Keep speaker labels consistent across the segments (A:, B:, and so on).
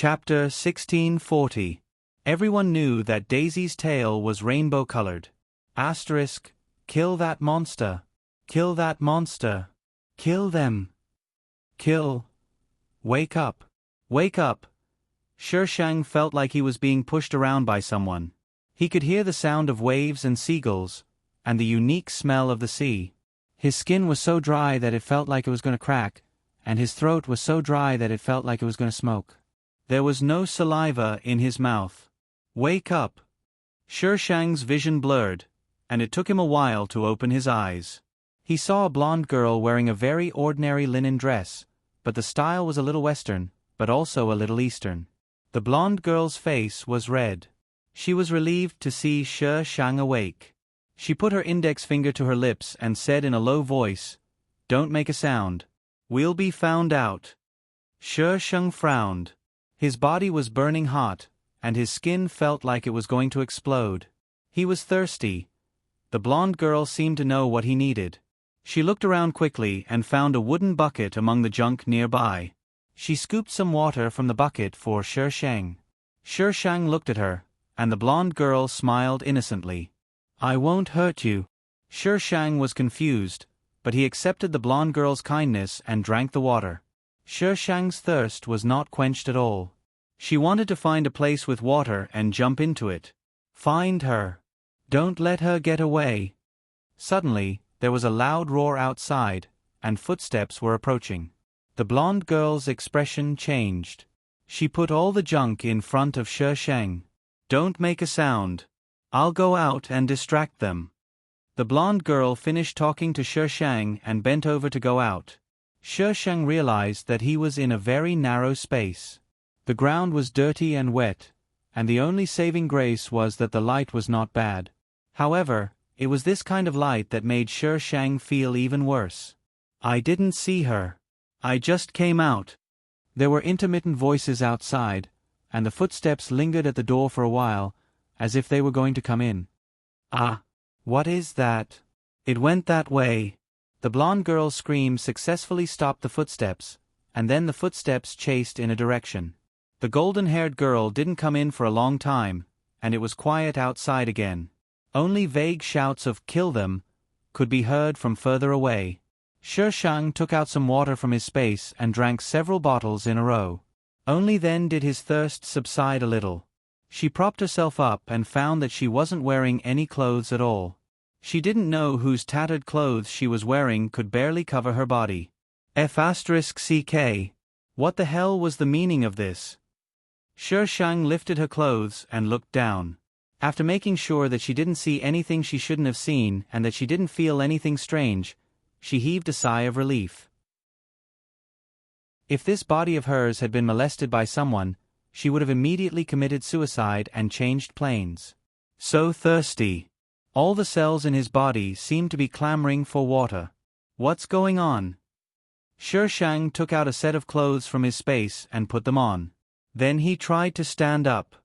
A: Chapter 1640. Everyone knew that Daisy's tail was rainbow-colored. Asterisk, kill that monster. Kill that monster. Kill them. Kill. Wake up. Wake up. Sher Shang felt like he was being pushed around by someone. He could hear the sound of waves and seagulls, and the unique smell of the sea. His skin was so dry that it felt like it was going to crack, and his throat was so dry that it felt like it was going to smoke. There was no saliva in his mouth. Wake up. Sher Shang's vision blurred, and it took him a while to open his eyes. He saw a blonde girl wearing a very ordinary linen dress, but the style was a little Western, but also a little Eastern. The blonde girl's face was red. She was relieved to see Sher Shang awake. She put her index finger to her lips and said in a low voice, "Don't make a sound. We'll be found out." Sher Shang frowned. His body was burning hot, and his skin felt like it was going to explode. He was thirsty. The blonde girl seemed to know what he needed. She looked around quickly and found a wooden bucket among the junk nearby. She scooped some water from the bucket for Sher Shang. Sher Shang looked at her, and the blonde girl smiled innocently. "I won't hurt you." Sher Shang was confused, but he accepted the blonde girl's kindness and drank the water. Sher Shang's thirst was not quenched at all. She wanted to find a place with water and jump into it. Find her. Don't let her get away. Suddenly, there was a loud roar outside, and footsteps were approaching. The blonde girl's expression changed. She put all the junk in front of Sher Shang. "Don't make a sound. I'll go out and distract them." The blonde girl finished talking to Sher Shang and bent over to go out. Sher Shang realized that he was in a very narrow space. The ground was dirty and wet, and the only saving grace was that the light was not bad. However, it was this kind of light that made Sher Shang feel even worse. "I didn't see her. I just came out." There were intermittent voices outside, and the footsteps lingered at the door for a while, as if they were going to come in. "Ah, what is that? It went that way." The blonde girl's scream successfully stopped the footsteps, and then the footsteps chased in a direction. The golden-haired girl didn't come in for a long time, and it was quiet outside again. Only vague shouts of "kill them" could be heard from further away. Sher Shang took out some water from his space and drank several bottles in a row. Only then did his thirst subside a little. She propped herself up and found that she wasn't wearing any clothes at all. She didn't know whose tattered clothes she was wearing could barely cover her body. F***ck. What the hell was the meaning of this? Sher Shang lifted her clothes and looked down. After making sure that she didn't see anything she shouldn't have seen and that she didn't feel anything strange, she heaved a sigh of relief. If this body of hers had been molested by someone, she would have immediately committed suicide and changed planes. So thirsty. All the cells in his body seemed to be clamoring for water. What's going on? Sher Shang took out a set of clothes from his space and put them on. Then he tried to stand up.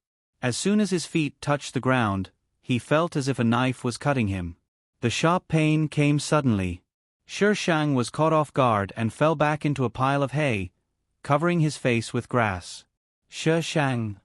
A: As soon as his feet touched the ground, he felt as if a knife was cutting him. The sharp pain came suddenly. Sher Shang was caught off guard and fell back into a pile of hay, covering his face with grass. Sher Shang.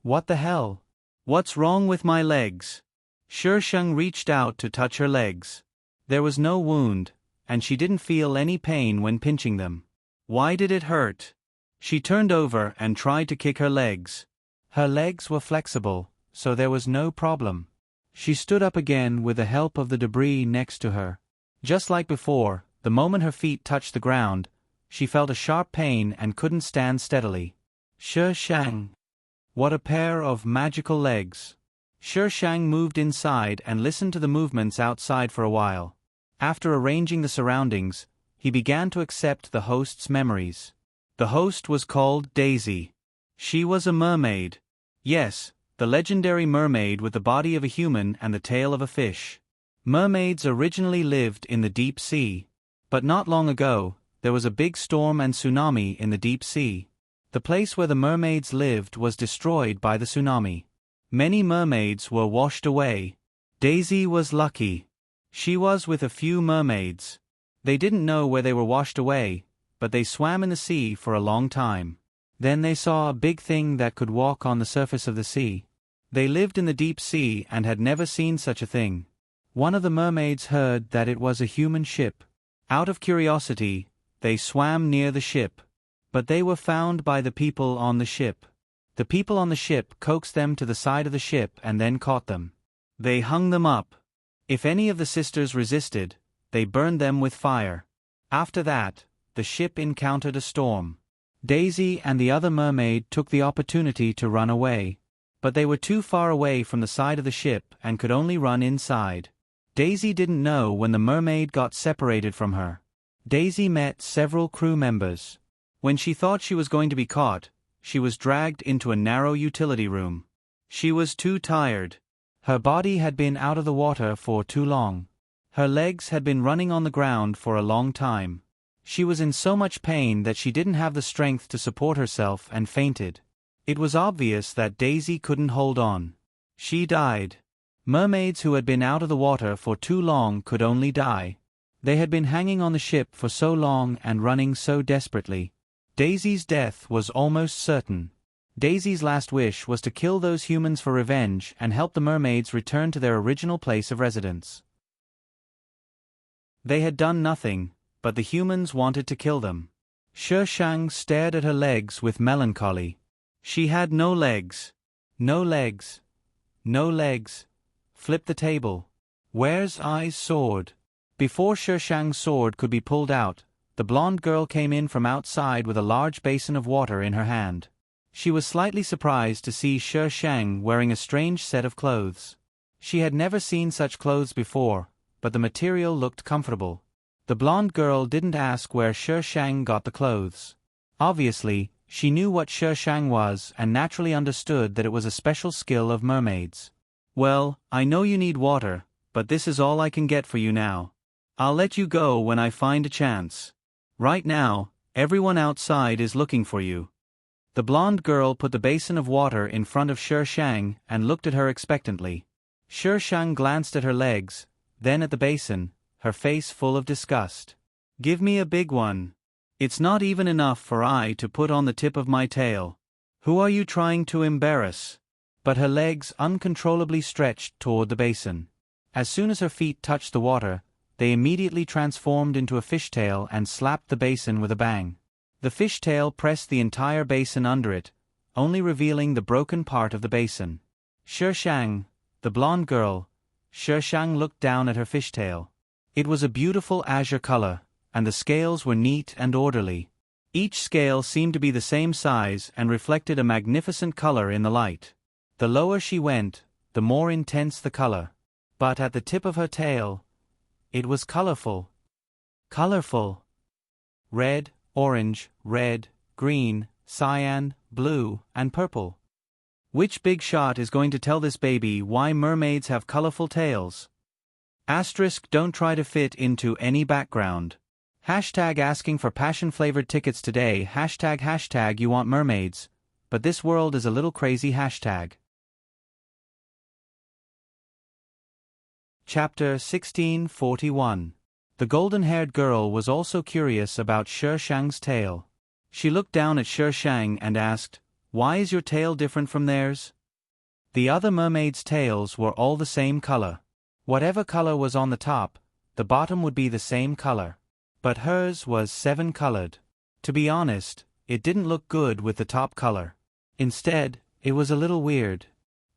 A: What the hell? What's wrong with my legs? Sher Shang reached out to touch her legs. There was no wound, and she didn't feel any pain when pinching them. Why did it hurt? She turned over and tried to kick her legs. Her legs were flexible, so there was no problem. She stood up again with the help of the debris next to her. Just like before, the moment her feet touched the ground, she felt a sharp pain and couldn't stand steadily. Sher Shang. What a pair of magical legs. Sher Shang moved inside and listened to the movements outside for a while. After arranging the surroundings, he began to accept the host's memories. The host was called Daisy. She was a mermaid. Yes, the legendary mermaid with the body of a human and the tail of a fish. Mermaids originally lived in the deep sea. But not long ago, there was a big storm and tsunami in the deep sea. The place where the mermaids lived was destroyed by the tsunami. Many mermaids were washed away. Daisy was lucky. She was with a few mermaids. They didn't know where they were washed away, but they swam in the sea for a long time. Then they saw a big thing that could walk on the surface of the sea. They lived in the deep sea and had never seen such a thing. One of the mermaids heard that it was a human ship. Out of curiosity, they swam near the ship. But they were found by the people on the ship. The people on the ship coaxed them to the side of the ship and then caught them. They hung them up. If any of the sisters resisted, they burned them with fire. After that, the ship encountered a storm. Daisy and the other mermaid took the opportunity to run away. But they were too far away from the side of the ship and could only run inside. Daisy didn't know when the mermaid got separated from her. Daisy met several crew members. When she thought she was going to be caught, she was dragged into a narrow utility room. She was too tired. Her body had been out of the water for too long. Her legs had been running on the ground for a long time. She was in so much pain that she didn't have the strength to support herself and fainted. It was obvious that Daisy couldn't hold on. She died. Mermaids who had been out of the water for too long could only die. They had been hanging on the ship for so long and running so desperately. Daisy's death was almost certain. Daisy's last wish was to kill those humans for revenge and help the mermaids return to their original place of residence. They had done nothing, but the humans wanted to kill them. Shang stared at her legs with melancholy. She had no legs. No legs. No legs. Flip the table. Where's Ai's sword? Before Shang's sword could be pulled out, the blonde girl came in from outside with a large basin of water in her hand. She was slightly surprised to see Shang wearing a strange set of clothes. She had never seen such clothes before, but the material looked comfortable. The blonde girl didn't ask where Shang got the clothes. Obviously, she knew what Shang was and naturally understood that it was a special skill of mermaids. Well, I know you need water, but this is all I can get for you now. I'll let you go when I find a chance. Right now, everyone outside is looking for you. The blonde girl put the basin of water in front of Shang and looked at her expectantly. Shang glanced at her legs, then at the basin, her face full of disgust. Give me a big one. It's not even enough for I to put on the tip of my tail. Who are you trying to embarrass? But her legs uncontrollably stretched toward the basin. As soon as her feet touched the water, they immediately transformed into a fishtail and slapped the basin with a bang. The fishtail pressed the entire basin under it, only revealing the broken part of the basin. Shang, the blonde girl, Shang looked down at her fishtail. It was a beautiful azure color, and the scales were neat and orderly. Each scale seemed to be the same size and reflected a magnificent color in the light. The lower she went, the more intense the color. But at the tip of her tail, it was colorful. Colorful. Red, orange, red, green, cyan, blue, and purple. Which big shot is going to tell this baby why mermaids have colorful tails? Asterisk, don't try to fit into any background. Hashtag asking for passion-flavored tickets today. Hashtag you want mermaids. But this world is a little crazy. Hashtag. Chapter 1641. The golden-haired girl was also curious about Shang's tail. She looked down at Shang and asked, "Why is your tail different from theirs?" The other mermaids' tails were all the same color. Whatever color was on the top, the bottom would be the same color. But hers was 7-colored. To be honest, it didn't look good with the top color. Instead, it was a little weird.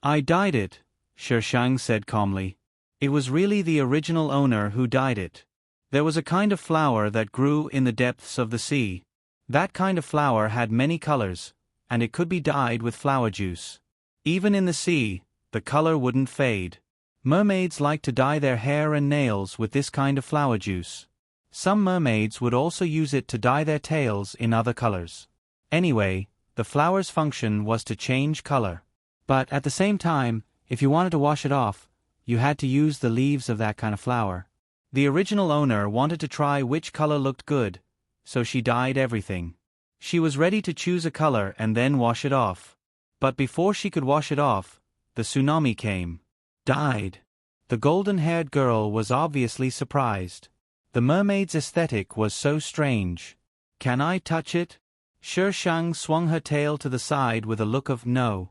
A: "I dyed it," Shang said calmly. "It was really the original owner who dyed it. There was a kind of flower that grew in the depths of the sea. That kind of flower had many colors, and it could be dyed with flower juice. Even in the sea, the color wouldn't fade. Mermaids like to dye their hair and nails with this kind of flower juice. Some mermaids would also use it to dye their tails in other colors. Anyway, the flower's function was to change color. But at the same time, if you wanted to wash it off, you had to use the leaves of that kind of flower. The original owner wanted to try which color looked good, so she dyed everything. She was ready to choose a color and then wash it off. But before she could wash it off, the tsunami came. Died. The golden-haired girl was obviously surprised. The mermaid's aesthetic was so strange. "Can I touch it?" Shi Shang swung her tail to the side with a look of no.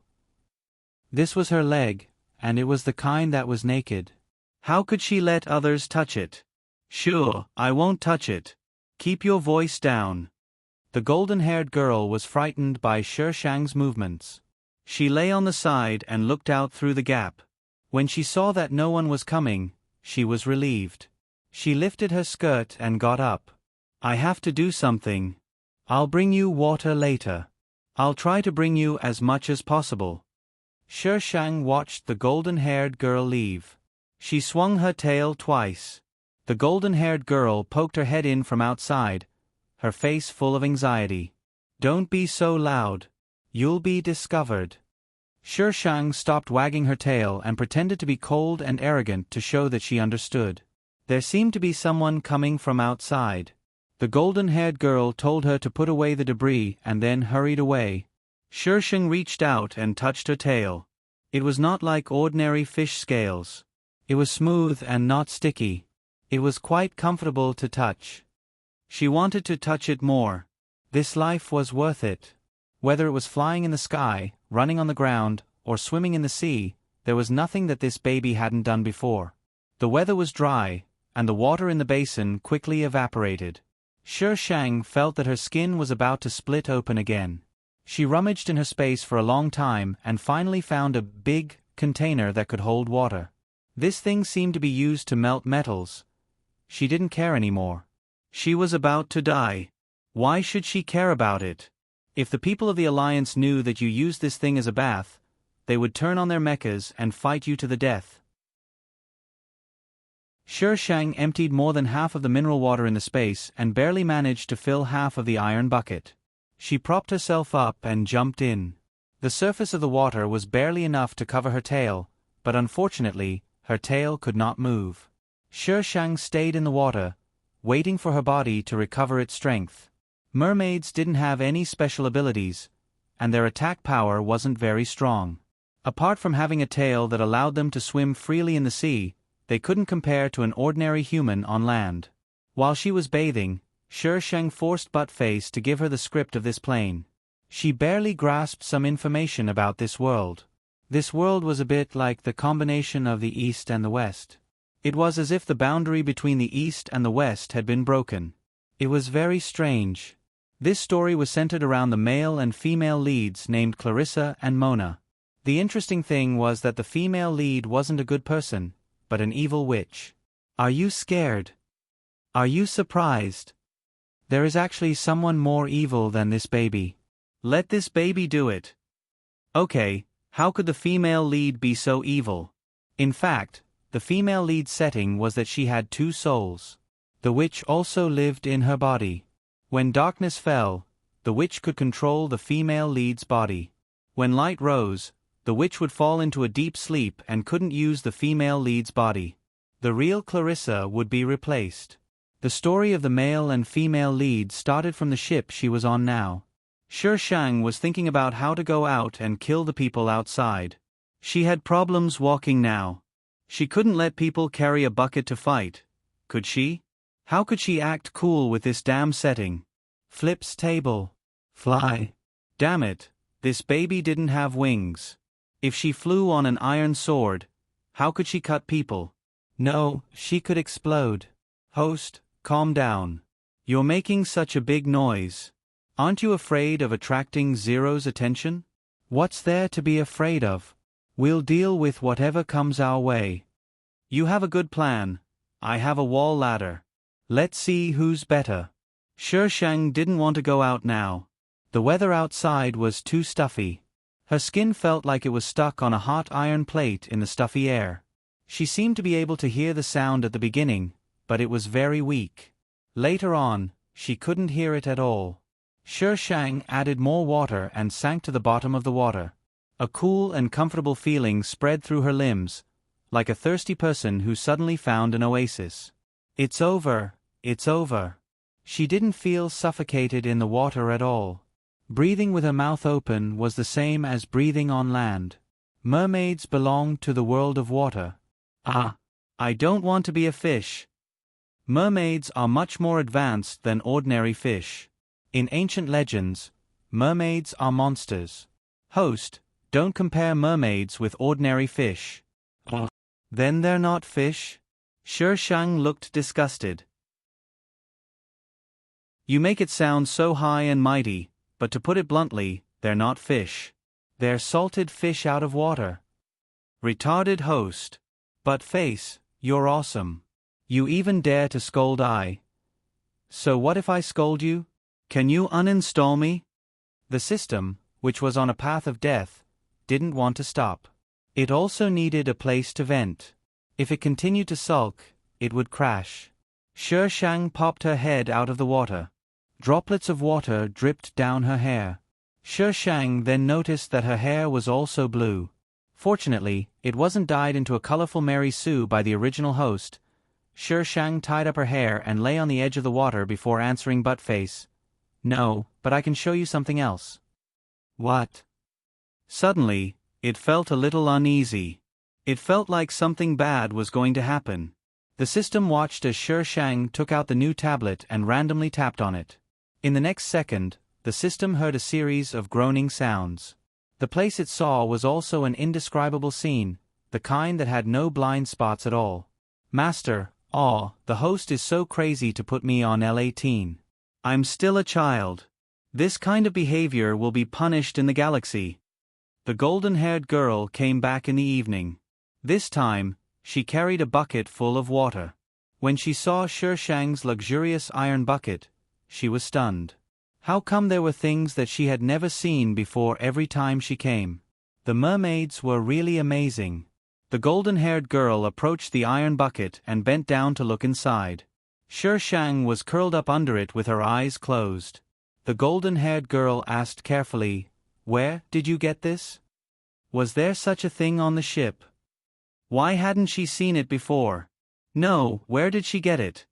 A: This was her leg, and it was the kind that was naked. How could she let others touch it? Sure, I won't touch it. Keep your voice down. The golden-haired girl was frightened by Shi Shang's movements. She lay on the side and looked out through the gap. When she saw that no one was coming, she was relieved. She lifted her skirt and got up. I have to do something. I'll bring you water later. I'll try to bring you as much as possible. Shi Shang watched the golden-haired girl leave. She swung her tail twice. The golden-haired girl poked her head in from outside, her face full of anxiety. Don't be so loud. You'll be discovered. Shi Shang stopped wagging her tail and pretended to be cold and arrogant to show that she understood. There seemed to be someone coming from outside. The golden-haired girl told her to put away the debris and then hurried away. Shi Shang reached out and touched her tail. It was not like ordinary fish scales. It was smooth and not sticky. It was quite comfortable to touch. She wanted to touch it more. This life was worth it. Whether it was flying in the sky, running on the ground, or swimming in the sea, there was nothing that this baby hadn't done before. The weather was dry, and the water in the basin quickly evaporated. Shi Shang felt that her skin was about to split open again. She rummaged in her space for a long time and finally found a big container that could hold water. This thing seemed to be used to melt metals. She didn't care anymore. She was about to die. Why should she care about it? If the people of the Alliance knew that you used this thing as a bath, they would turn on their mechas and fight you to the death. Shi Shang emptied more than half of the mineral water in the space and barely managed to fill half of the iron bucket. She propped herself up and jumped in. The surface of the water was barely enough to cover her tail, but unfortunately, her tail could not move. Shi Shang stayed in the water, waiting for her body to recover its strength. Mermaids didn't have any special abilities, and their attack power wasn't very strong. Apart from having a tail that allowed them to swim freely in the sea, they couldn't compare to an ordinary human on land. While she was bathing, Shi Shang forced Buttface to give her the script of this plane. She barely grasped some information about this world. This world was a bit like the combination of the East and the West. It was as if the boundary between the East and the West had been broken. It was very strange. This story was centered around the male and female leads named Clarissa and Mona. The interesting thing was that the female lead wasn't a good person, but an evil witch. Are you scared? Are you surprised? There is actually someone more evil than this baby. Let this baby do it. Okay, how could the female lead be so evil? In fact, the female lead setting was that she had two souls. The witch also lived in her body. When darkness fell, the witch could control the female lead's body. When light rose, the witch would fall into a deep sleep and couldn't use the female lead's body. The real Clarissa would be replaced. The story of the male and female lead started from the ship she was on now. Shi Shang was thinking about how to go out and kill the people outside. She had problems walking now. She couldn't let people carry a bucket to fight, could she? How could she act cool with this damn setting? Flips table. Fly. Damn it, this baby didn't have wings. If she flew on an iron sword, how could she cut people? No, she could explode. Host, calm down. You're making such a big noise. Aren't you afraid of attracting Zero's attention? What's there to be afraid of? We'll deal with whatever comes our way. You have a good plan. I have a wall ladder. Let's see who's better. Shi Shang didn't want to go out now. The weather outside was too stuffy. Her skin felt like it was stuck on a hot iron plate in the stuffy air. She seemed to be able to hear the sound at the beginning, but it was very weak. Later on, she couldn't hear it at all. Shi Shang added more water and sank to the bottom of the water. A cool and comfortable feeling spread through her limbs, like a thirsty person who suddenly found an oasis. It's over, it's over. She didn't feel suffocated in the water at all. Breathing with her mouth open was the same as breathing on land. Mermaids belong to the world of water. Ah, I don't want to be a fish. Mermaids are much more advanced than ordinary fish. In ancient legends, mermaids are monsters. Host, don't compare mermaids with ordinary fish. Then they're not fish? Shang looked disgusted. You make it sound so high and mighty, but to put it bluntly, they're not fish. They're salted fish out of water. Retarded host. But face, you're awesome. You even dare to scold I. So what if I scold you? Can you uninstall me? The system, which was on a path of death, didn't want to stop. It also needed a place to vent. If it continued to sulk, it would crash. Shang popped her head out of the water. Droplets of water dripped down her hair. Shang then noticed that her hair was also blue. Fortunately, it wasn't dyed into a colorful Mary Sue by the original host. Shang tied up her hair and lay on the edge of the water before answering Buttface. No, but I can show you something else. What? Suddenly, it felt a little uneasy. It felt like something bad was going to happen. The system watched as Shang took out the new tablet and randomly tapped on it. In the next second, the system heard a series of groaning sounds. The place it saw was also an indescribable scene, the kind that had no blind spots at all. Master, the host is so crazy to put me on L18. I'm still a child. This kind of behavior will be punished in the galaxy. The golden-haired girl came back in the evening. This time, she carried a bucket full of water. When she saw Shang's luxurious iron bucket, she was stunned. How come there were things that she had never seen before every time she came? The mermaids were really amazing. The golden-haired girl approached the iron bucket and bent down to look inside. Shang was curled up under it with her eyes closed. The golden-haired girl asked carefully, "Where did you get this? Was there such a thing on the ship? Why hadn't she seen it before? No, where did she get it?"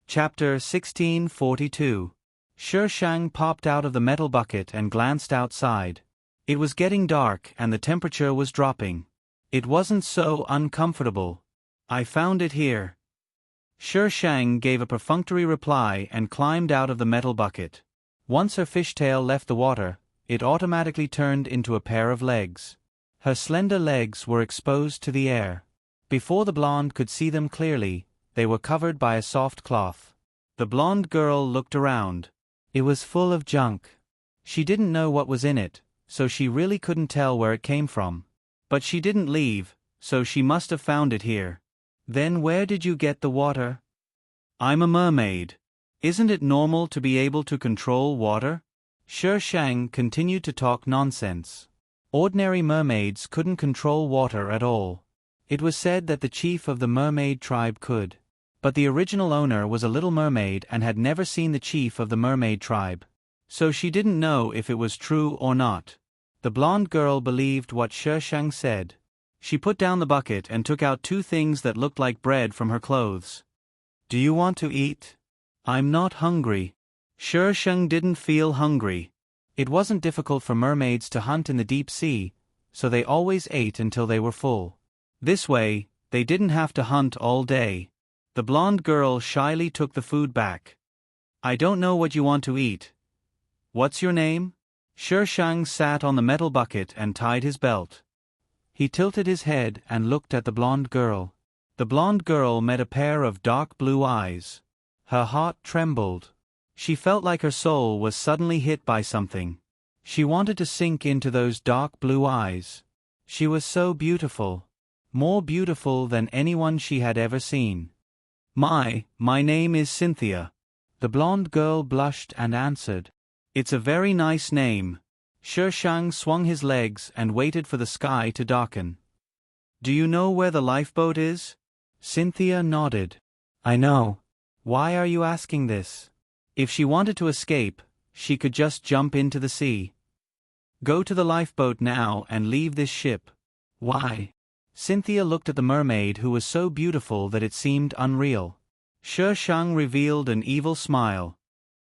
A: Chapter 1642. Shang popped out of the metal bucket and glanced outside. It was getting dark and the temperature was dropping. It wasn't so uncomfortable. I found it here. Shang gave a perfunctory reply and climbed out of the metal bucket. Once her fishtail left the water, it automatically turned into a pair of legs. Her slender legs were exposed to the air. Before the blonde could see them clearly, they were covered by a soft cloth. The blonde girl looked around. It was full of junk. She didn't know what was in it, so she really couldn't tell where it came from. But she didn't leave, so she must have found it here. Then where did you get the water? I'm a mermaid. Isn't it normal to be able to control water? Shang continued to talk nonsense. Ordinary mermaids couldn't control water at all. It was said that the chief of the mermaid tribe could. But the original owner was a little mermaid and had never seen the chief of the mermaid tribe. So she didn't know if it was true or not. The blonde girl believed what Shang said. She put down the bucket and took out two things that looked like bread from her clothes. Do you want to eat? I'm not hungry. Shang didn't feel hungry. It wasn't difficult for mermaids to hunt in the deep sea, so they always ate until they were full. This way, they didn't have to hunt all day. The blonde girl shyly took the food back. I don't know what you want to eat. What's your name? Shang sat on the metal bucket and tied his belt. He tilted his head and looked at the blonde girl. The blonde girl met a pair of dark blue eyes. Her heart trembled. She felt like her soul was suddenly hit by something. She wanted to sink into those dark blue eyes. She was so beautiful. More beautiful than anyone she had ever seen. My name is Cynthia. The blonde girl blushed and answered. It's a very nice name. Shang swung his legs and waited for the sky to darken. Do you know where the lifeboat is? Cynthia nodded. I know. Why are you asking this? If she wanted to escape, she could just jump into the sea. Go to the lifeboat now and leave this ship. Why? Cynthia looked at the mermaid who was so beautiful that it seemed unreal. Shang revealed an evil smile.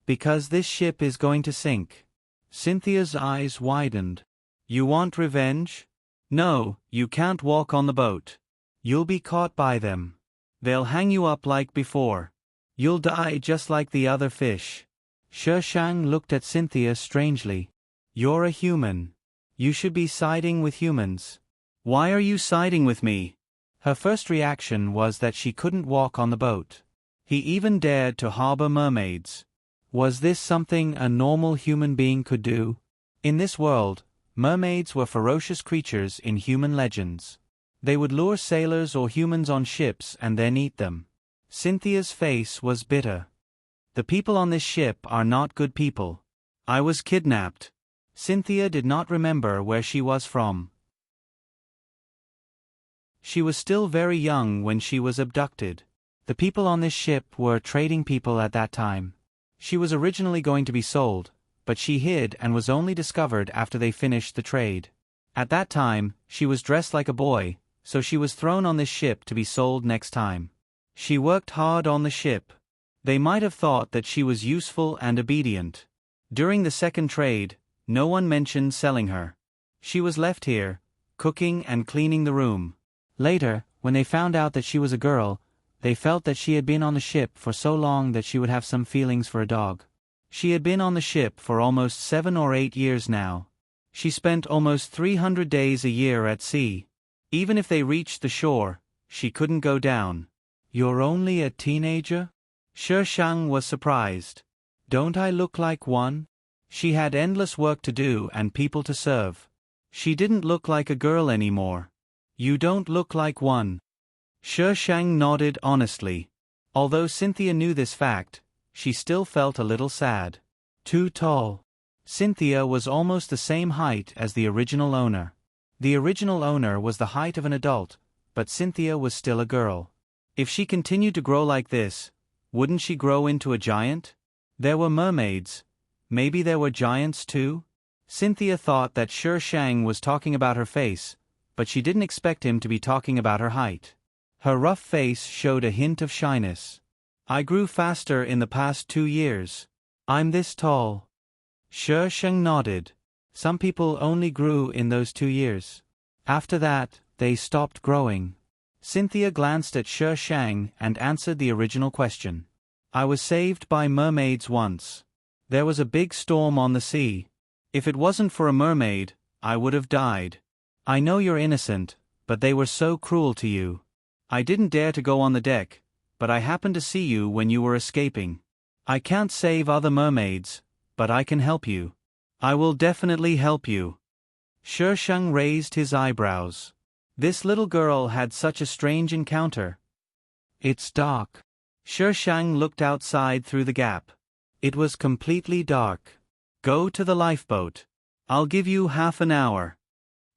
A: Because this ship is going to sink. Cynthia's eyes widened. You want revenge? No, you can't walk on the boat. You'll be caught by them. They'll hang you up like before. You'll die just like the other fish. Shi Shang looked at Cynthia strangely. You're a human. You should be siding with humans. Why are you siding with me? Her first reaction was that she couldn't walk on the boat. He even dared to harbor mermaids. Was this something a normal human being could do? In this world, mermaids were ferocious creatures in human legends. They would lure sailors or humans on ships and then eat them. Cynthia's face was bitter. The people on this ship are not good people. I was kidnapped. Cynthia did not remember where she was from. She was still very young when she was abducted. The people on this ship were trading people at that time. She was originally going to be sold, but she hid and was only discovered after they finished the trade. At that time, she was dressed like a boy, so she was thrown on this ship to be sold next time. She worked hard on the ship. They might have thought that she was useful and obedient. During the second trade, no one mentioned selling her. She was left here, cooking and cleaning the room. Later, when they found out that she was a girl, they felt that she had been on the ship for so long that she would have some feelings for a dog. She had been on the ship for almost 7 or 8 years now. She spent almost 300 days a year at sea. Even if they reached the shore, she couldn't go down. You're only a teenager? Shi Shang was surprised. Don't I look like one? She had endless work to do and people to serve. She didn't look like a girl anymore. You don't look like one. Shi Shang nodded honestly. Although Cynthia knew this fact, she still felt a little sad. Too tall. Cynthia was almost the same height as the original owner. The original owner was the height of an adult, but Cynthia was still a girl. If she continued to grow like this, wouldn't she grow into a giant? There were mermaids. Maybe there were giants too? Cynthia thought that Shi Shang was talking about her face, but she didn't expect him to be talking about her height. Her rough face showed a hint of shyness. I grew faster in the past 2 years. I'm this tall. Shi Shang nodded. Some people only grew in those 2 years. After that, they stopped growing. Cynthia glanced at Shi Shang and answered the original question. I was saved by mermaids once. There was a big storm on the sea. If it wasn't for a mermaid, I would have died. I know you're innocent, but they were so cruel to you. I didn't dare to go on the deck, but I happened to see you when you were escaping. I can't save other mermaids, but I can help you. I will definitely help you. Shi Shang raised his eyebrows. This little girl had such a strange encounter. It's dark. Shi Shang looked outside through the gap. It was completely dark. Go to the lifeboat. I'll give you half an hour.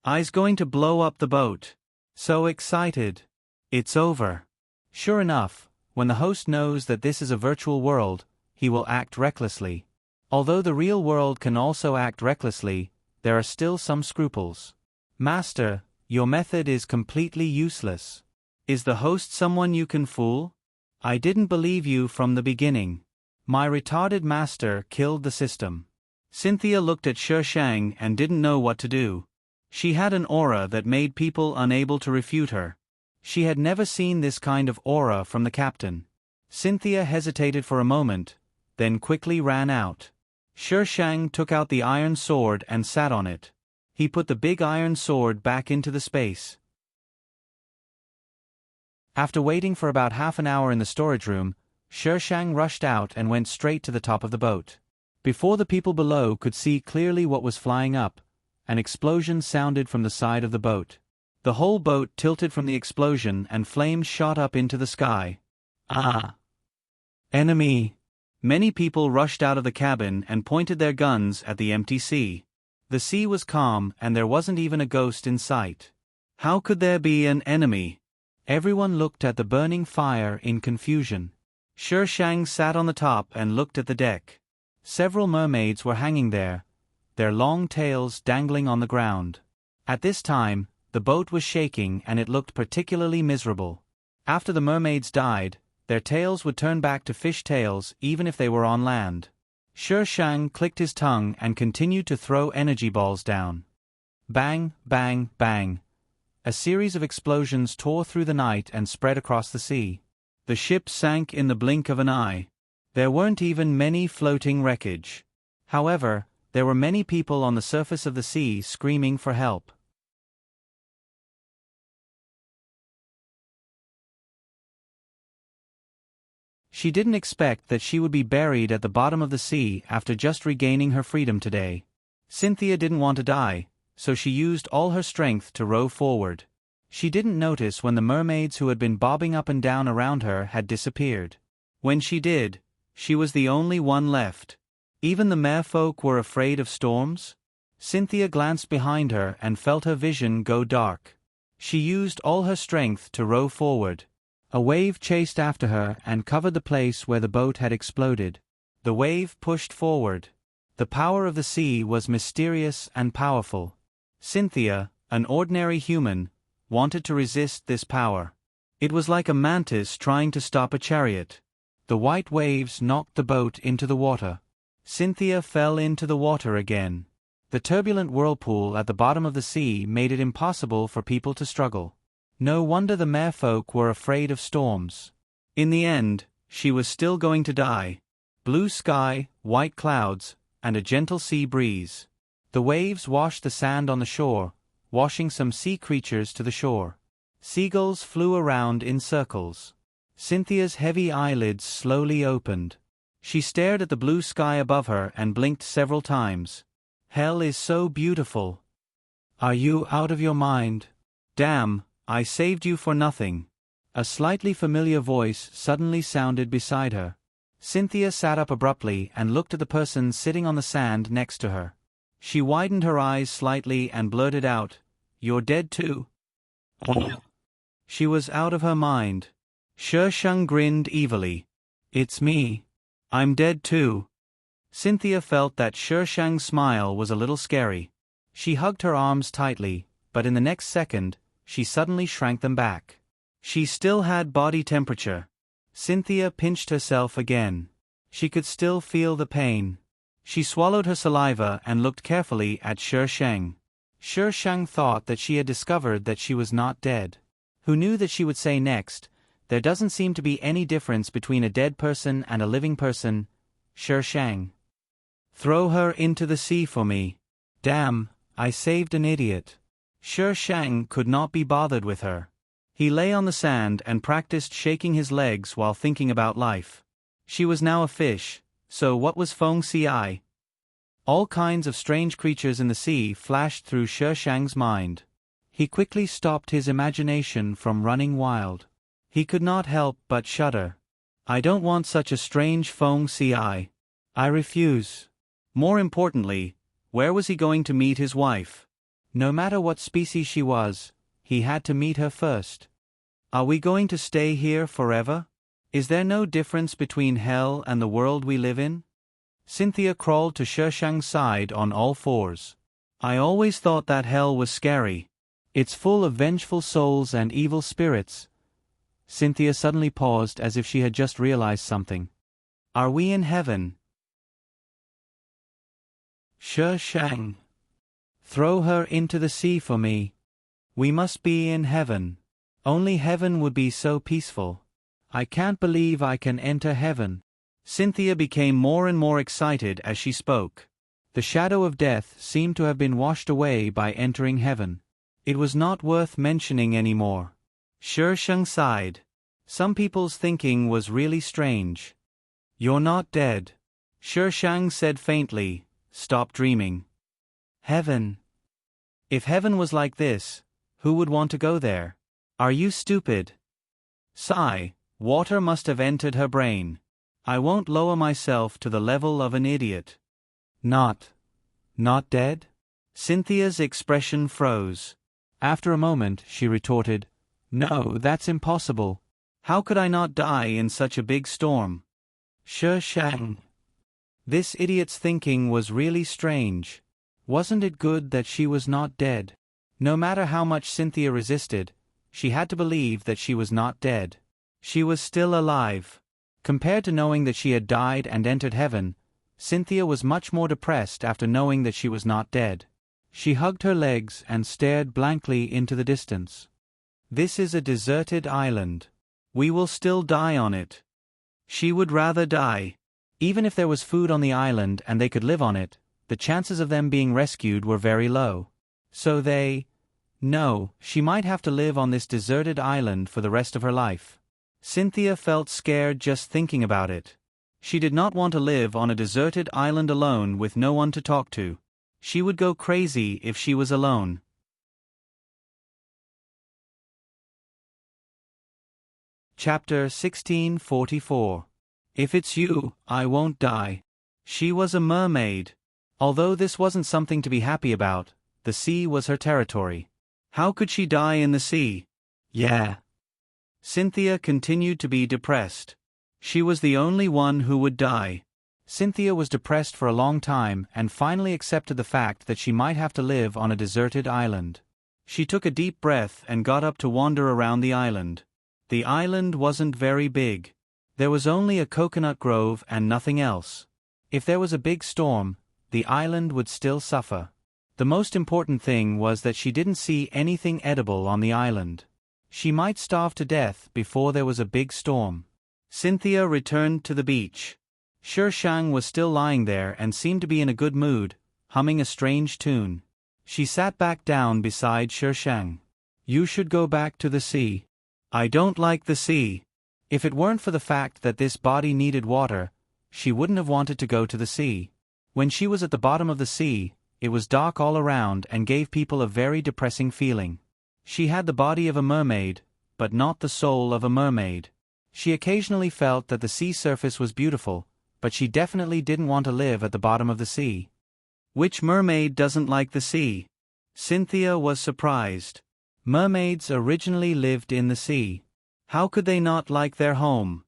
A: I's going to blow up the boat. So excited. It's over. Sure enough, when the host knows that this is a virtual world, he will act recklessly. Although the real world can also act recklessly, there are still some scruples. Master, your method is completely useless. Is the host someone you can fool? I didn't believe you from the beginning. My retarded master killed the system. Cynthia looked at Shi Shang and didn't know what to do. She had an aura that made people unable to refute her. She had never seen this kind of aura from the captain. Cynthia hesitated for a moment, then quickly ran out. Shi Shang took out the iron sword and sat on it. He put the big iron sword back into the space. After waiting for about half an hour in the storage room, Shi Shang rushed out and went straight to the top of the boat. Before the people below could see clearly what was flying up, an explosion sounded from the side of the boat. The whole boat tilted from the explosion and flames shot up into the sky. Ah! Enemy! Many people rushed out of the cabin and pointed their guns at the empty sea. The sea was calm and there wasn't even a ghost in sight. How could there be an enemy? Everyone looked at the burning fire in confusion. Shi Shang sat on the top and looked at the deck. Several mermaids were hanging there, their long tails dangling on the ground. At this time, the boat was shaking and it looked particularly miserable. After the mermaids died, their tails would turn back to fish tails even if they were on land. Shi Shang clicked his tongue and continued to throw energy balls down. Bang, bang, bang. A series of explosions tore through the night and spread across the sea. The ship sank in the blink of an eye. There weren't even many floating wreckage. However, there were many people on the surface of the sea screaming for help. She didn't expect that she would be buried at the bottom of the sea after just regaining her freedom today. Cynthia didn't want to die, so she used all her strength to row forward. She didn't notice when the mermaids who had been bobbing up and down around her had disappeared. When she did, she was the only one left. Even the merfolk were afraid of storms? Cynthia glanced behind her and felt her vision go dark. She used all her strength to row forward. A wave chased after her and covered the place where the boat had exploded. The wave pushed forward. The power of the sea was mysterious and powerful. Cynthia, an ordinary human, wanted to resist this power. It was like a mantis trying to stop a chariot. The white waves knocked the boat into the water. Cynthia fell into the water again. The turbulent whirlpool at the bottom of the sea made it impossible for people to struggle. No wonder the merfolk were afraid of storms. In the end, she was still going to die. Blue sky, white clouds, and a gentle sea breeze. The waves washed the sand on the shore, washing some sea creatures to the shore. Seagulls flew around in circles. Cynthia's heavy eyelids slowly opened. She stared at the blue sky above her and blinked several times. Hell is so beautiful. Are you out of your mind? Damn, I saved you for nothing. A slightly familiar voice suddenly sounded beside her. Cynthia sat up abruptly and looked at the person sitting on the sand next to her. She widened her eyes slightly and blurted out, "You're dead too?" She was out of her mind. Shang grinned evilly. "It's me. I'm dead too." Cynthia felt that Shang's smile was a little scary. She hugged her arms tightly, but in the next second, she suddenly shrank them back. She still had body temperature. Cynthia pinched herself again. She could still feel the pain. She swallowed her saliva and looked carefully at Shang. Shang thought that she had discovered that she was not dead. Who knew that she would say next, "There doesn't seem to be any difference between a dead person and a living person, Shang. Throw her into the sea for me." Damn, I saved an idiot. Shang could not be bothered with her. He lay on the sand and practiced shaking his legs while thinking about life. She was now a fish, so what was Feng Ci? All kinds of strange creatures in the sea flashed through Shang's mind. He quickly stopped his imagination from running wild. He could not help but shudder. I don't want such a strange Feng Ci. I refuse. More importantly, where was he going to meet his wife? No matter what species she was, he had to meet her first. Are we going to stay here forever? Is there no difference between hell and the world we live in? Cynthia crawled to Shang's side on all fours. I always thought that hell was scary. It's full of vengeful souls and evil spirits. Cynthia suddenly paused as if she had just realized something. Are we in heaven? Shang. Throw her into the sea for me. We must be in heaven. Only heaven would be so peaceful. I can't believe I can enter heaven. Cynthia became more and more excited as she spoke. The shadow of death seemed to have been washed away by entering heaven. It was not worth mentioning anymore. Shang sighed. Some people's thinking was really strange. You're not dead. Shang said faintly, "Stop dreaming." Heaven. If heaven was like this, who would want to go there? Are you stupid? Sigh, water must have entered her brain. I won't lower myself to the level of an idiot. Not dead? Cynthia's expression froze. After a moment, she retorted, "No, that's impossible. How could I not die in such a big storm?" Shang. This idiot's thinking was really strange. Wasn't it good that she was not dead? No matter how much Cynthia resisted, she had to believe that she was not dead. She was still alive. Compared to knowing that she had died and entered heaven, Cynthia was much more depressed after knowing that she was not dead. She hugged her legs and stared blankly into the distance. This is a deserted island. We will still die on it. She would rather die. Even if there was food on the island and they could live on it, the chances of them being rescued were very low. So no, she might have to live on this deserted island for the rest of her life. Cynthia felt scared just thinking about it. She did not want to live on a deserted island alone with no one to talk to. She would go crazy if she was alone. Chapter 1644. If it's you, I won't die. She was a mermaid. Although this wasn't something to be happy about, the sea was her territory. How could she die in the sea? Yeah. Cynthia continued to be depressed. She was the only one who would die. Cynthia was depressed for a long time and finally accepted the fact that she might have to live on a deserted island. She took a deep breath and got up to wander around the island. The island wasn't very big. There was only a coconut grove and nothing else. If there was a big storm, the island would still suffer. The most important thing was that she didn't see anything edible on the island. She might starve to death before there was a big storm. Cynthia returned to the beach. Shang was still lying there and seemed to be in a good mood, humming a strange tune. She sat back down beside Shang. You should go back to the sea. I don't like the sea. If it weren't for the fact that this body needed water, she wouldn't have wanted to go to the sea. When she was at the bottom of the sea, it was dark all around and gave people a very depressing feeling. She had the body of a mermaid, but not the soul of a mermaid. She occasionally felt that the sea surface was beautiful, but she definitely didn't want to live at the bottom of the sea. Which mermaid doesn't like the sea? Cynthia was surprised. Mermaids originally lived in the sea. How could they not like their home?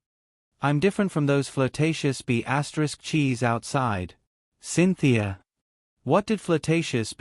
A: I'm different from those flirtatious cheese outside. Cynthia. What did flirtatious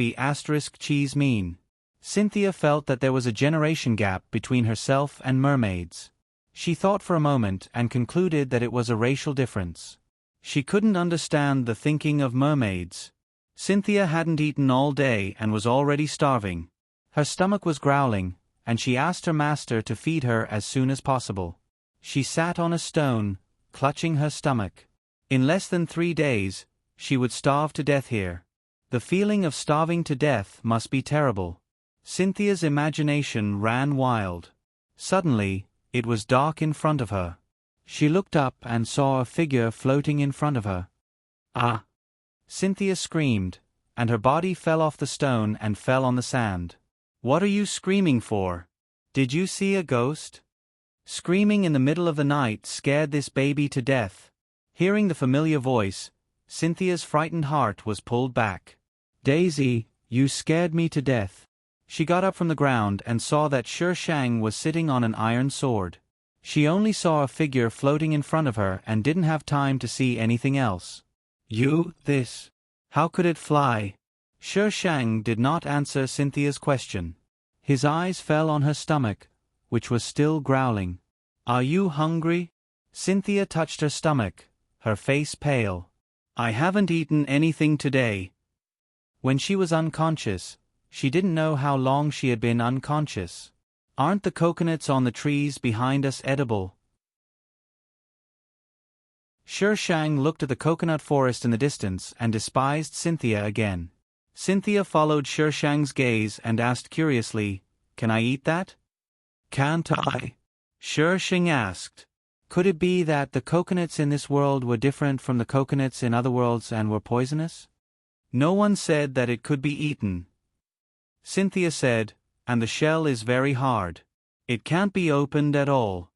A: cheese mean? Cynthia felt that there was a generation gap between herself and mermaids. She thought for a moment and concluded that it was a racial difference. She couldn't understand the thinking of mermaids. Cynthia hadn't eaten all day and was already starving. Her stomach was growling, and she asked her master to feed her as soon as possible. She sat on a stone, clutching her stomach. In less than 3 days, she would starve to death here. The feeling of starving to death must be terrible. Cynthia's imagination ran wild. Suddenly, it was dark in front of her. She looked up and saw a figure floating in front of her. Ah! Cynthia screamed, and her body fell off the stone and fell on the sand. What are you screaming for? Did you see a ghost? Screaming in the middle of the night scared this baby to death. Hearing the familiar voice, Cynthia's frightened heart was pulled back. Daisy, you scared me to death. She got up from the ground and saw that Shang was sitting on an iron sword. She only saw a figure floating in front of her and didn't have time to see anything else. This. How could it fly? Shang did not answer Cynthia's question. His eyes fell on her stomach, which was still growling. Are you hungry? Cynthia touched her stomach, her face pale. I haven't eaten anything today. When she was unconscious, she didn't know how long she had been unconscious. Aren't the coconuts on the trees behind us edible? Shang looked at the coconut forest in the distance and despised Cynthia again. Cynthia followed Shang's gaze and asked curiously, Can I eat that? Can't I? Shang asked. Could it be that the coconuts in this world were different from the coconuts in other worlds and were poisonous? No one said that it could be eaten. Cynthia said, and the shell is very hard. It can't be opened at all.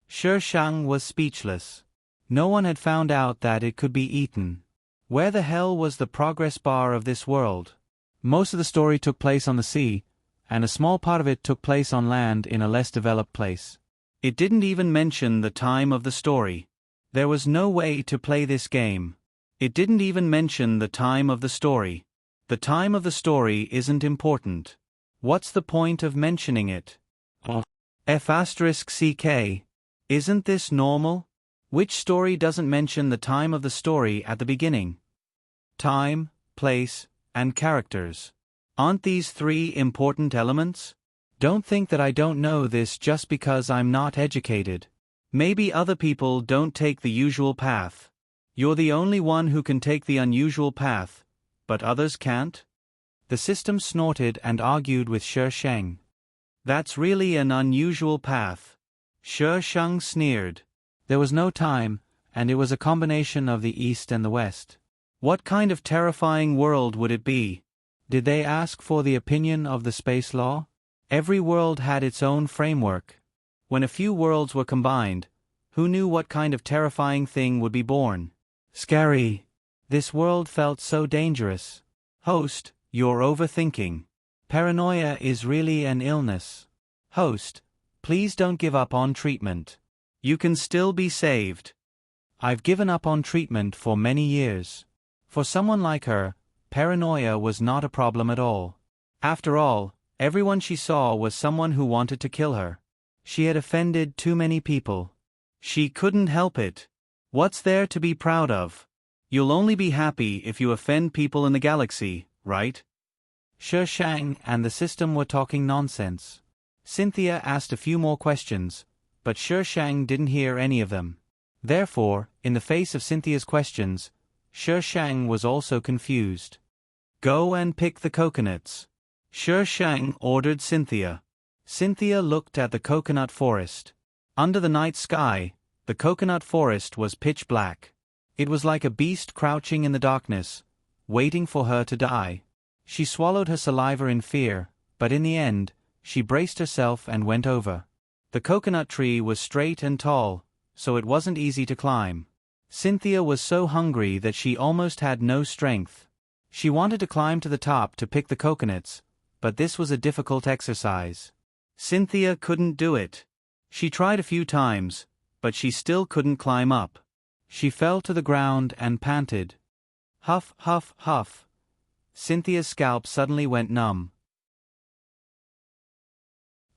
A: Shang was speechless. No one had found out that it could be eaten. Where the hell was the progress bar of this world? Most of the story took place on the sea, and a small part of it took place on land in a less developed place. It didn't even mention the time of the story. There was no way to play this game. It didn't even mention the time of the story. The time of the story isn't important. What's the point of mentioning it? F***ck. Isn't this normal? Which story doesn't mention the time of the story at the beginning? Time, place, and characters. Aren't these 3 important elements? Don't think that I don't know this just because I'm not educated. Maybe other people don't take the usual path. You're the only one who can take the unusual path, but others can't? The system snorted and argued with Shi Sheng. That's really an unusual path. Shi Sheng sneered. There was no time, and it was a combination of the East and the West. What kind of terrifying world would it be? Did they ask for the opinion of the space law? Every world had its own framework. When a few worlds were combined, who knew what kind of terrifying thing would be born? Scary. This world felt so dangerous. Host, you're overthinking. Paranoia is really an illness. Host, please don't give up on treatment. You can still be saved. I've given up on treatment for many years. For someone like her, paranoia was not a problem at all. After all, everyone she saw was someone who wanted to kill her. She had offended too many people. She couldn't help it. What's there to be proud of? You'll only be happy if you offend people in the galaxy, right? Shi Sheng and the system were talking nonsense. Cynthia asked a few more questions, but Shi Sheng didn't hear any of them. Therefore, in the face of Cynthia's questions, Shi Sheng was also confused. Go and pick the coconuts. Shi Sheng ordered Cynthia. Cynthia looked at the coconut forest. Under the night sky, the coconut forest was pitch black. It was like a beast crouching in the darkness, waiting for her to die. She swallowed her saliva in fear, but in the end, she braced herself and went over. The coconut tree was straight and tall, so it wasn't easy to climb. Cynthia was so hungry that she almost had no strength. She wanted to climb to the top to pick the coconuts, but this was a difficult exercise. Cynthia couldn't do it. She tried a few times, but she still couldn't climb up. She fell to the ground and panted. Huff, huff, huff. Cynthia's scalp suddenly went numb.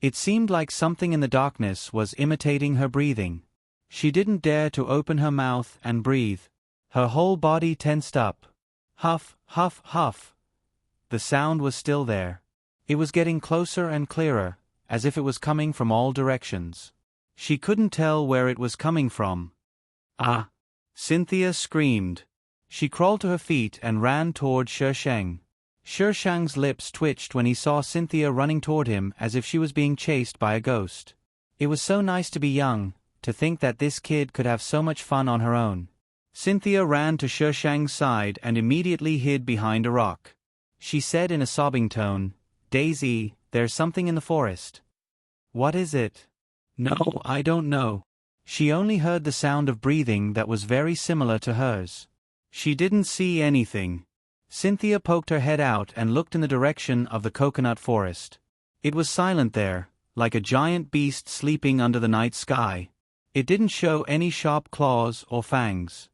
A: It seemed like something in the darkness was imitating her breathing. She didn't dare to open her mouth and breathe. Her whole body tensed up. Huff, huff, huff. The sound was still there. It was getting closer and clearer, as if it was coming from all directions. She couldn't tell where it was coming from. Ah! Cynthia screamed. She crawled to her feet and ran toward Shi Sheng. Shi Sheng's lips twitched when he saw Cynthia running toward him as if she was being chased by a ghost. It was so nice to be young, to think that this kid could have so much fun on her own. Cynthia ran to Shi Sheng's side and immediately hid behind a rock. She said in a sobbing tone, "Daisy, there's something in the forest." "What is it?" "No, I don't know." She only heard the sound of breathing that was very similar to hers. She didn't see anything. Cynthia poked her head out and looked in the direction of the coconut forest. It was silent there, like a giant beast sleeping under the night sky. It didn't show any sharp claws or fangs.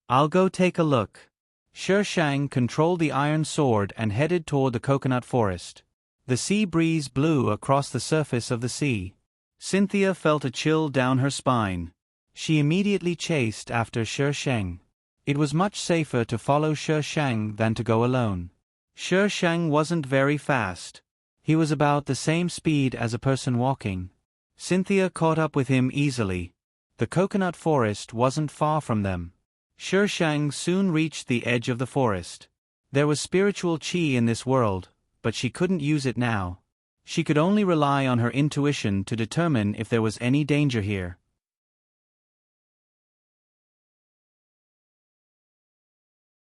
A: "I'll go take a look." Shi Sheng controlled the iron sword and headed toward the coconut forest. The sea breeze blew across the surface of the sea. Cynthia felt a chill down her spine. She immediately chased after Shi Sheng. It was much safer to follow Shi Sheng than to go alone. Shi Sheng wasn't very fast. He was about the same speed as a person walking. Cynthia caught up with him easily. The coconut forest wasn't far from them. Shi Sheng soon reached the edge of the forest. There was spiritual qi in this world, but she couldn't use it now. She could only rely on her intuition to determine if there was any danger here.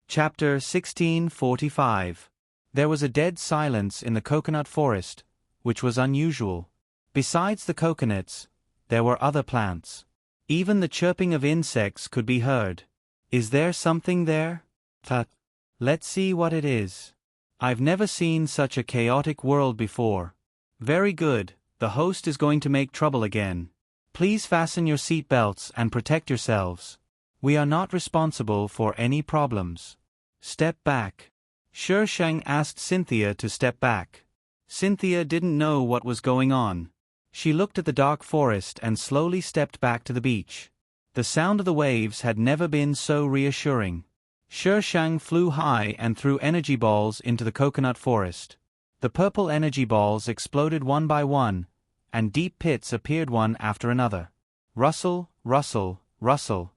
A: Chapter 1645. There was a dead silence in the coconut forest, which was unusual. Besides the coconuts, there were other plants. Even the chirping of insects could be heard. Is there something there? Tut. Let's see what it is. I've never seen such a chaotic world before. Very good, the host is going to make trouble again. Please fasten your seat belts and protect yourselves. We are not responsible for any problems. Step back. Shi Sheng asked Cynthia to step back. Cynthia didn't know what was going on. She looked at the dark forest and slowly stepped back to the beach. The sound of the waves had never been so reassuring. Shi Sheng flew high and threw energy balls into the coconut forest. The purple energy balls exploded one by one, and deep pits appeared one after another. Rustle, rustle, rustle.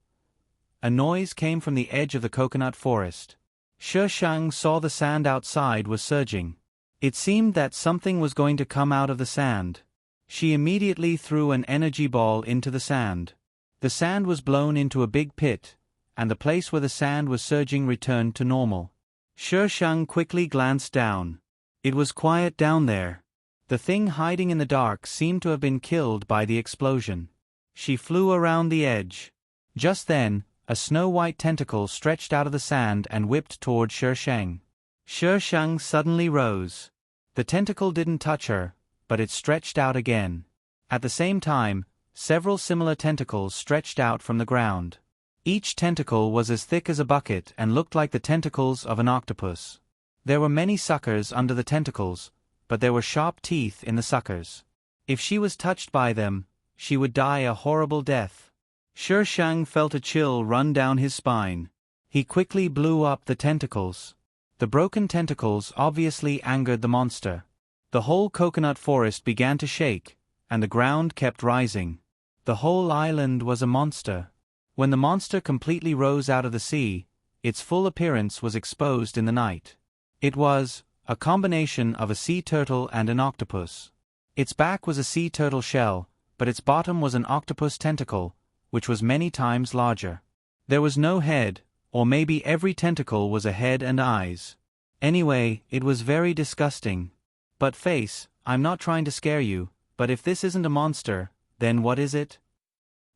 A: A noise came from the edge of the coconut forest. Shi Shang saw the sand outside was surging. It seemed that something was going to come out of the sand. She immediately threw an energy ball into the sand. The sand was blown into a big pit, and the place where the sand was surging returned to normal. Shi Shang quickly glanced down. It was quiet down there. The thing hiding in the dark seemed to have been killed by the explosion. She flew around the edge. Just then, a snow-white tentacle stretched out of the sand and whipped toward Shi Shang. Shi Shang suddenly rose. The tentacle didn't touch her, but it stretched out again. At the same time, several similar tentacles stretched out from the ground. Each tentacle was as thick as a bucket and looked like the tentacles of an octopus. There were many suckers under the tentacles, but there were sharp teeth in the suckers. If she was touched by them, she would die a horrible death. Shi Shang felt a chill run down his spine. He quickly blew up the tentacles. The broken tentacles obviously angered the monster. The whole coconut forest began to shake, and the ground kept rising. The whole island was a monster. When the monster completely rose out of the sea, its full appearance was exposed in the night. It was a combination of a sea turtle and an octopus. Its back was a sea turtle shell, but its bottom was an octopus tentacle, which was many times larger. There was no head, or maybe every tentacle was a head and eyes. Anyway, it was very disgusting. But face, I'm not trying to scare you, but if this isn't a monster, then what is it?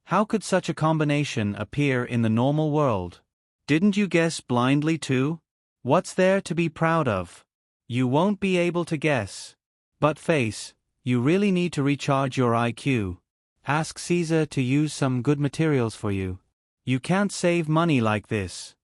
A: How could such a combination appear in the normal world? Didn't you guess blindly too? What's there to be proud of? You won't be able to guess. But face, you really need to recharge your IQ. Ask Caesar to use some good materials for you. You can't save money like this.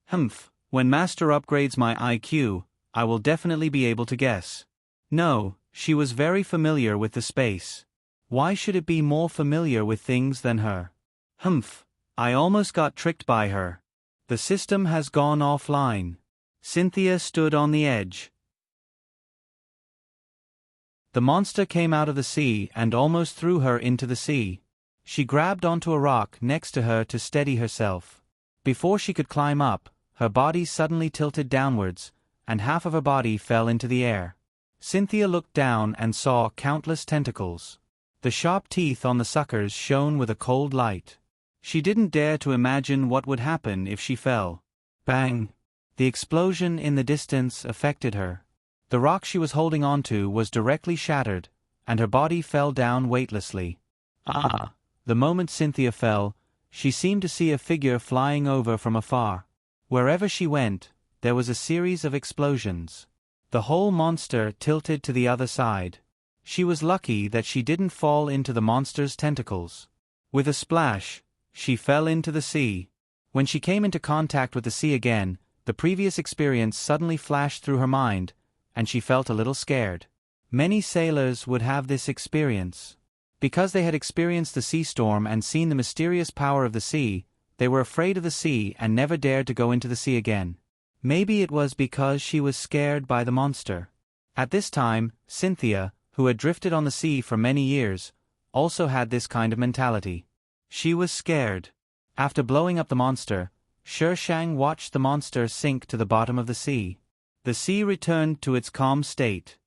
A: Humph, when Master upgrades my IQ, I will definitely be able to guess. No, she was very familiar with the space. Why should it be more familiar with things than her? Humph, I almost got tricked by her. The system has gone offline. Cynthia stood on the edge. The monster came out of the sea and almost threw her into the sea. She grabbed onto a rock next to her to steady herself. Before she could climb up, her body suddenly tilted downwards, and half of her body fell into the air. Cynthia looked down and saw countless tentacles. The sharp teeth on the suckers shone with a cold light. She didn't dare to imagine what would happen if she fell. Bang! The explosion in the distance affected her. The rock she was holding onto was directly shattered, and her body fell down weightlessly. Ah! The moment Cynthia fell, she seemed to see a figure flying over from afar. Wherever she went, there was a series of explosions. The whole monster tilted to the other side. She was lucky that she didn't fall into the monster's tentacles. With a splash, she fell into the sea. When she came into contact with the sea again, the previous experience suddenly flashed through her mind, and she felt a little scared. Many sailors would have this experience. Because they had experienced the sea storm and seen the mysterious power of the sea, they were afraid of the sea and never dared to go into the sea again. Maybe it was because she was scared by the monster. At this time, Cynthia, who had drifted on the sea for many years, also had this kind of mentality. She was scared. After blowing up the monster, Shi Shang watched the monster sink to the bottom of the sea. The sea returned to its calm state.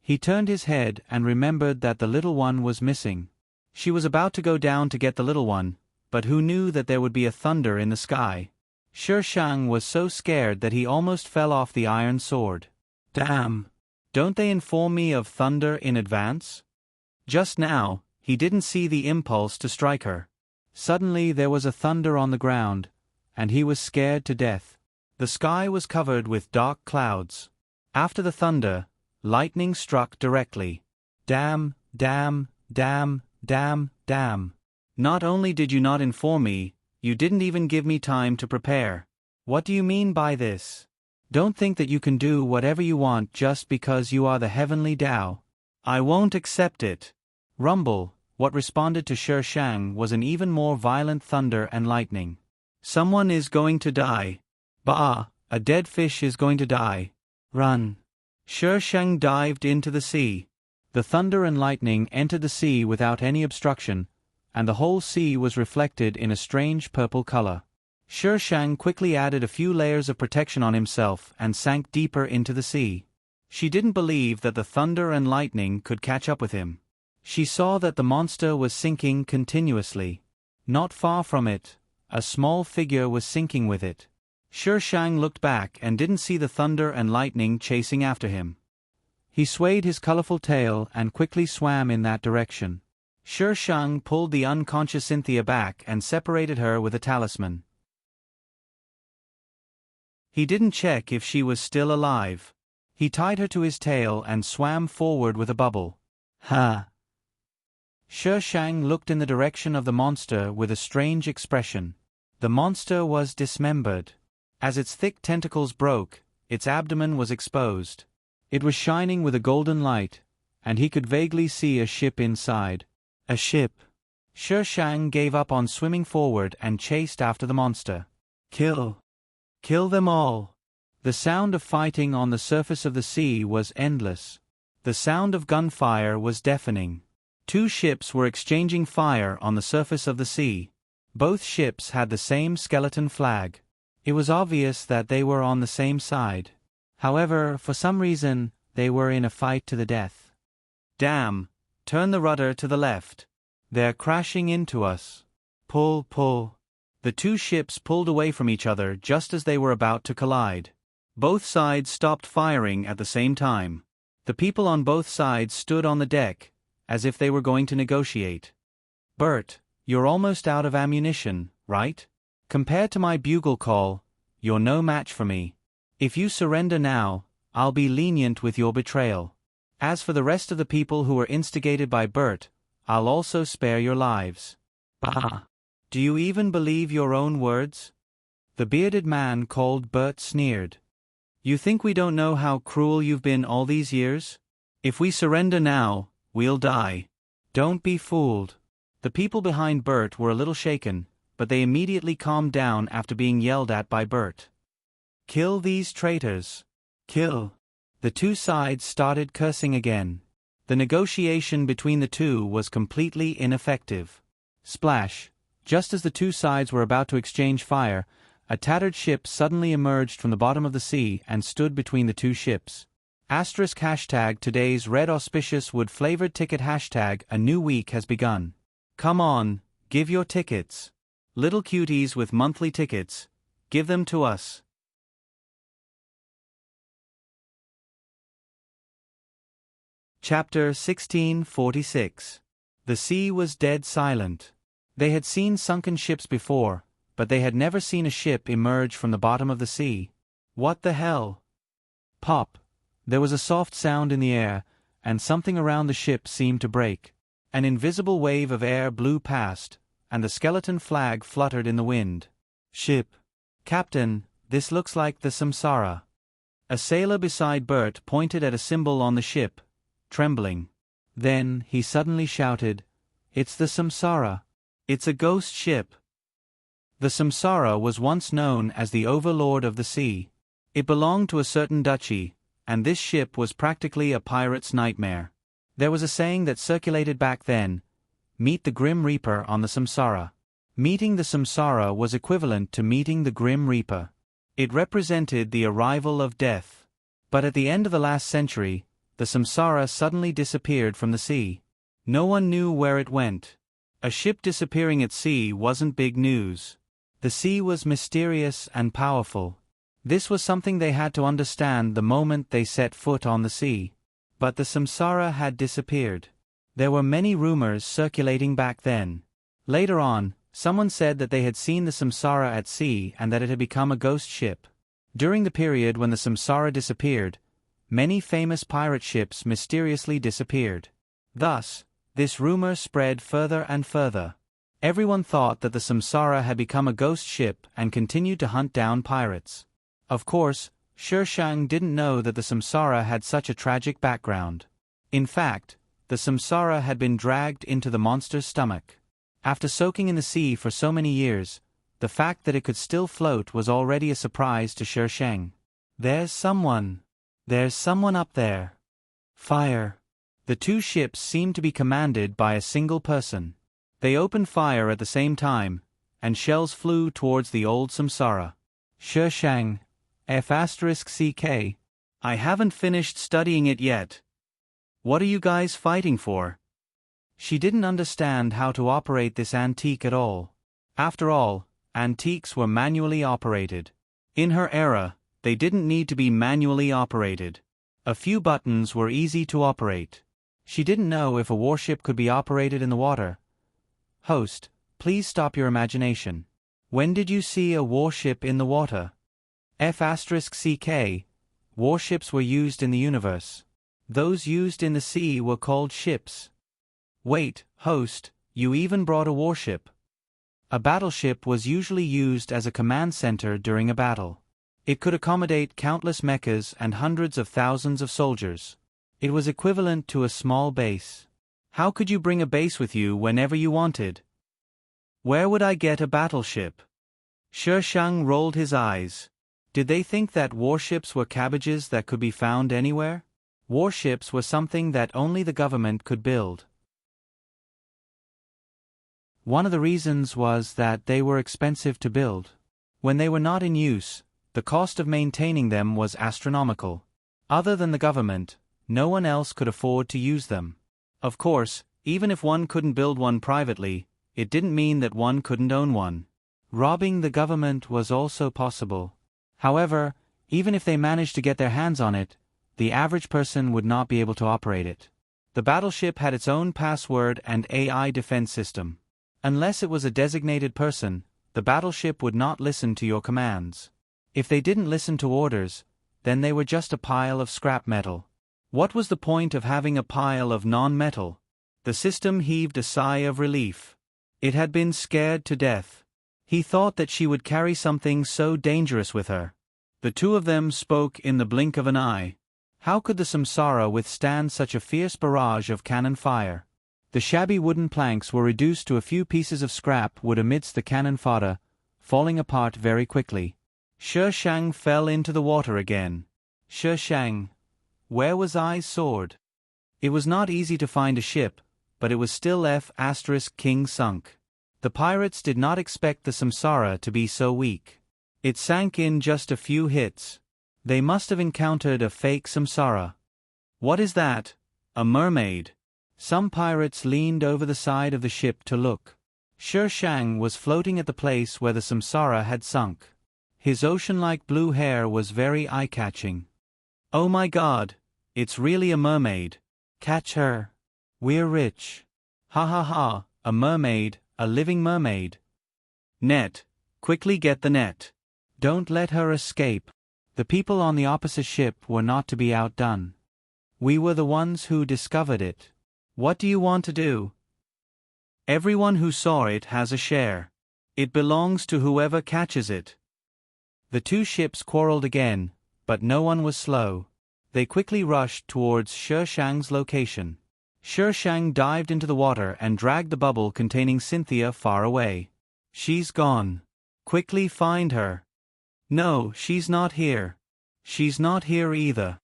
A: He turned his head and remembered that the little one was missing. She was about to go down to get the little one, but who knew that there would be a thunder in the sky? Shi Shang was so scared that he almost fell off the iron sword. Damn! Don't they inform me of thunder in advance? Just now, he didn't see the impulse to strike her. Suddenly there was a thunder on the ground, and he was scared to death. The sky was covered with dark clouds. After the thunder, lightning struck directly. Damn, damn, damn, damn, damn. Not only did you not inform me, you didn't even give me time to prepare. What do you mean by this? Don't think that you can do whatever you want just because you are the heavenly Tao. I won't accept it. Rumble, what responded to Shi Shang was an even more violent thunder and lightning. Someone is going to die. Bah, a dead fish is going to die. Run. Sher Shang dived into the sea. The thunder and lightning entered the sea without any obstruction, and the whole sea was reflected in a strange purple color. Sher Shang quickly added a few layers of protection on himself and sank deeper into the sea. She didn't believe that the thunder and lightning could catch up with him. She saw that the monster was sinking continuously. Not far from it, a small figure was sinking with it. Sher Shang looked back and didn't see the thunder and lightning chasing after him. He swayed his colorful tail and quickly swam in that direction. Sher Shang pulled the unconscious Cynthia back and separated her with a talisman. He didn't check if she was still alive. He tied her to his tail and swam forward with a bubble. Ha! Sher Shang looked in the direction of the monster with a strange expression. The monster was dismembered. As its thick tentacles broke, its abdomen was exposed. It was shining with a golden light, and he could vaguely see a ship inside. A ship. Sher Shang gave up on swimming forward and chased after the monster. Kill! Kill them all! The sound of fighting on the surface of the sea was endless. The sound of gunfire was deafening. 2 ships were exchanging fire on the surface of the sea. Both ships had the same skeleton flag. It was obvious that they were on the same side. However, for some reason, they were in a fight to the death. Damn! Turn the rudder to the left. They're crashing into us. Pull, pull. The 2 ships pulled away from each other just as they were about to collide. Both sides stopped firing at the same time. The people on both sides stood on the deck, as if they were going to negotiate. Bert, you're almost out of ammunition, right? Compared to my bugle call, you're no match for me. If you surrender now, I'll be lenient with your betrayal. As for the rest of the people who were instigated by Bert, I'll also spare your lives. Bah! Do you even believe your own words? The bearded man called Bert sneered. You think we don't know how cruel you've been all these years? If we surrender now, we'll die. Don't be fooled. The people behind Bert were a little shaken, but they immediately calmed down after being yelled at by Bert. Kill these traitors. Kill. The 2 sides started cursing again. The negotiation between the 2 was completely ineffective. Splash. Just as the 2 sides were about to exchange fire, a tattered ship suddenly emerged from the bottom of the sea and stood between the 2 ships. ## today's red auspicious wood flavored ticket # a new week has begun. Come on, give your tickets. Little cuties with monthly tickets, give them to us. Chapter 1646. The sea was dead silent. They had seen sunken ships before, but they had never seen a ship emerge from the bottom of the sea. What the hell? Pop. There was a soft sound in the air, and something around the ship seemed to break. An invisible wave of air blew past, and the skeleton flag fluttered in the wind. Ship. Captain, this looks like the Samsara. A sailor beside Bert pointed at a symbol on the ship, trembling. Then, he suddenly shouted, It's the Samsara. It's a ghost ship. The Samsara was once known as the Overlord of the Sea. It belonged to a certain duchy, and this ship was practically a pirate's nightmare. There was a saying that circulated back then, meet the Grim Reaper on the Samsara. Meeting the Samsara was equivalent to meeting the Grim Reaper. It represented the arrival of death. But at the end of the last century, the Samsara suddenly disappeared from the sea. No one knew where it went. A ship disappearing at sea wasn't big news. The sea was mysterious and powerful. This was something they had to understand the moment they set foot on the sea. But the Samsara had disappeared. There were many rumors circulating back then. Later on, someone said that they had seen the Samsara at sea and that it had become a ghost ship. During the period when the Samsara disappeared, many famous pirate ships mysteriously disappeared. Thus, this rumor spread further and further. Everyone thought that the Samsara had become a ghost ship and continued to hunt down pirates. Of course, Sher Shang didn't know that the Samsara had such a tragic background. In fact, the Samsara had been dragged into the monster's stomach. After soaking in the sea for so many years, the fact that it could still float was already a surprise to Sher Shang. There's someone. There's someone up there. Fire. The two ships seemed to be commanded by a single person. They opened fire at the same time, and shells flew towards the old Samsara. Shishang, F***CK. I haven't finished studying it yet. What are you guys fighting for? She didn't understand how to operate this antique at all. After all, antiques were manually operated. In her era, they didn't need to be manually operated. A few buttons were easy to operate. She didn't know if a warship could be operated in the water. Host, please stop your imagination. When did you see a warship in the water? F***CK. Warships were used in the universe. Those used in the sea were called ships. Wait, host, you even brought a warship. A battleship was usually used as a command center during a battle. It could accommodate countless mechas and hundreds of thousands of soldiers. It was equivalent to a small base. How could you bring a base with you whenever you wanted? Where would I get a battleship? Shishang rolled his eyes. Did they think that warships were cabbages that could be found anywhere? Warships were something that only the government could build. One of the reasons was that they were expensive to build. When they were not in use, the cost of maintaining them was astronomical. Other than the government, no one else could afford to use them. Of course, even if one couldn't build one privately, it didn't mean that one couldn't own one. Robbing the government was also possible. However, even if they managed to get their hands on it, the average person would not be able to operate it. The battleship had its own password and AI defense system. Unless it was a designated person, the battleship would not listen to your commands. If they didn't listen to orders, then they were just a pile of scrap metal. What was the point of having a pile of non-metal? The system heaved a sigh of relief. It had been scared to death. He thought that she would carry something so dangerous with her. The two of them spoke in the blink of an eye. How could the Samsara withstand such a fierce barrage of cannon fire? The shabby wooden planks were reduced to a few pieces of scrap wood amidst the cannon fodder, falling apart very quickly. Shishang fell into the water again. Shishang, where was I's sword? It was not easy to find a ship, but it was still F***King sunk. The pirates did not expect the Samsara to be so weak. It sank in just a few hits. They must have encountered a fake Samsara. What is that? A mermaid. Some pirates leaned over the side of the ship to look. Shishang was floating at the place where the Samsara had sunk. His ocean-like blue hair was very eye-catching. Oh my God, it's really a mermaid. Catch her. We're rich. Ha ha ha, a mermaid, a living mermaid. Net, quickly get the net. Don't let her escape. The people on the opposite ship were not to be outdone. We were the ones who discovered it. What do you want to do? Everyone who saw it has a share. It belongs to whoever catches it. The two ships quarreled again, but no one was slow. They quickly rushed towards Shishang's location. Shishang dived into the water and dragged the bubble containing Cynthia far away. She's gone. Quickly find her. No, she's not here. She's not here either.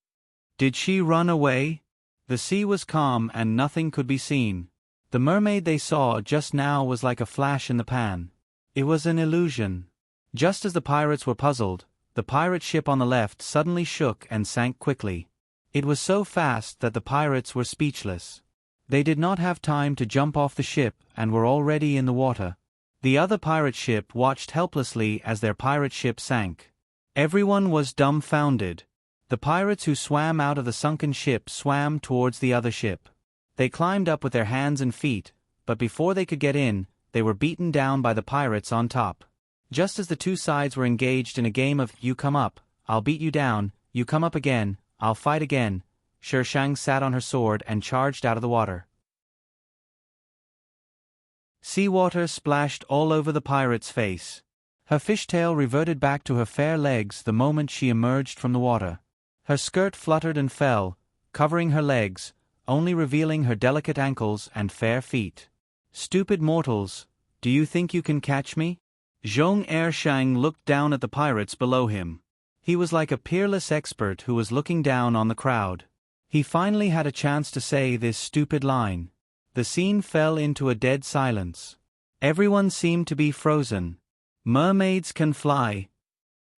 A: Did she run away? The sea was calm and nothing could be seen. The mermaid they saw just now was like a flash in the pan. It was an illusion. Just as the pirates were puzzled, the pirate ship on the left suddenly shook and sank quickly. It was so fast that the pirates were speechless. They did not have time to jump off the ship and were already in the water. The other pirate ship watched helplessly as their pirate ship sank. Everyone was dumbfounded. The pirates who swam out of the sunken ship swam towards the other ship. They climbed up with their hands and feet, but before they could get in, they were beaten down by the pirates on top. Just as the two sides were engaged in a game of you come up, I'll beat you down, you come up again, I'll fight again, Shishang sat on her sword and charged out of the water. Seawater splashed all over the pirate's face. Her fishtail reverted back to her fair legs the moment she emerged from the water. Her skirt fluttered and fell, covering her legs, only revealing her delicate ankles and fair feet. Stupid mortals, do you think you can catch me? Zhong Ershang looked down at the pirates below him. He was like a peerless expert who was looking down on the crowd. He finally had a chance to say this stupid line. The scene fell into a dead silence. Everyone seemed to be frozen. Mermaids can fly.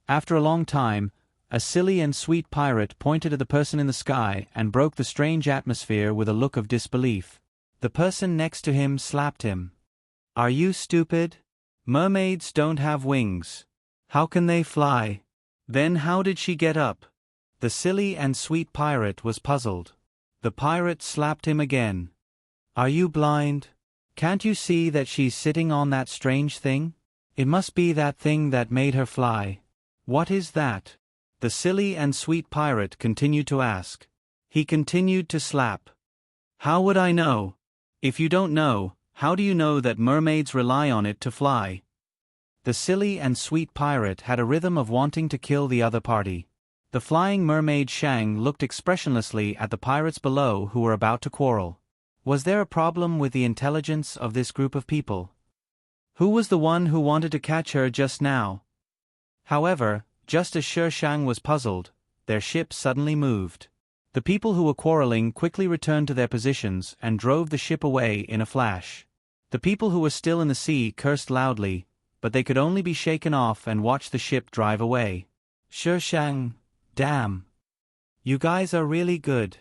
A: After a long time, a silly and sweet pirate pointed at the person in the sky and broke the strange atmosphere with a look of disbelief. The person next to him slapped him. Are you stupid? Mermaids don't have wings. How can they fly? Then how did she get up? The silly and sweet pirate was puzzled. The pirate slapped him again. Are you blind? Can't you see that she's sitting on that strange thing? It must be that thing that made her fly. What is that? The silly and sweet pirate continued to ask. He continued to slap. How would I know? If you don't know, how do you know that mermaids rely on it to fly? The silly and sweet pirate had a rhythm of wanting to kill the other party. The flying mermaid Shang looked expressionlessly at the pirates below who were about to quarrel. Was there a problem with the intelligence of this group of people? Who was the one who wanted to catch her just now? However, just as Shang was puzzled, their ship suddenly moved. The people who were quarreling quickly returned to their positions and drove the ship away in a flash. The people who were still in the sea cursed loudly, but they could only be shaken off and watch the ship drive away. Shang, damn. You guys are really good.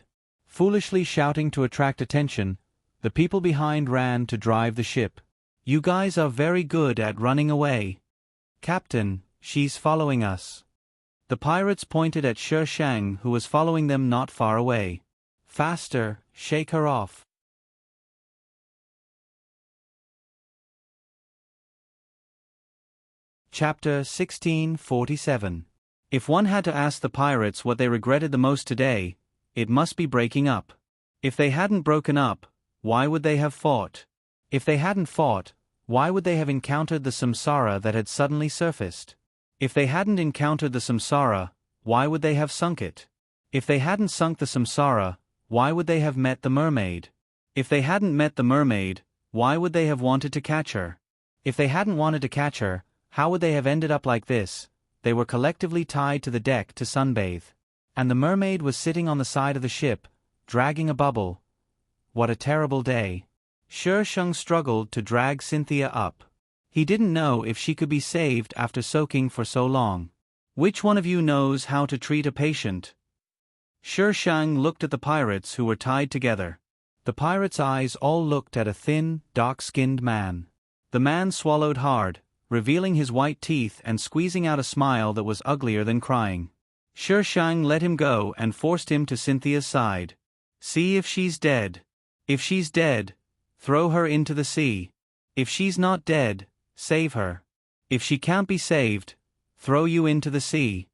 A: Foolishly shouting to attract attention, the people behind ran to drive the ship. You guys are very good at running away. Captain, she's following us. The pirates pointed at Shang, who was following them not far away. Faster, shake her off. Chapter 1647. If one had to ask the pirates what they regretted the most today, it must be breaking up. If they hadn't broken up, why would they have fought? If they hadn't fought, why would they have encountered the samsara that had suddenly surfaced? If they hadn't encountered the samsara, why would they have sunk it? If they hadn't sunk the samsara, why would they have met the mermaid? If they hadn't met the mermaid, why would they have wanted to catch her? If they hadn't wanted to catch her, how would they have ended up like this? They were collectively tied to the deck to sunbathe. And the mermaid was sitting on the side of the ship, dragging a bubble. What a terrible day. Shang struggled to drag Cynthia up. He didn't know if she could be saved after soaking for so long. Which one of you knows how to treat a patient? Shang looked at the pirates who were tied together. The pirates' eyes all looked at a thin, dark-skinned man. The man swallowed hard, revealing his white teeth and squeezing out a smile that was uglier than crying. Shang let him go and forced him to Cynthia's side. See if she's dead. If she's dead, throw her into the sea. If she's not dead, save her. If she can't be saved, throw you into the sea.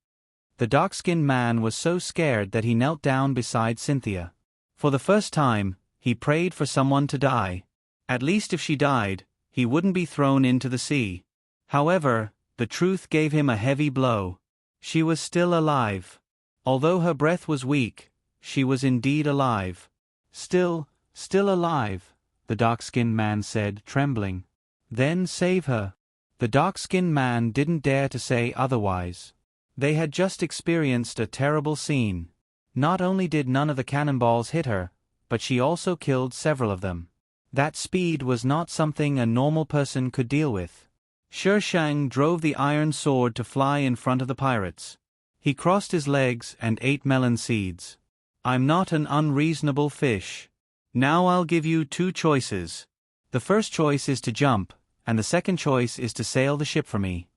A: The dark-skinned man was so scared that he knelt down beside Cynthia. For the first time, he prayed for someone to die. At least if she died, he wouldn't be thrown into the sea. However, the truth gave him a heavy blow. She was still alive. Although her breath was weak, she was indeed alive. Still alive, the dark-skinned man said, trembling. Then save her. The dark-skinned man didn't dare to say otherwise. They had just experienced a terrible scene. Not only did none of the cannonballs hit her, but she also killed several of them. That speed was not something a normal person could deal with. Shang drove the iron sword to fly in front of the pirates. He crossed his legs and ate melon seeds. I'm not an unreasonable fish. Now I'll give you two choices. The first choice is to jump, and the second choice is to sail the ship for me.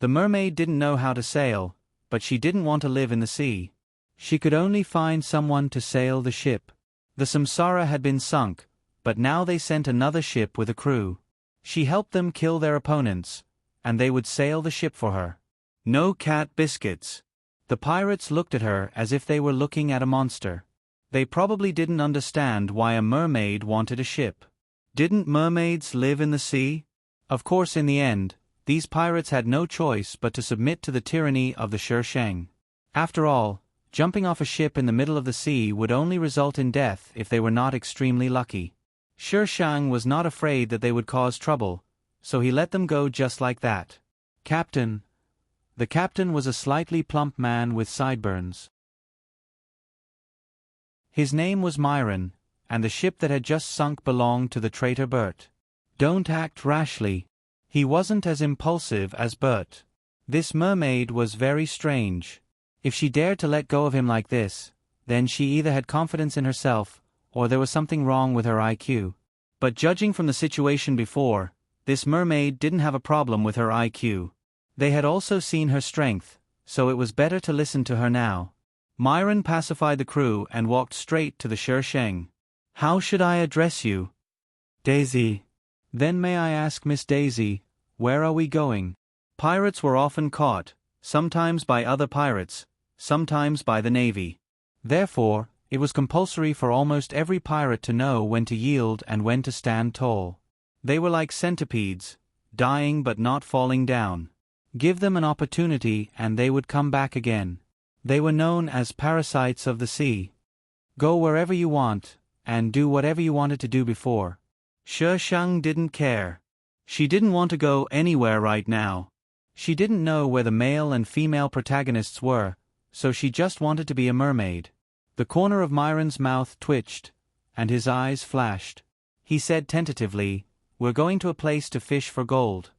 A: The mermaid didn't know how to sail, but she didn't want to live in the sea. She could only find someone to sail the ship. The samsara had been sunk, but now they sent another ship with a crew. She helped them kill their opponents, and they would sail the ship for her. No cat biscuits. The pirates looked at her as if they were looking at a monster. They probably didn't understand why a mermaid wanted a ship. Didn't mermaids live in the sea? Of course, in the end, these pirates had no choice but to submit to the tyranny of the Shang. After all, jumping off a ship in the middle of the sea would only result in death if they were not extremely lucky. Shang was not afraid that they would cause trouble, so he let them go just like that. Captain, The captain was a slightly plump man with sideburns. His name was Myron, and the ship that had just sunk belonged to the traitor Bert. Don't act rashly. He wasn't as impulsive as Bert. This mermaid was very strange. If she dared to let go of him like this, then she either had confidence in herself, or there was something wrong with her IQ. But judging from the situation before, this mermaid didn't have a problem with her IQ. They had also seen her strength, so it was better to listen to her now. Myron pacified the crew and walked straight to the Sheng. How should I address you? Daisy. Then may I ask Miss Daisy, where are we going? Pirates were often caught, sometimes by other pirates, sometimes by the Navy. Therefore, it was compulsory for almost every pirate to know when to yield and when to stand tall. They were like centipedes, dying but not falling down. Give them an opportunity and they would come back again. They were known as parasites of the sea. Go wherever you want, and do whatever you wanted to do before. Sheng didn't care. She didn't want to go anywhere right now. She didn't know where the male and female protagonists were, so she just wanted to be a mermaid. The corner of Myron's mouth twitched, and his eyes flashed. He said tentatively, "We're going to a place to fish for gold."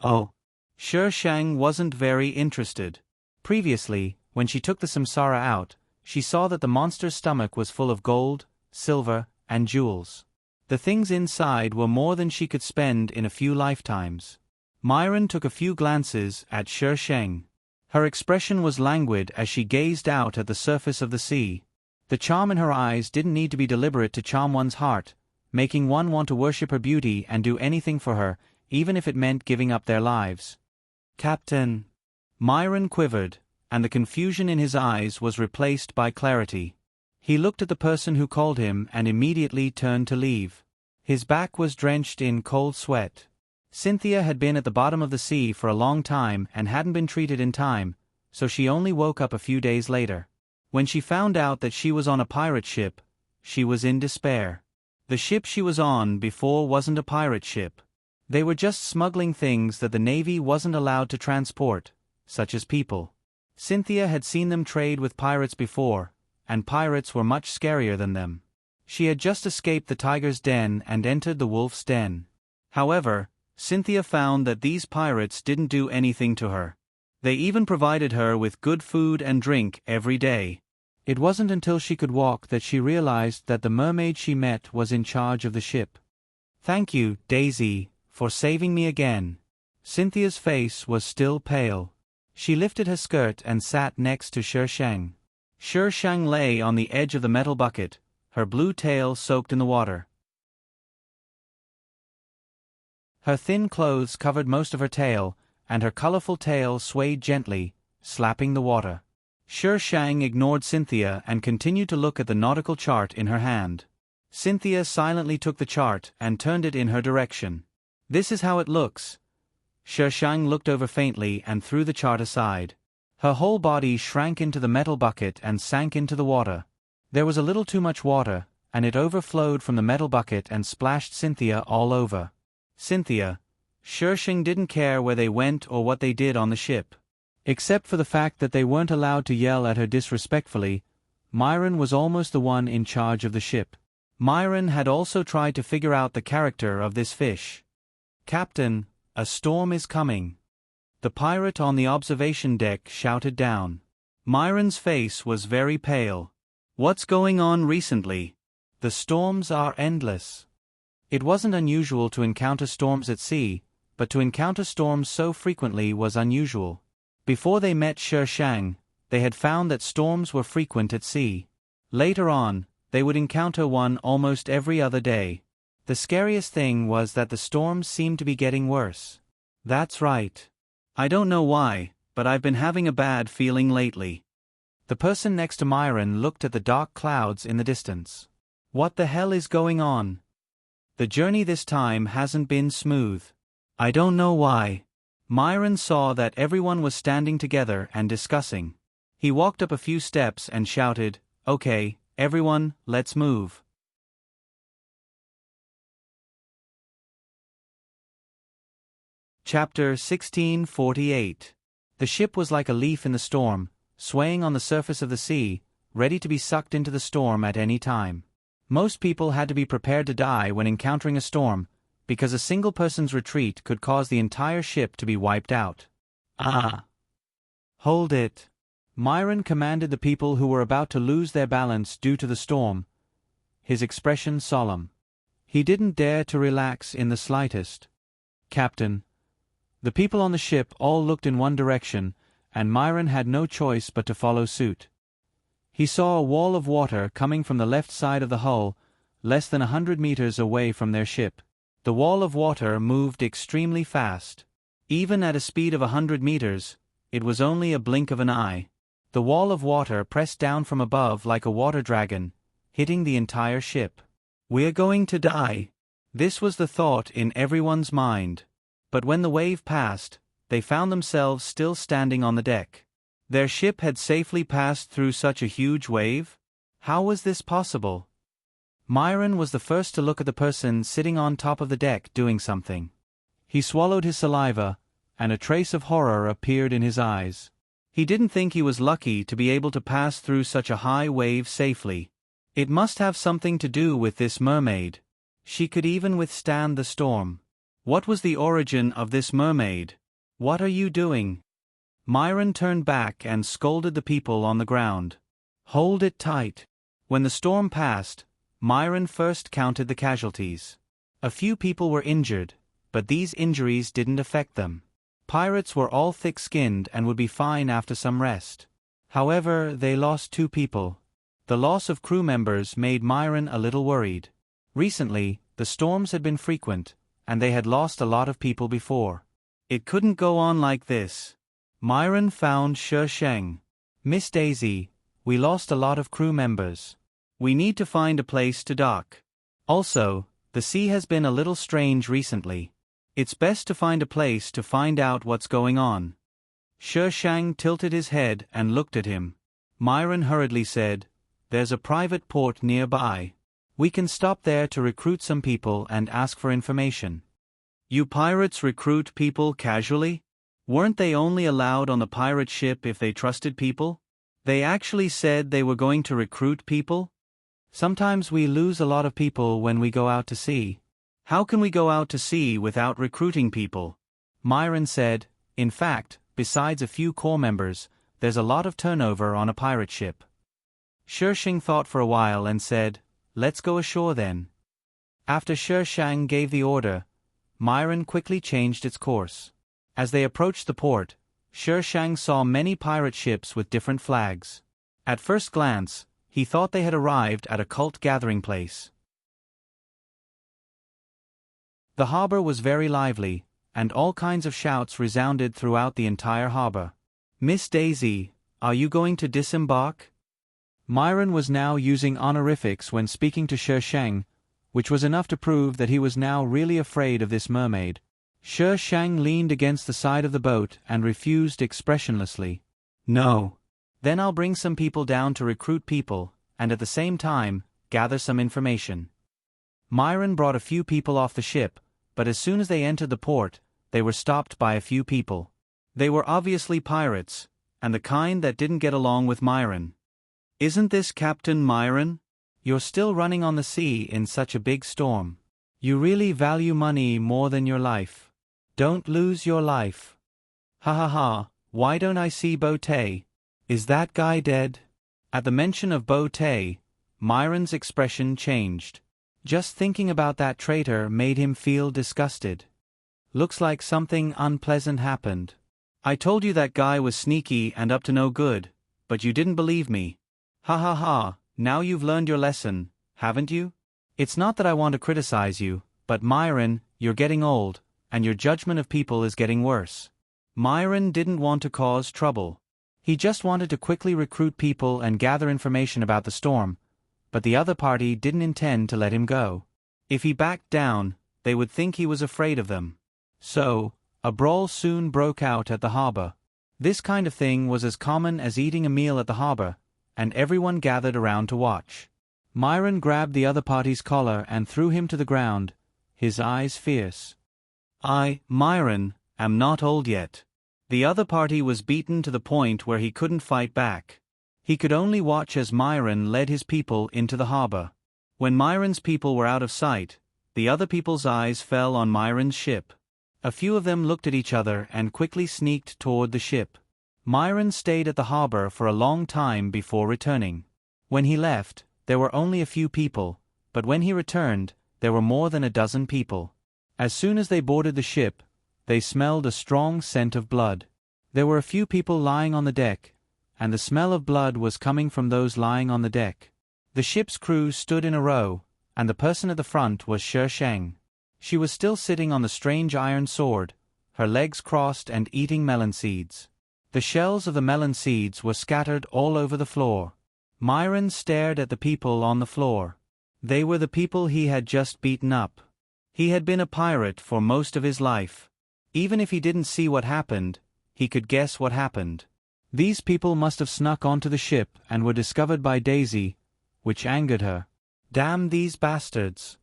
A: Oh. Sheng wasn't very interested. Previously, when she took the samsara out, she saw that the monster's stomach was full of gold, silver, and jewels. The things inside were more than she could spend in a few lifetimes. Myron took a few glances at Sheng. Her expression was languid as she gazed out at the surface of the sea. The charm in her eyes didn't need to be deliberate to charm one's heart, making one want to worship her beauty and do anything for her, even if it meant giving up their lives. Captain. Myron quivered, and the confusion in his eyes was replaced by clarity. He looked at the person who called him and immediately turned to leave. His back was drenched in cold sweat. Cynthia had been at the bottom of the sea for a long time and hadn't been treated in time, so she only woke up a few days later. When she found out that she was on a pirate ship, she was in despair. The ship she was on before wasn't a pirate ship. They were just smuggling things that the Navy wasn't allowed to transport, such as people. Cynthia had seen them trade with pirates before, and pirates were much scarier than them. She had just escaped the tiger's den and entered the wolf's den. However, Cynthia found that these pirates didn't do anything to her. They even provided her with good food and drink every day. It wasn't until she could walk that she realized that the mermaid she met was in charge of the ship. Thank you, Daisy, for saving me again. Cynthia's face was still pale. She lifted her skirt and sat next to Sheng. Sheng lay on the edge of the metal bucket, her blue tail soaked in the water. Her thin clothes covered most of her tail, and her colorful tail swayed gently, slapping the water. Sheng ignored Cynthia and continued to look at the nautical chart in her hand. Cynthia silently took the chart and turned it in her direction. This is how it looks. Sheng looked over faintly and threw the chart aside. Her whole body shrank into the metal bucket and sank into the water. There was a little too much water, and it overflowed from the metal bucket and splashed Cynthia all over. Cynthia. Sheng didn't care where they went or what they did on the ship. Except for the fact that they weren't allowed to yell at her disrespectfully, Myron was almost the one in charge of the ship. Myron had also tried to figure out the character of this fish. Captain, a storm is coming. The pirate on the observation deck shouted down. Myron's face was very pale. What's going on recently? The storms are endless. It wasn't unusual to encounter storms at sea, but to encounter storms so frequently was unusual. Before they met Sheng, they had found that storms were frequent at sea. Later on, they would encounter one almost every other day. The scariest thing was that the storms seemed to be getting worse. That's right. I don't know why, but I've been having a bad feeling lately. The person next to Myron looked at the dark clouds in the distance. What the hell is going on? The journey this time hasn't been smooth. I don't know why. Myron saw that everyone was standing together and discussing. He walked up a few steps and shouted, "Okay, everyone, let's move." Chapter 1648. The ship was like a leaf in the storm, swaying on the surface of the sea, ready to be sucked into the storm at any time. Most people had to be prepared to die when encountering a storm, because a single person's retreat could cause the entire ship to be wiped out. Ah! Hold it! Myron commanded the people who were about to lose their balance due to the storm, his expression solemn. He didn't dare to relax in the slightest. Captain. The people on the ship all looked in one direction, and Myron had no choice but to follow suit. He saw a wall of water coming from the left side of the hull, less than 100 meters away from their ship. The wall of water moved extremely fast. Even at a speed of 100 meters, it was only a blink of an eye. The wall of water pressed down from above like a water dragon, hitting the entire ship. We're going to die. This was the thought in everyone's mind. But when the wave passed, they found themselves still standing on the deck. Their ship had safely passed through such a huge wave? How was this possible? Myron was the first to look at the person sitting on top of the deck doing something. He swallowed his saliva, and a trace of horror appeared in his eyes. He didn't think he was lucky to be able to pass through such a high wave safely. It must have something to do with this mermaid. She could even withstand the storm. What was the origin of this mermaid? What are you doing? Myron turned back and scolded the people on the ground. Hold it tight. When the storm passed, Myron first counted the casualties. A few people were injured, but these injuries didn't affect them. Pirates were all thick-skinned and would be fine after some rest. However, they lost 2 people. The loss of crew members made Myron a little worried. Recently, the storms had been frequent, and they had lost a lot of people before. It couldn't go on like this. Myron found Shi Sheng. Miss Daisy, we lost a lot of crew members. We need to find a place to dock. Also, the sea has been a little strange recently. It's best to find a place to find out what's going on. Shi Sheng tilted his head and looked at him. Myron hurriedly said, There's a private port nearby. We can stop there to recruit some people and ask for information. You pirates recruit people casually? Weren't they only allowed on the pirate ship if they trusted people? They actually said they were going to recruit people? Sometimes we lose a lot of people when we go out to sea. How can we go out to sea without recruiting people? Myron said, In fact, besides a few core members, there's a lot of turnover on a pirate ship. Shi Sheng thought for a while and said, Let's go ashore then. After Shi Sheng gave the order, Myron quickly changed its course. As they approached the port, Shi Sheng saw many pirate ships with different flags. At first glance, he thought they had arrived at a cult gathering place. The harbor was very lively, and all kinds of shouts resounded throughout the entire harbor. Miss Daisy, are you going to disembark? Myron was now using honorifics when speaking to Shi Sheng, which was enough to prove that he was now really afraid of this mermaid. Shi Sheng leaned against the side of the boat and refused expressionlessly. No. Then I'll bring some people down to recruit people, and at the same time, gather some information. Myron brought a few people off the ship, but as soon as they entered the port, they were stopped by a few people. They were obviously pirates, and the kind that didn't get along with Myron. Isn't this Captain Myron? You're still running on the sea in such a big storm. You really value money more than your life. Don't lose your life. Ha ha ha, why don't I see Bo Tay? Is that guy dead? At the mention of Bo Tay, Myron's expression changed. Just thinking about that traitor made him feel disgusted. Looks like something unpleasant happened. I told you that guy was sneaky and up to no good, but you didn't believe me. Ha ha ha, now you've learned your lesson, haven't you? It's not that I want to criticize you, but Myron, you're getting old, and your judgment of people is getting worse. Myron didn't want to cause trouble. He just wanted to quickly recruit people and gather information about the storm, but the other party didn't intend to let him go. If he backed down, they would think he was afraid of them. So, a brawl soon broke out at the harbor. This kind of thing was as common as eating a meal at the harbor, and everyone gathered around to watch. Myron grabbed the other party's collar and threw him to the ground, his eyes fierce. I, Myron, am not old yet. The other party was beaten to the point where he couldn't fight back. He could only watch as Myron led his people into the harbor. When Myron's people were out of sight, the other people's eyes fell on Myron's ship. A few of them looked at each other and quickly sneaked toward the ship. Myron stayed at the harbor for a long time before returning. When he left, there were only a few people, but when he returned, there were more than a dozen people. As soon as they boarded the ship, they smelled a strong scent of blood. There were a few people lying on the deck, and the smell of blood was coming from those lying on the deck. The ship's crew stood in a row, and the person at the front was Shi Shang. She was still sitting on the strange iron sword, her legs crossed and eating melon seeds. The shells of the melon seeds were scattered all over the floor. Myron stared at the people on the floor. They were the people he had just beaten up. He had been a pirate for most of his life. Even if he didn't see what happened, he could guess what happened. These people must have snuck onto the ship and were discovered by Daisy, which angered her. Damn these bastards.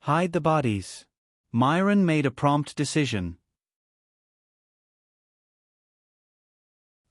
A: Hide the bodies. Myron made a prompt decision.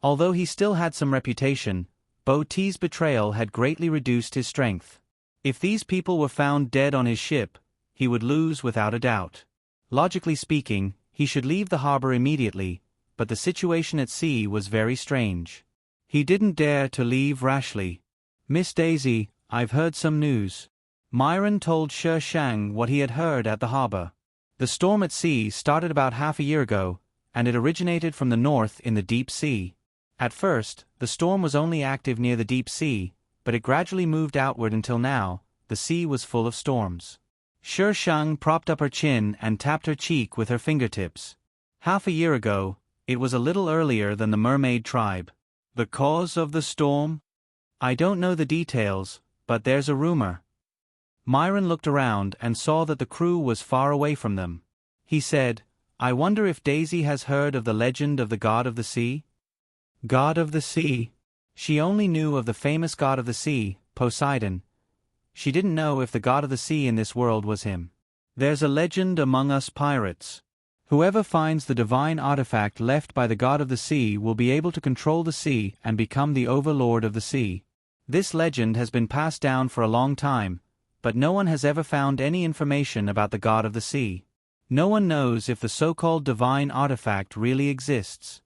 A: Although he still had some reputation, Bo T's betrayal had greatly reduced his strength. If these people were found dead on his ship, he would lose without a doubt. Logically speaking, he should leave the harbor immediately, but the situation at sea was very strange. He didn't dare to leave rashly. "Miss Daisy, I've heard some news." Myron told Shi Shang what he had heard at the harbor. The storm at sea started about half a year ago, and it originated from the north in the deep sea. At first, the storm was only active near the deep sea, but it gradually moved outward until now, the sea was full of storms. Shi Shang propped up her chin and tapped her cheek with her fingertips. Half a year ago, it was a little earlier than the mermaid tribe. The cause of the storm? I don't know the details, but there's a rumor. Myron looked around and saw that the crew was far away from them. He said, "I wonder if Daisy has heard of the legend of the god of the sea?" God of the sea? She only knew of the famous god of the sea, Poseidon. She didn't know if the god of the sea in this world was him. There's a legend among us pirates. Whoever finds the divine artifact left by the god of the sea will be able to control the sea and become the overlord of the sea. This legend has been passed down for a long time, but no one has ever found any information about the god of the sea. No one knows if the so-called divine artifact really exists.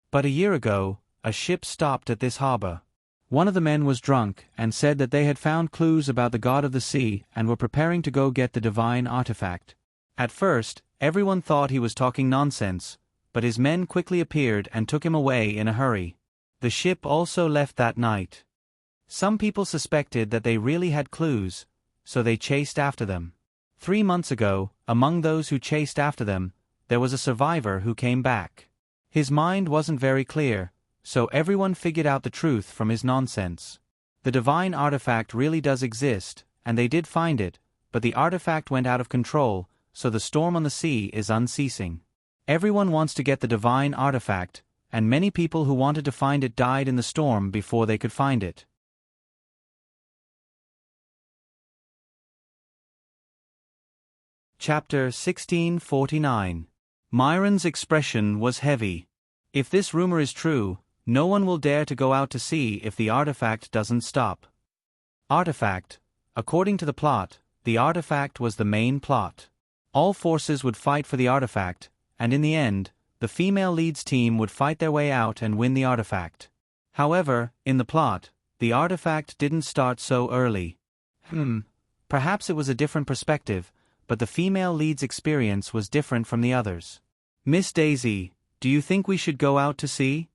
A: But a year ago, a ship stopped at this harbor. One of the men was drunk and said that they had found clues about the god of the sea and were preparing to go get the divine artifact. At first, everyone thought he was talking nonsense, but his men quickly appeared and took him away in a hurry. The ship also left that night. Some people suspected that they really had clues, so they chased after them. 3 months ago, among those who chased after them, there was a survivor who came back. His mind wasn't very clear, so everyone figured out the truth from his nonsense. The divine artifact really does exist, and they did find it, but the artifact went out of control, so the storm on the sea is unceasing. Everyone wants to get the divine artifact, and many people who wanted to find it died in the storm before they could find it. Chapter 1649. Myron's expression was heavy. If this rumor is true, no one will dare to go out to sea if the artifact doesn't stop. Artifact. According to the plot, the artifact was the main plot. All forces would fight for the artifact, and in the end, the female lead's team would fight their way out and win the artifact. However, in the plot, the artifact didn't start so early. Perhaps it was a different perspective, but the female lead's experience was different from the others. "Miss Daisy, do you think we should go out to sea?"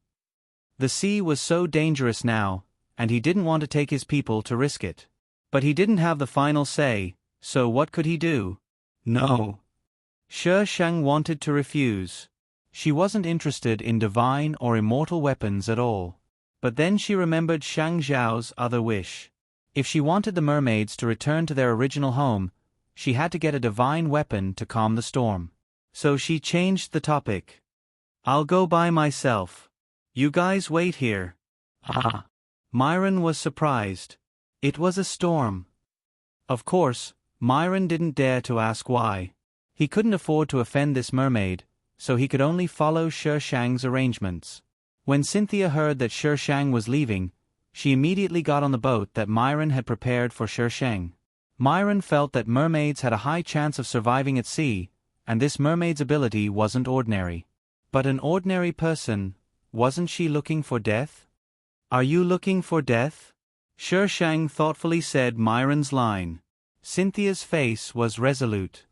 A: The sea was so dangerous now, and he didn't want to take his people to risk it. But he didn't have the final say, so what could he do? No. Shi Shang wanted to refuse. She wasn't interested in divine or immortal weapons at all. But then she remembered Shang Zhao's other wish. If she wanted the mermaids to return to their original home, she had to get a divine weapon to calm the storm. So she changed the topic. "I'll go by myself. You guys wait here." Myron was surprised. It was a storm. Of course, Myron didn't dare to ask why. He couldn't afford to offend this mermaid, so he could only follow Sher Shang's arrangements. When Cynthia heard that Sher Shang was leaving, she immediately got on the boat that Myron had prepared for Sher Shang. Myron felt that mermaids had a high chance of surviving at sea, and this mermaid's ability wasn't ordinary. But an ordinary person, wasn't she looking for death? Are you looking for death? Sher Shang thoughtfully said Myron's line. Cynthia's face was resolute.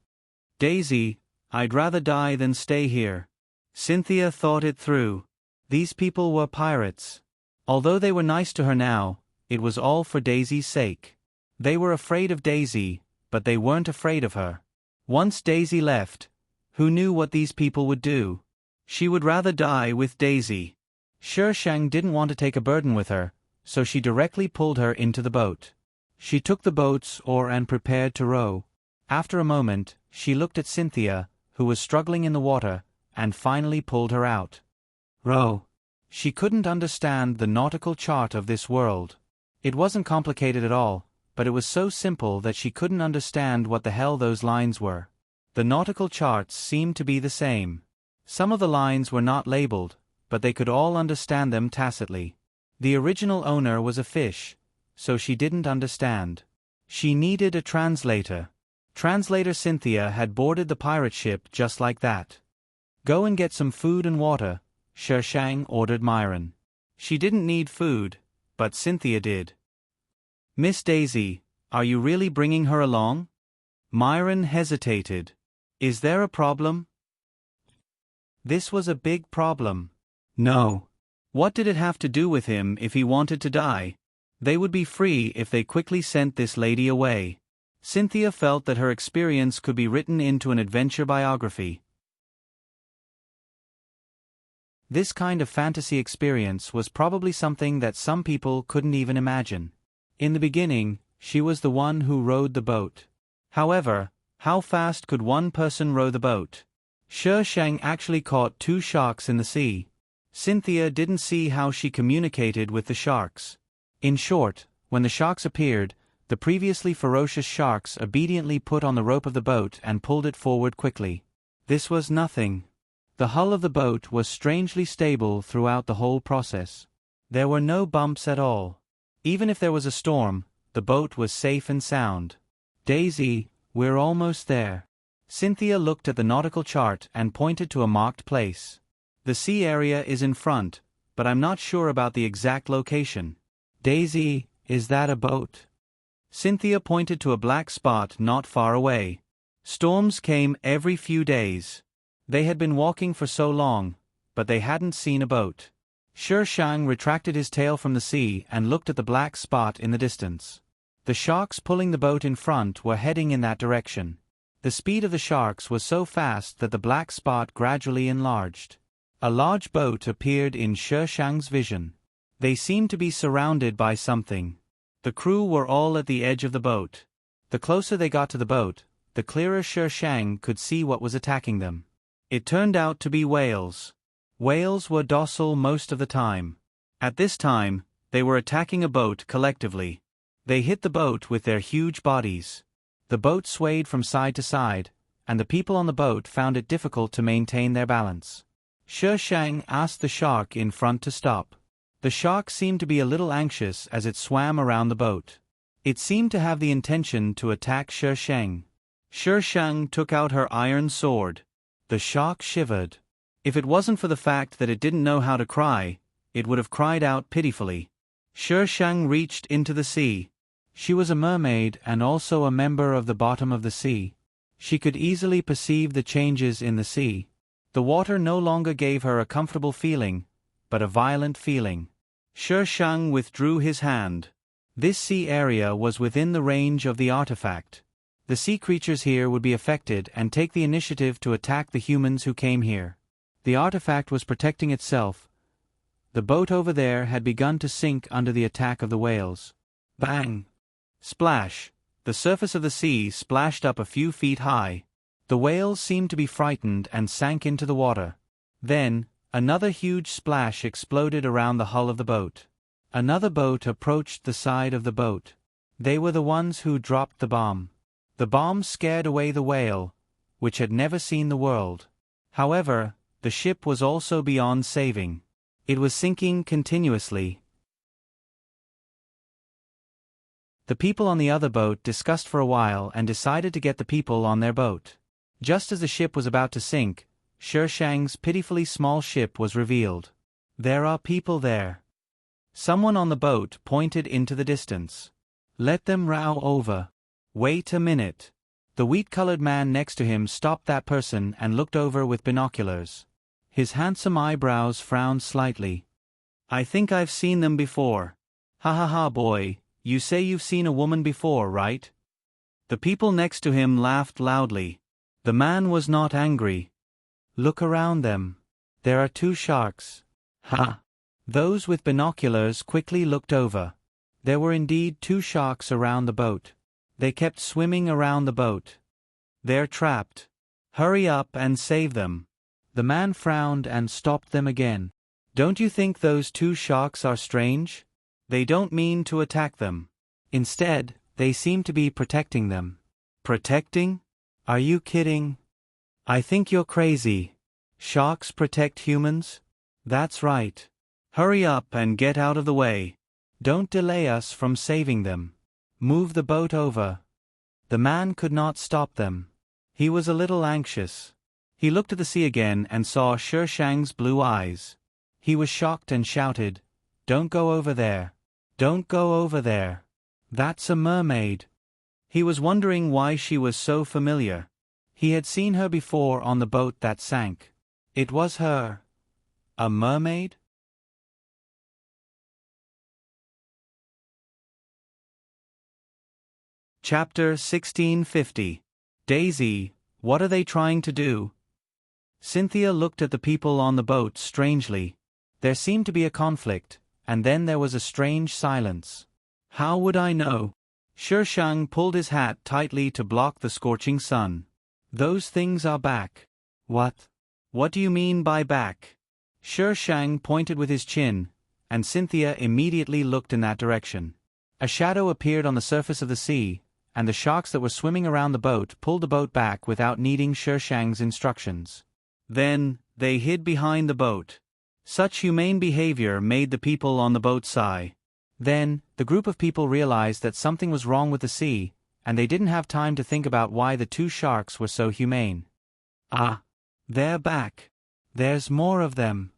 A: Daisy, I'd rather die than stay here. Cynthia thought it through. These people were pirates. Although they were nice to her now, it was all for Daisy's sake. They were afraid of Daisy, but they weren't afraid of her. Once Daisy left, who knew what these people would do? She would rather die with Daisy. Sher Shang didn't want to take a burden with her, so she directly pulled her into the boat. She took the boat's oar and prepared to row. After a moment, she looked at Cynthia, who was struggling in the water, and finally pulled her out. Row. She couldn't understand the nautical chart of this world. It wasn't complicated at all, but it was so simple that she couldn't understand what the hell those lines were. The nautical charts seemed to be the same. Some of the lines were not labeled, but they could all understand them tacitly. The original owner was a fish, so she didn't understand. She needed a translator. Translator Cynthia had boarded the pirate ship just like that. Go and get some food and water, Sher Shang ordered Myron. She didn't need food, but Cynthia did. Miss Daisy, are you really bringing her along? Myron hesitated. Is there a problem? This was a big problem. No. What did it have to do with him if he wanted to die? They would be free if they quickly sent this lady away. Cynthia felt that her experience could be written into an adventure biography. This kind of fantasy experience was probably something that some people couldn't even imagine. In the beginning, she was the one who rowed the boat. However, how fast could one person row the boat? Sher Shang actually caught 2 sharks in the sea. Cynthia didn't see how she communicated with the sharks. In short, when the sharks appeared, the previously ferocious sharks obediently put on the rope of the boat and pulled it forward quickly. This was nothing. The hull of the boat was strangely stable throughout the whole process. There were no bumps at all. Even if there was a storm, the boat was safe and sound. Daisy, we're almost there. Cynthia looked at the nautical chart and pointed to a marked place. The sea area is in front, but I'm not sure about the exact location. Daisy, is that a boat? Cynthia pointed to a black spot not far away. Storms came every few days. They had been walking for so long, but they hadn't seen a boat. Sher Shang retracted his tail from the sea and looked at the black spot in the distance. The sharks pulling the boat in front were heading in that direction. The speed of the sharks was so fast that the black spot gradually enlarged. A large boat appeared in Sher Shang's vision. They seemed to be surrounded by something. The crew were all at the edge of the boat. The closer they got to the boat, the clearer Sher Shang could see what was attacking them. It turned out to be whales. Whales were docile most of the time. At this time, they were attacking a boat collectively. They hit the boat with their huge bodies. The boat swayed from side to side, and the people on the boat found it difficult to maintain their balance. Sher Shang asked the shark in front to stop. The shark seemed to be a little anxious as it swam around the boat. It seemed to have the intention to attack Sher Shang. Sher Shang took out her iron sword. The shark shivered. If it wasn't for the fact that it didn't know how to cry, it would have cried out pitifully. Sher Shang reached into the sea. She was a mermaid and also a member of the bottom of the sea. She could easily perceive the changes in the sea. The water no longer gave her a comfortable feeling, but a violent feeling. Sher Shang withdrew his hand. This sea area was within the range of the artifact. The sea creatures here would be affected and take the initiative to attack the humans who came here. The artifact was protecting itself. The boat over there had begun to sink under the attack of the whales. Bang! Splash! The surface of the sea splashed up a few feet high. The whales seemed to be frightened and sank into the water. Then, another huge splash exploded around the hull of the boat. Another boat approached the side of the boat. They were the ones who dropped the bomb. The bomb scared away the whale, which had never seen the world. However, the ship was also beyond saving. It was sinking continuously. The people on the other boat discussed for a while and decided to get the people on their boat. Just as the ship was about to sink, Shershang's pitifully small ship was revealed. There are people there. Someone on the boat pointed into the distance. Let them row over. Wait a minute. The wheat-colored man next to him stopped that person and looked over with binoculars. His handsome eyebrows frowned slightly. I think I've seen them before. Ha ha ha, boy, you say you've seen a woman before, right? The people next to him laughed loudly. The man was not angry. Look around them. There are 2 sharks. Ha! Those with binoculars quickly looked over. There were indeed 2 sharks around the boat. They kept swimming around the boat. They're trapped. Hurry up and save them. The man frowned and stopped them again. Don't you think those 2 sharks are strange? They don't mean to attack them. Instead, they seem to be protecting them. Protecting? Are you kidding? I think you're crazy. Sharks protect humans? That's right. Hurry up and get out of the way. Don't delay us from saving them. Move the boat over. The man could not stop them. He was a little anxious. He looked at the sea again and saw Shershang's blue eyes. He was shocked and shouted, Don't go over there. Don't go over there. That's a mermaid. He was wondering why she was so familiar. He had seen her before on the boat that sank. It was her. A mermaid? Chapter 1650. Daisy, what are they trying to do? Cynthia looked at the people on the boat strangely. There seemed to be a conflict, and then there was a strange silence. How would I know? Shershang pulled his hat tightly to block the scorching sun. Those things are back. What? What do you mean by back? Shershang pointed with his chin, and Cynthia immediately looked in that direction. A shadow appeared on the surface of the sea, and the sharks that were swimming around the boat pulled the boat back without needing Shershang's instructions. Then, they hid behind the boat. Such humane behavior made the people on the boat sigh. Then, the group of people realized that something was wrong with the sea, and they didn't have time to think about why the 2 sharks were so humane. Ah! They're back. There's more of them.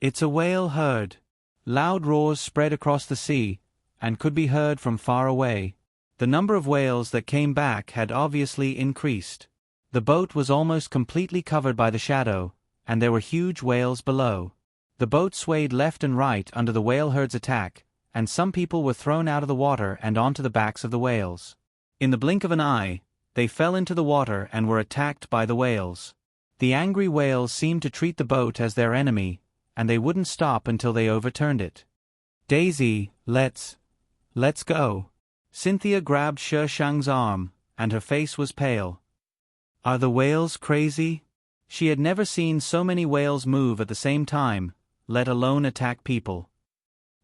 A: It's a whale herd. Loud roars spread across the sea, and could be heard from far away. The number of whales that came back had obviously increased. The boat was almost completely covered by the shadow, and there were huge whales below. The boat swayed left and right under the whale herd's attack, and some people were thrown out of the water and onto the backs of the whales. In the blink of an eye, they fell into the water and were attacked by the whales. The angry whales seemed to treat the boat as their enemy, and they wouldn't stop until they overturned it. Daisy, let's go. Cynthia grabbed Shershang's arm, and her face was pale. Are the whales crazy? She had never seen so many whales move at the same time, let alone attack people.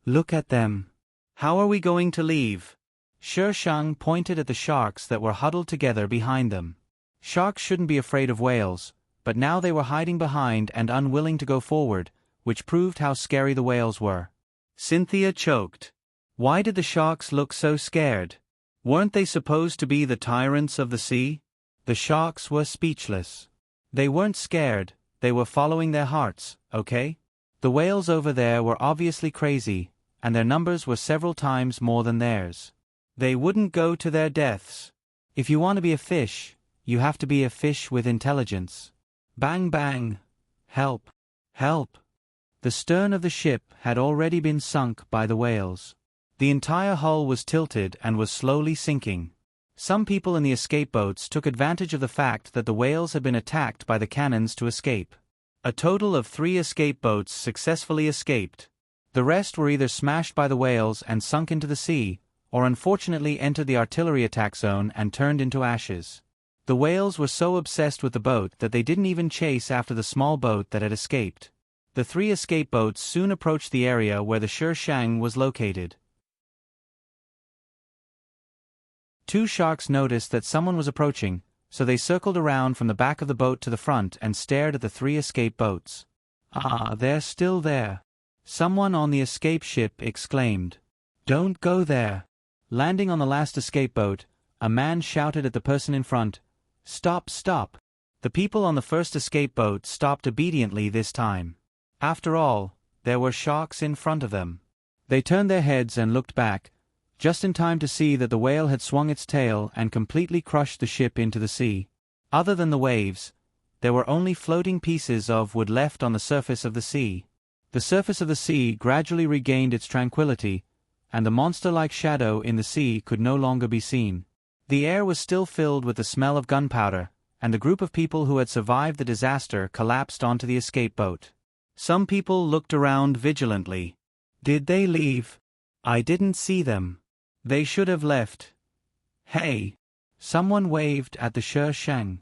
A: Look at them. How are we going to leave? Shershang pointed at the sharks that were huddled together behind them. Sharks shouldn't be afraid of whales, but now they were hiding behind and unwilling to go forward, which proved how scary the whales were. Cynthia choked. Why did the sharks look so scared? Weren't they supposed to be the tyrants of the sea? The sharks were speechless. They weren't scared, they were following their hearts, okay? The whales over there were obviously crazy, and their numbers were several times more than theirs. They wouldn't go to their deaths. If you want to be a fish, you have to be a fish with intelligence. Bang bang. Help. Help. The stern of the ship had already been sunk by the whales. The entire hull was tilted and was slowly sinking. Some people in the escape boats took advantage of the fact that the whales had been attacked by the cannons to escape. A total of 3 escape boats successfully escaped. The rest were either smashed by the whales and sunk into the sea, or unfortunately entered the artillery attack zone and turned into ashes. The whales were so obsessed with the boat that they didn't even chase after the small boat that had escaped. The 3 escape boats soon approached the area where the Shershang was located. 2 sharks noticed that someone was approaching, so they circled around from the back of the boat to the front and stared at the 3 escape boats. "Ah, they're still there," someone on the escape ship exclaimed. "Don't go there." Landing on the last escape boat, a man shouted at the person in front, "Stop, stop." The people on the first escape boat stopped obediently this time. After all, there were sharks in front of them. They turned their heads and looked back, just in time to see that the whale had swung its tail and completely crushed the ship into the sea. Other than the waves, there were only floating pieces of wood left on the surface of the sea. The surface of the sea gradually regained its tranquility, and the monster-like shadow in the sea could no longer be seen. The air was still filled with the smell of gunpowder, and the group of people who had survived the disaster collapsed onto the escape boat. Some people looked around vigilantly. "Did they leave? I didn't see them. They should have left." "Hey!" Someone waved at the Shang.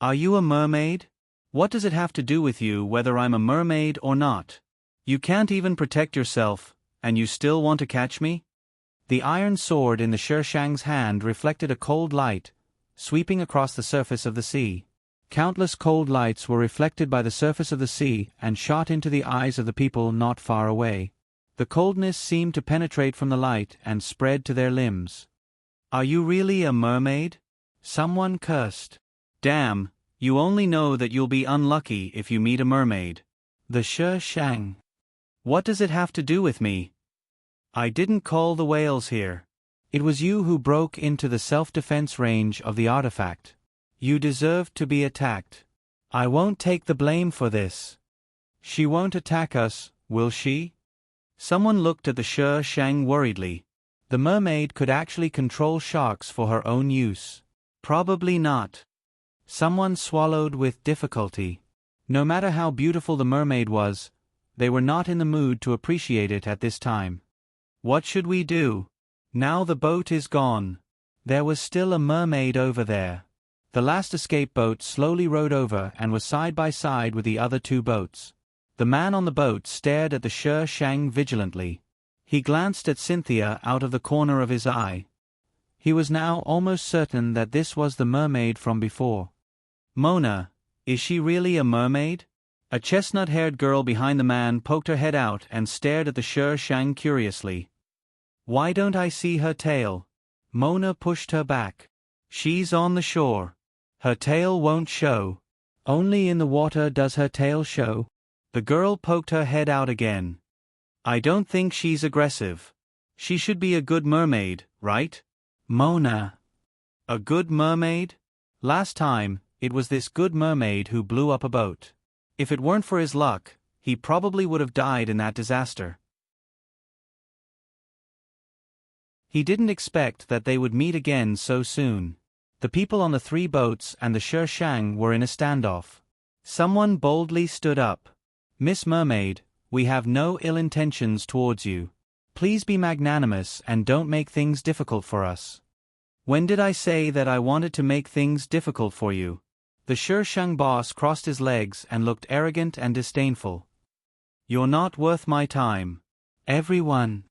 A: "Are you a mermaid? What does it have to do with you whether I'm a mermaid or not? You can't even protect yourself, and you still want to catch me?" The iron sword in the Shang's hand reflected a cold light, sweeping across the surface of the sea. Countless cold lights were reflected by the surface of the sea and shot into the eyes of the people not far away. The coldness seemed to penetrate from the light and spread to their limbs. "Are you really a mermaid?" Someone cursed. "Damn, you only know that you'll be unlucky if you meet a mermaid." The Shang. "What does it have to do with me? I didn't call the whales here. It was you who broke into the self-defense range of the artifact. You deserved to be attacked. I won't take the blame for this." "She won't attack us, will she?" Someone looked at the Shang worriedly. The mermaid could actually control sharks for her own use. "Probably not." Someone swallowed with difficulty. No matter how beautiful the mermaid was, they were not in the mood to appreciate it at this time. "What should we do? Now the boat is gone. There was still a mermaid over there." The last escape boat slowly rowed over and was side by side with the other 2 boats. The man on the boat stared at the Shang vigilantly. He glanced at Cynthia out of the corner of his eye. He was now almost certain that this was the mermaid from before. "Mona, is she really a mermaid?" A chestnut-haired girl behind the man poked her head out and stared at the Shang curiously. "Why don't I see her tail?" Mona pushed her back. "She's on the shore. Her tail won't show." "Only in the water does her tail show." The girl poked her head out again. "I don't think she's aggressive. She should be a good mermaid, right?" "Mona." "A good mermaid?" Last time, it was this good mermaid who blew up a boat. If it weren't for his luck, he probably would have died in that disaster. He didn't expect that they would meet again so soon. The people on the 3 boats and the Shang were in a standoff. Someone boldly stood up. "Miss Mermaid, we have no ill intentions towards you. Please be magnanimous and don't make things difficult for us." "When did I say that I wanted to make things difficult for you?" The Shang boss crossed his legs and looked arrogant and disdainful. "You're not worth my time." "Everyone.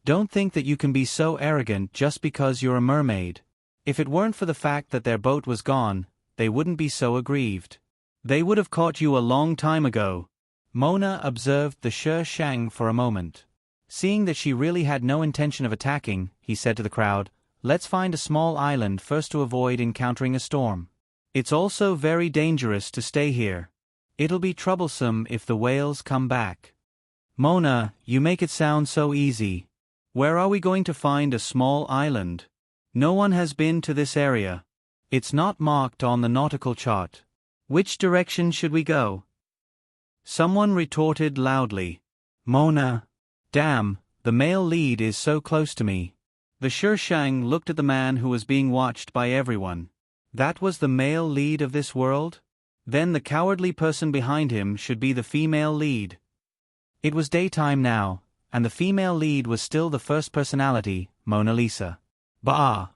A: Don't think that you can be so arrogant just because you're a mermaid. If it weren't for the fact that their boat was gone, they wouldn't be so aggrieved. They would have caught you a long time ago." Mona observed the Shang for a moment. Seeing that she really had no intention of attacking, he said to the crowd, "Let's find a small island first to avoid encountering a storm. It's also very dangerous to stay here. It'll be troublesome if the whales come back." "Mona, you make it sound so easy. Where are we going to find a small island? No one has been to this area. It's not marked on the nautical chart. Which direction should we go?" Someone retorted loudly. "Mona. Damn, the male lead is so close to me." The Shang looked at the man who was being watched by everyone. That was the male lead of this world? Then the cowardly person behind him should be the female lead. It was daytime now, and the female lead was still the first personality, Mona Lisa. Bah!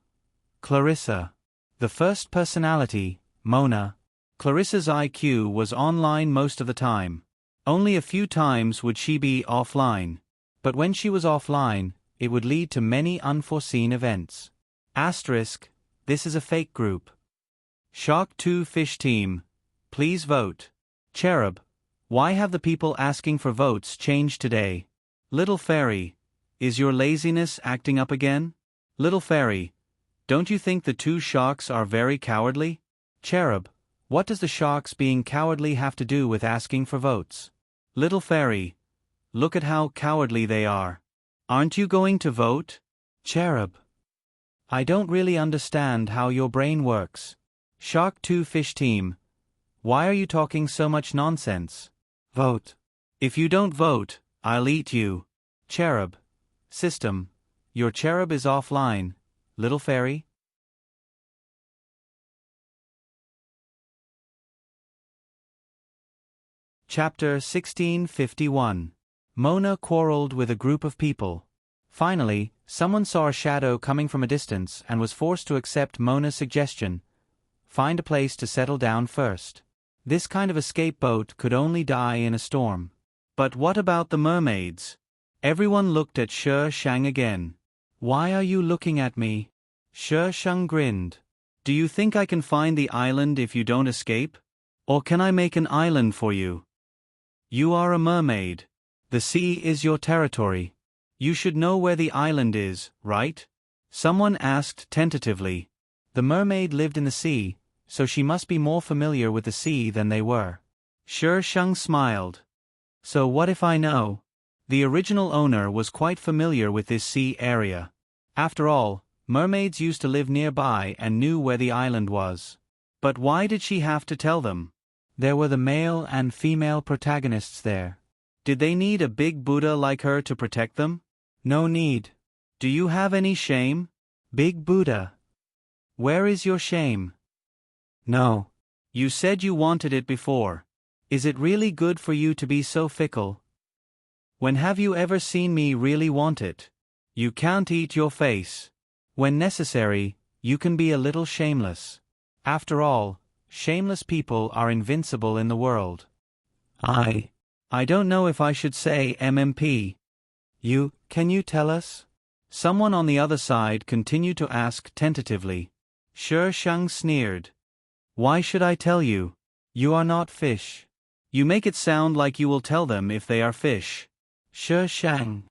A: Clarissa. The first personality, Mona. Clarissa's IQ was online most of the time. Only a few times would she be offline. But when she was offline, it would lead to many unforeseen events. Asterisk, this is a fake group. Shark 2 Fish Team, please vote. Cherub, why have the people asking for votes changed today? Little Fairy, is your laziness acting up again? Little Fairy, don't you think the two sharks are very cowardly? Cherub, what does the sharks being cowardly have to do with asking for votes? Little Fairy, look at how cowardly they are. Aren't you going to vote? Cherub, I don't really understand how your brain works. Shark 2 Fish Team, why are you talking so much nonsense? Vote. If you don't vote, I'll eat you. Cherub, system, your cherub is offline. Little Fairy? Chapter 1651. Mona quarreled with a group of people. Finally, someone saw a shadow coming from a distance and was forced to accept Mona's suggestion. Find a place to settle down first. This kind of escape boat could only die in a storm. But what about the mermaids? Everyone looked at Shi Shang again. Why are you looking at me? Shi Shang grinned. Do you think I can find the island if you don't escape? Or can I make an island for you? You are a mermaid. The sea is your territory. You should know where the island is, right? Someone asked tentatively. The mermaid lived in the sea, so she must be more familiar with the sea than they were. Shi Shang smiled. So what if I know? The original owner was quite familiar with this sea area. After all, mermaids used to live nearby and knew where the island was. But why did she have to tell them? There were the male and female protagonists there. Did they need a big Buddha like her to protect them? No need. Do you have any shame? Big Buddha. Where is your shame? No. You said you wanted it before. Is it really good for you to be so fickle? When have you ever seen me really want it? You can't eat your face. When necessary, you can be a little shameless. After all, shameless people are invincible in the world. I don't know if I should say MMP. Can you tell us? Someone on the other side continued to ask tentatively. Shi Shang sneered. Why should I tell you? You are not fish. You make it sound like you will tell them if they are fish. Shi Shang.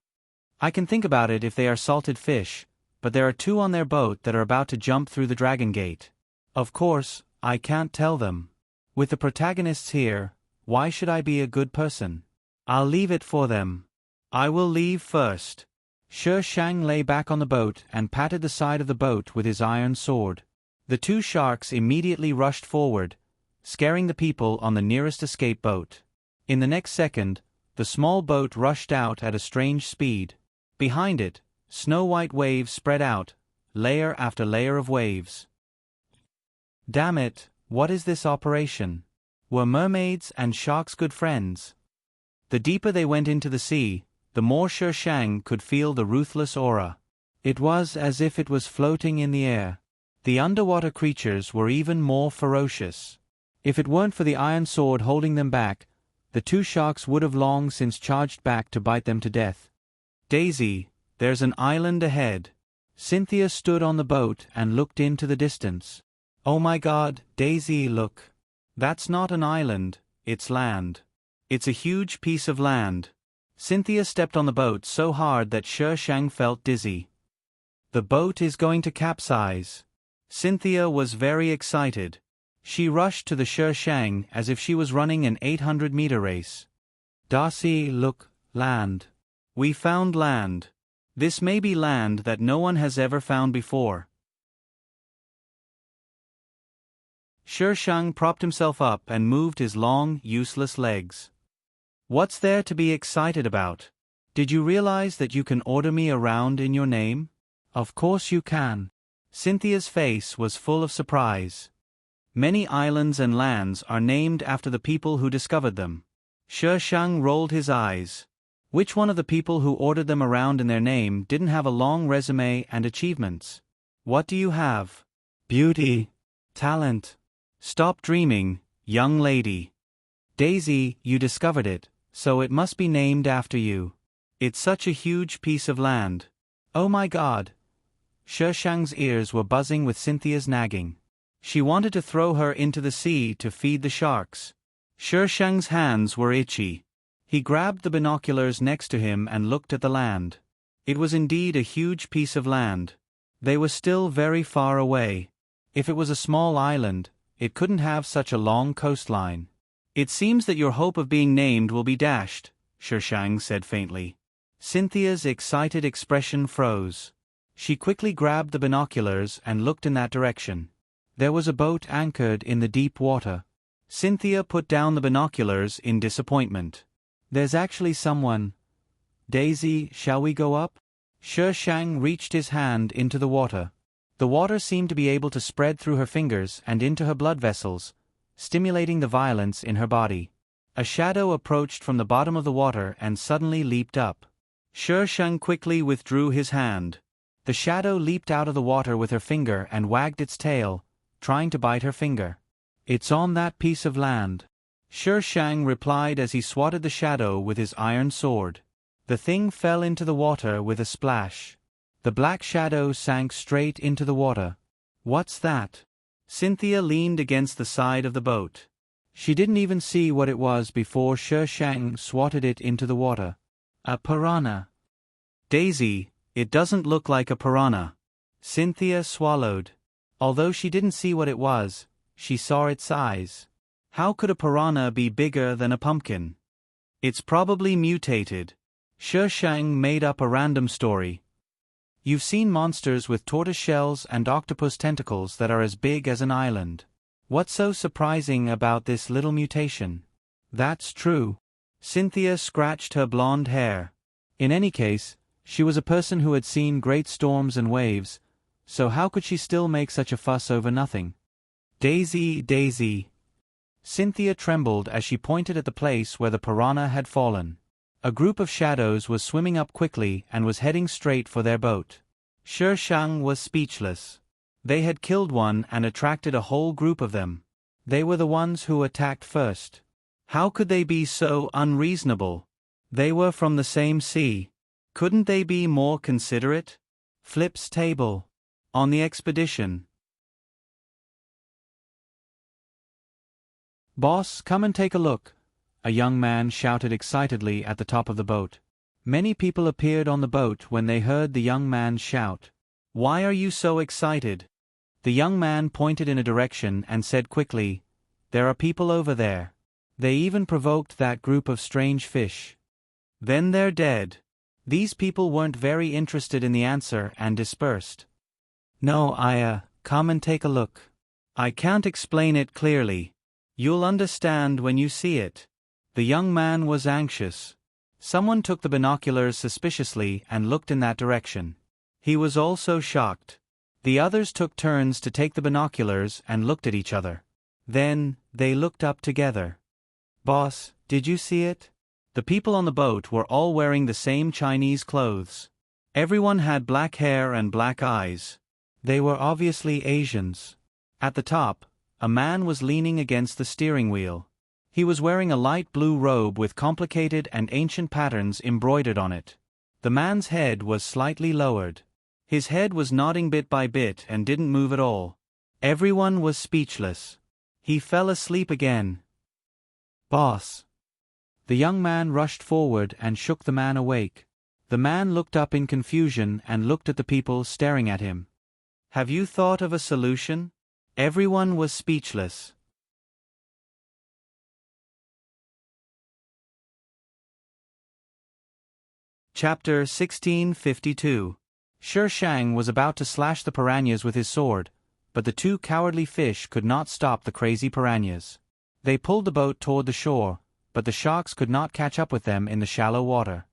A: I can think about it if they are salted fish, but there are two on their boat that are about to jump through the Dragon Gate. Of course, I can't tell them. With the protagonists here, why should I be a good person? I'll leave it for them. I will leave first. Shi Shang lay back on the boat and patted the side of the boat with his iron sword. The two sharks immediately rushed forward, scaring the people on the nearest escape boat. In the next second, the small boat rushed out at a strange speed. Behind it, snow-white waves spread out, layer after layer of waves. Damn it, what is this operation? Were mermaids and sharks good friends? The deeper they went into the sea, the more Shi Shang could feel the ruthless aura. It was as if it was floating in the air. The underwater creatures were even more ferocious. If it weren't for the iron sword holding them back, the two sharks would have long since charged back to bite them to death. Daisy, there's an island ahead. Cynthia stood on the boat and looked into the distance. Oh my God, Daisy, look. That's not an island, it's land. It's a huge piece of land. Cynthia stepped on the boat so hard that Shi Shang felt dizzy. The boat is going to capsize. Cynthia was very excited. She rushed to the Shi Shang as if she was running an 800-meter race. Darcy, look, land. We found land. This may be land that no one has ever found before. Shi Shang propped himself up and moved his long, useless legs. What's there to be excited about? Did you realize that you can order me around in your name? Of course you can. Cynthia's face was full of surprise. Many islands and lands are named after the people who discovered them. Shi Shang rolled his eyes. Which one of the people who ordered them around in their name didn't have a long resume and achievements? What do you have? Beauty. Talent. Stop dreaming, young lady. Daisy, you discovered it, so it must be named after you. It's such a huge piece of land. Oh my God. Shi Shang's ears were buzzing with Cynthia's nagging. She wanted to throw her into the sea to feed the sharks. Shi Shang's hands were itchy. He grabbed the binoculars next to him and looked at the land. It was indeed a huge piece of land. They were still very far away. If it was a small island, it couldn't have such a long coastline. It seems that your hope of being named will be dashed, Shi Shang said faintly. Cynthia's excited expression froze. She quickly grabbed the binoculars and looked in that direction. There was a boat anchored in the deep water. Cynthia put down the binoculars in disappointment. There's actually someone. Daisy, shall we go up? Shi Shang reached his hand into the water. The water seemed to be able to spread through her fingers and into her blood vessels, stimulating the violence in her body. A shadow approached from the bottom of the water and suddenly leaped up. Shi Shang quickly withdrew his hand. The shadow leaped out of the water with her finger and wagged its tail, trying to bite her finger. It's on that piece of land. Shi Shang replied as he swatted the shadow with his iron sword. The thing fell into the water with a splash. The black shadow sank straight into the water. What's that? Cynthia leaned against the side of the boat. She didn't even see what it was before Shi Shang swatted it into the water. A piranha. Daisy, it doesn't look like a piranha. Cynthia swallowed. Although she didn't see what it was, she saw its size. How could a piranha be bigger than a pumpkin? It's probably mutated. Shi Shang made up a random story. You've seen monsters with tortoise shells and octopus tentacles that are as big as an island. What's so surprising about this little mutation? That's true. Cynthia scratched her blonde hair. In any case, she was a person who had seen great storms and waves, so how could she still make such a fuss over nothing? Daisy, Daisy. Cynthia trembled as she pointed at the place where the piranha had fallen. A group of shadows was swimming up quickly and was heading straight for their boat. Shi Shang was speechless. They had killed one and attracted a whole group of them. They were the ones who attacked first. How could they be so unreasonable? They were from the same sea. Couldn't they be more considerate? Flip's table. On the expedition. Boss, come and take a look, a young man shouted excitedly at the top of the boat. Many people appeared on the boat when they heard the young man shout. Why are you so excited? The young man pointed in a direction and said quickly, There are people over there. They even provoked that group of strange fish. Then they're dead. These people weren't very interested in the answer and dispersed. No, come and take a look. I can't explain it clearly. You'll understand when you see it. The young man was anxious. Someone took the binoculars suspiciously and looked in that direction. He was also shocked. The others took turns to take the binoculars and looked at each other. Then, they looked up together. Boss, did you see it? The people on the boat were all wearing the same Chinese clothes. Everyone had black hair and black eyes. They were obviously Asians. At the top, a man was leaning against the steering wheel. He was wearing a light blue robe with complicated and ancient patterns embroidered on it. The man's head was slightly lowered. His head was nodding bit by bit and didn't move at all. Everyone was speechless. He fell asleep again. Boss. The young man rushed forward and shook the man awake. The man looked up in confusion and looked at the people staring at him. Have you thought of a solution? Everyone was speechless. Chapter 1652. Shi Shang was about to slash the piranhas with his sword, but the two cowardly fish could not stop the crazy piranhas. They pulled the boat toward the shore, but the sharks could not catch up with them in the shallow water.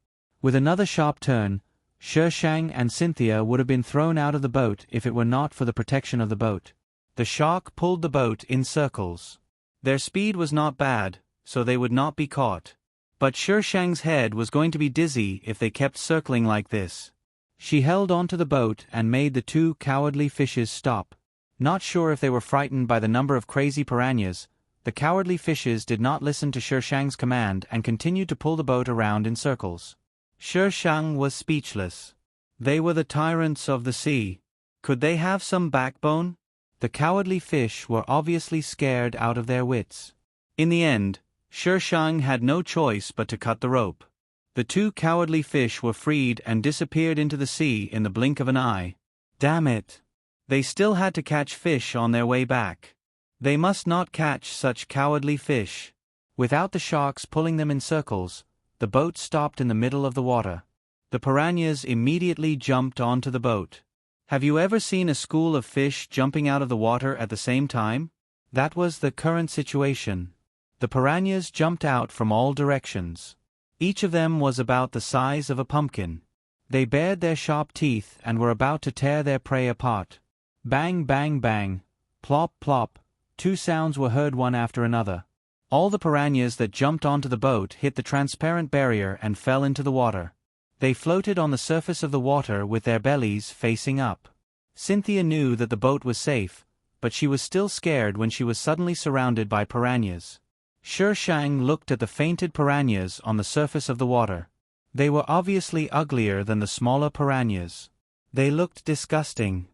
A: With another sharp turn, Shi Shang and Cynthia would have been thrown out of the boat if it were not for the protection of the boat. The shark pulled the boat in circles. Their speed was not bad, so they would not be caught. But Shi Shang's head was going to be dizzy if they kept circling like this. She held onto the boat and made the two cowardly fishes stop. Not sure if they were frightened by the number of crazy piranhas, the cowardly fishes did not listen to Shi Shang's command and continued to pull the boat around in circles. Shi Shang was speechless. They were the tyrants of the sea. Could they have some backbone? The cowardly fish were obviously scared out of their wits. In the end, Shi Shang had no choice but to cut the rope. The two cowardly fish were freed and disappeared into the sea in the blink of an eye. Damn it! They still had to catch fish on their way back. They must not catch such cowardly fish. Without the sharks pulling them in circles, the boat stopped in the middle of the water. The piranhas immediately jumped onto the boat. Have you ever seen a school of fish jumping out of the water at the same time? That was the current situation. The piranhas jumped out from all directions. Each of them was about the size of a pumpkin. They bared their sharp teeth and were about to tear their prey apart. Bang, bang, bang, plop, plop, two sounds were heard one after another. All the piranhas that jumped onto the boat hit the transparent barrier and fell into the water. They floated on the surface of the water with their bellies facing up. Cynthia knew that the boat was safe, but she was still scared when she was suddenly surrounded by piranhas. Shi Shang looked at the fainted piranhas on the surface of the water. They were obviously uglier than the smaller piranhas. They looked disgusting.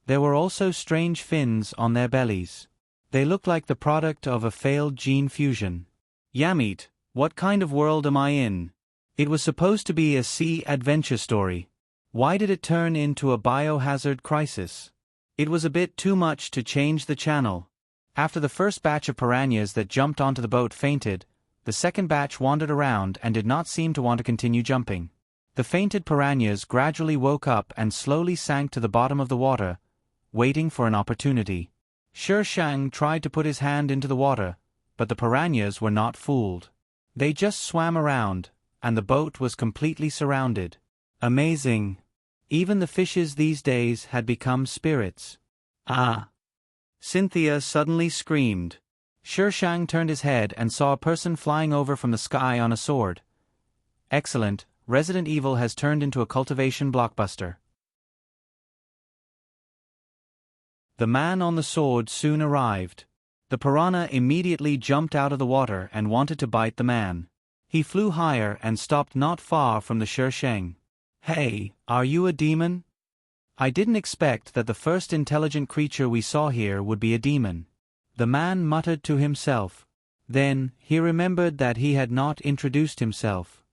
A: There were also strange fins on their bellies. They looked like the product of a failed gene fusion. Yamit, what kind of world am I in? It was supposed to be a sea adventure story. Why did it turn into a biohazard crisis? It was a bit too much to change the channel. After the first batch of piranhas that jumped onto the boat fainted, the second batch wandered around and did not seem to want to continue jumping. The fainted piranhas gradually woke up and slowly sank to the bottom of the water, waiting for an opportunity. Shi Shang tried to put his hand into the water, but the piranhas were not fooled. They just swam around, and the boat was completely surrounded. Amazing. Even the fishes these days had become spirits. Ah! Cynthia suddenly screamed. Shi Shang turned his head and saw a person flying over from the sky on a sword. Excellent, Resident Evil has turned into a cultivation blockbuster. The man on the sword soon arrived. The piranha immediately jumped out of the water and wanted to bite the man. He flew higher and stopped not far from the Shi Shang. Hey, are you a demon? I didn't expect that the first intelligent creature we saw here would be a demon. The man muttered to himself. Then, he remembered that he had not introduced himself.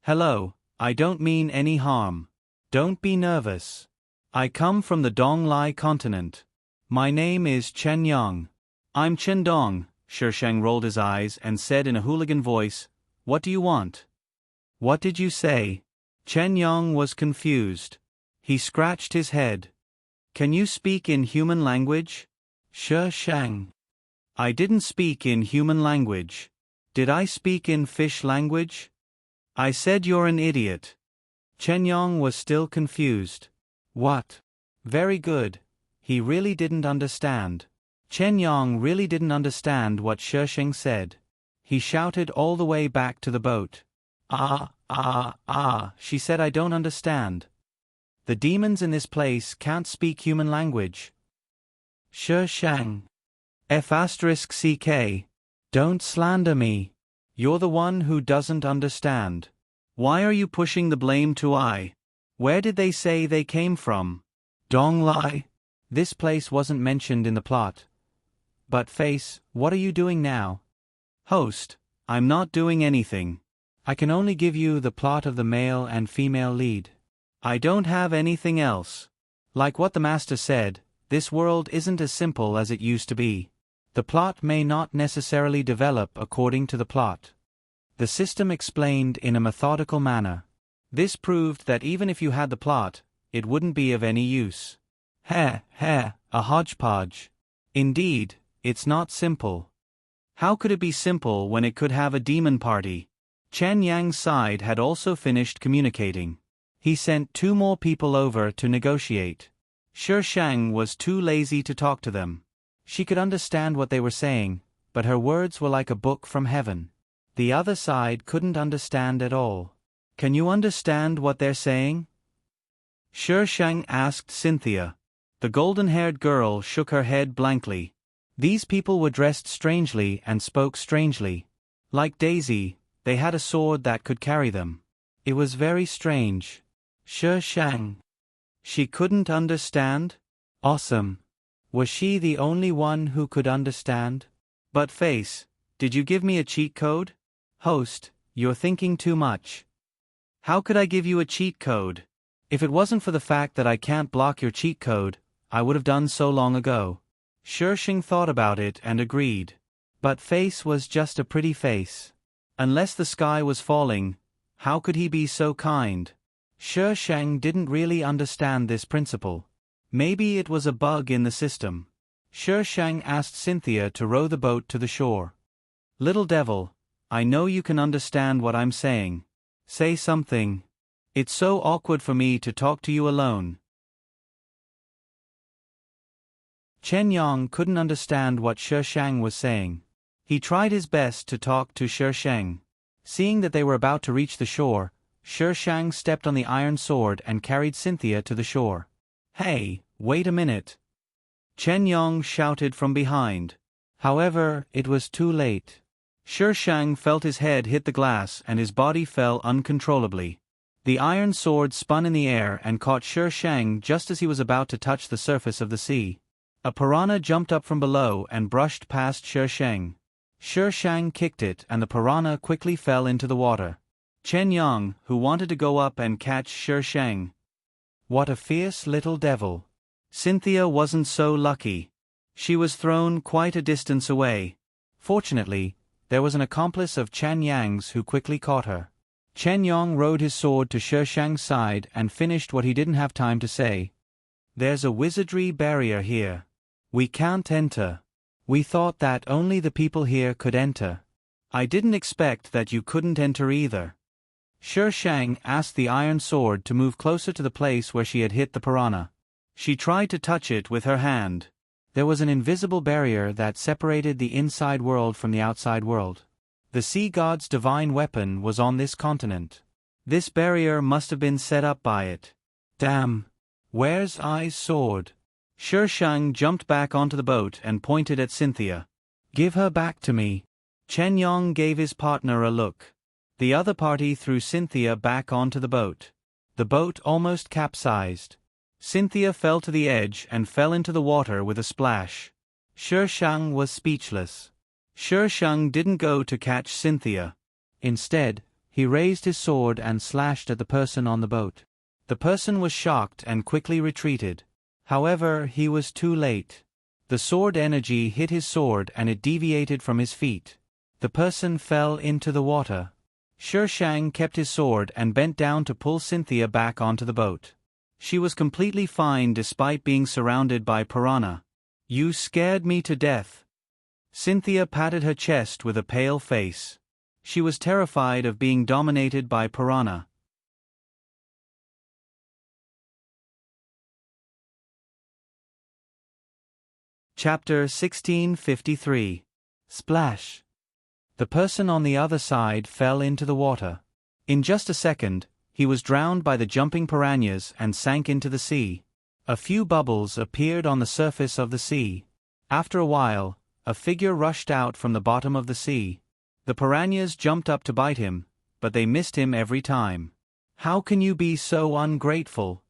A: Hello, I don't mean any harm. Don't be nervous. I come from the Donglai continent. My name is Chen Yang. I'm Chen Dong. Shi Shang rolled his eyes and said in a hooligan voice, What do you want? What did you say? Chen Yang was confused. He scratched his head. Can you speak in human language? Shi Shang. I didn't speak in human language. Did I speak in fish language? I said you're an idiot. Chen Yang was still confused. What? Very good. He really didn't understand. Chen Yang really didn't understand what Shi Shang said. He shouted all the way back to the boat. She said I don't understand. The demons in this place can't speak human language. Shi Shang. F***ck. Don't slander me. You're the one who doesn't understand. Why are you pushing the blame to I? Where did they say they came from? Donglai? This place wasn't mentioned in the plot. But Face, what are you doing now? Host, I'm not doing anything. I can only give you the plot of the male and female lead. I don't have anything else. Like what the master said, this world isn't as simple as it used to be. The plot may not necessarily develop according to the plot. The system explained in a methodical manner. This proved that even if you had the plot, it wouldn't be of any use. A hodgepodge. Indeed, it's not simple. How could it be simple when it could have a demon party? Chen Yang's side had also finished communicating. He sent 2 more people over to negotiate. Shi Shang was too lazy to talk to them. She could understand what they were saying, but her words were like a book from heaven. The other side couldn't understand at all. Can you understand what they're saying? Shi Shang asked Cynthia. The golden-haired girl shook her head blankly. These people were dressed strangely and spoke strangely. Like Daisy, they had a sword that could carry them. It was very strange. Shi Shang. She couldn't understand? Awesome. Was she the only one who could understand? But Face, did you give me a cheat code? Host, you're thinking too much. How could I give you a cheat code? If it wasn't for the fact that I can't block your cheat code, I would have done so long ago. Shishang thought about it and agreed. But Face was just a pretty face. Unless the sky was falling, how could he be so kind? Shishang didn't really understand this principle. Maybe it was a bug in the system. Shishang asked Cynthia to row the boat to the shore. Little devil, I know you can understand what I'm saying. Say something. It's so awkward for me to talk to you alone. Chen Yang couldn't understand what Shishang was saying. He tried his best to talk to Shishang. Seeing that they were about to reach the shore, Shishang stepped on the iron sword and carried Cynthia to the shore. Hey, wait a minute! Chen Yang shouted from behind. However, it was too late. Shishang felt his head hit the glass and his body fell uncontrollably. The iron sword spun in the air and caught Shishang just as he was about to touch the surface of the sea. A piranha jumped up from below and brushed past Shishang. Shishang kicked it and the piranha quickly fell into the water. Chen Yang, who wanted to go up and catch Shishang. What a fierce little devil. Cynthia wasn't so lucky. She was thrown quite a distance away. Fortunately, there was an accomplice of Chen Yang's who quickly caught her. Chen Yang rode his sword to Shishang's side and finished what he didn't have time to say. There's a wizardry barrier here. We can't enter. We thought that only the people here could enter. I didn't expect that you couldn't enter either. Shishang asked the iron sword to move closer to the place where she had hit the piranha. She tried to touch it with her hand. There was an invisible barrier that separated the inside world from the outside world. The sea god's divine weapon was on this continent. This barrier must have been set up by it. Damn! Where's Ai's sword? Shishang jumped back onto the boat and pointed at Cynthia. Give her back to me. Chen Yang gave his partner a look. The other party threw Cynthia back onto the boat. The boat almost capsized. Cynthia fell to the edge and fell into the water with a splash. Shishang was speechless. Shishang didn't go to catch Cynthia. Instead, he raised his sword and slashed at the person on the boat. The person was shocked and quickly retreated. However, he was too late. The sword energy hit his sword and it deviated from his feet. The person fell into the water. Shishang kept his sword and bent down to pull Cynthia back onto the boat. She was completely fine despite being surrounded by piranha. You scared me to death. Cynthia patted her chest with a pale face. She was terrified of being dominated by piranha. Chapter 1653. Splash. The person on the other side fell into the water. In just a second, he was drowned by the jumping piranhas and sank into the sea. A few bubbles appeared on the surface of the sea. After a while, a figure rushed out from the bottom of the sea. The piranhas jumped up to bite him, but they missed him every time. How can you be so ungrateful?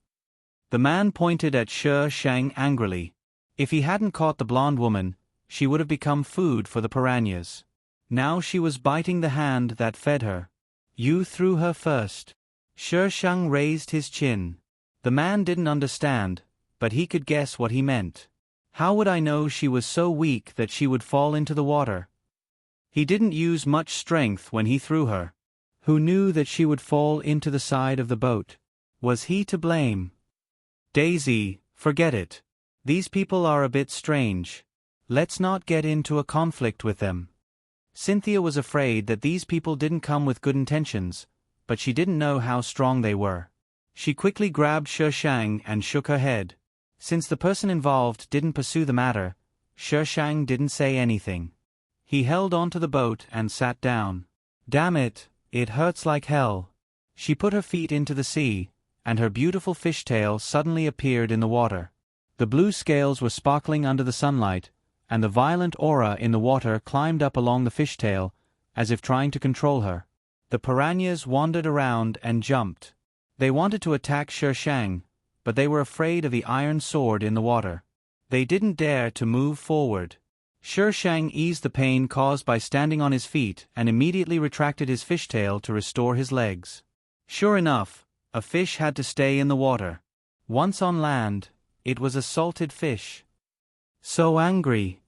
A: The man pointed at Shishang angrily. If he hadn't caught the blonde woman, she would have become food for the piranhas. Now she was biting the hand that fed her. You threw her first. Shishang raised his chin. The man didn't understand, but he could guess what he meant. How would I know she was so weak that she would fall into the water? He didn't use much strength when he threw her. Who knew that she would fall into the side of the boat? Was he to blame? Daisy, forget it. These people are a bit strange. Let's not get into a conflict with them. Cynthia was afraid that these people didn't come with good intentions, but she didn't know how strong they were. She quickly grabbed Shishang and shook her head. Since the person involved didn't pursue the matter, Shishang didn't say anything. He held onto the boat and sat down. Damn it, it hurts like hell. She put her feet into the sea, and her beautiful fishtail suddenly appeared in the water. The blue scales were sparkling under the sunlight, and the violent aura in the water climbed up along the fishtail, as if trying to control her. The piranhas wandered around and jumped. They wanted to attack Shishang, but they were afraid of the iron sword in the water. They didn't dare to move forward. Sher Shang eased the pain caused by standing on his feet and immediately retracted his fishtail to restore his legs. Sure enough, a fish had to stay in the water. Once on land, it was a salted fish. So angry.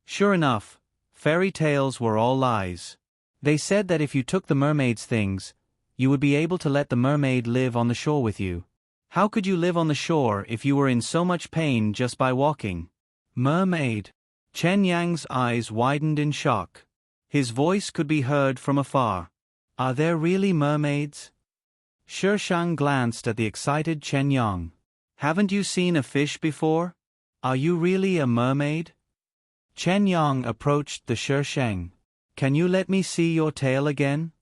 A: Sure enough, fairy tales were all lies. They said that if you took the mermaid's things, you would be able to let the mermaid live on the shore with you. How could you live on the shore if you were in so much pain just by walking? Mermaid. Chen Yang's eyes widened in shock. His voice could be heard from afar. Are there really mermaids? Sher Shang glanced at the excited Chen Yang. Haven't you seen a fish before? Are you really a mermaid? Chen Yang approached the Sher Shang. Can you let me see your tail again?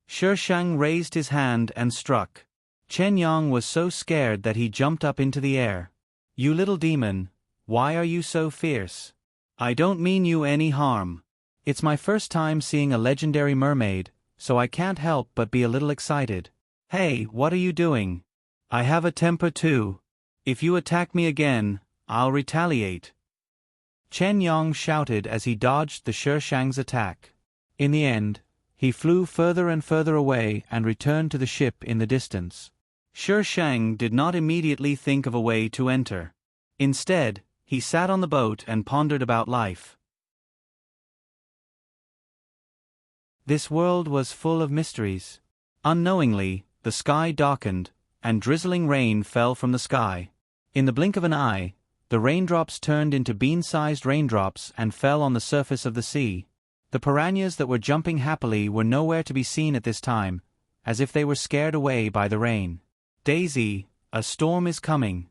A: Sher Shang raised his hand and struck. Chen Yang was so scared that he jumped up into the air. You little demon, why are you so fierce? I don't mean you any harm. It's my first time seeing a legendary mermaid, so I can't help but be a little excited. Hey, what are you doing? I have a temper too. If you attack me again, I'll retaliate. Chen Yang shouted as he dodged the Sher Shang's attack. In the end, he flew further and further away and returned to the ship in the distance. Sher Shang did not immediately think of a way to enter. Instead, he sat on the boat and pondered about life. This world was full of mysteries. Unknowingly, the sky darkened, and drizzling rain fell from the sky. In the blink of an eye, the raindrops turned into bean-sized raindrops and fell on the surface of the sea. The piranhas that were jumping happily were nowhere to be seen at this time, as if they were scared away by the rain. Daisy, a storm is coming.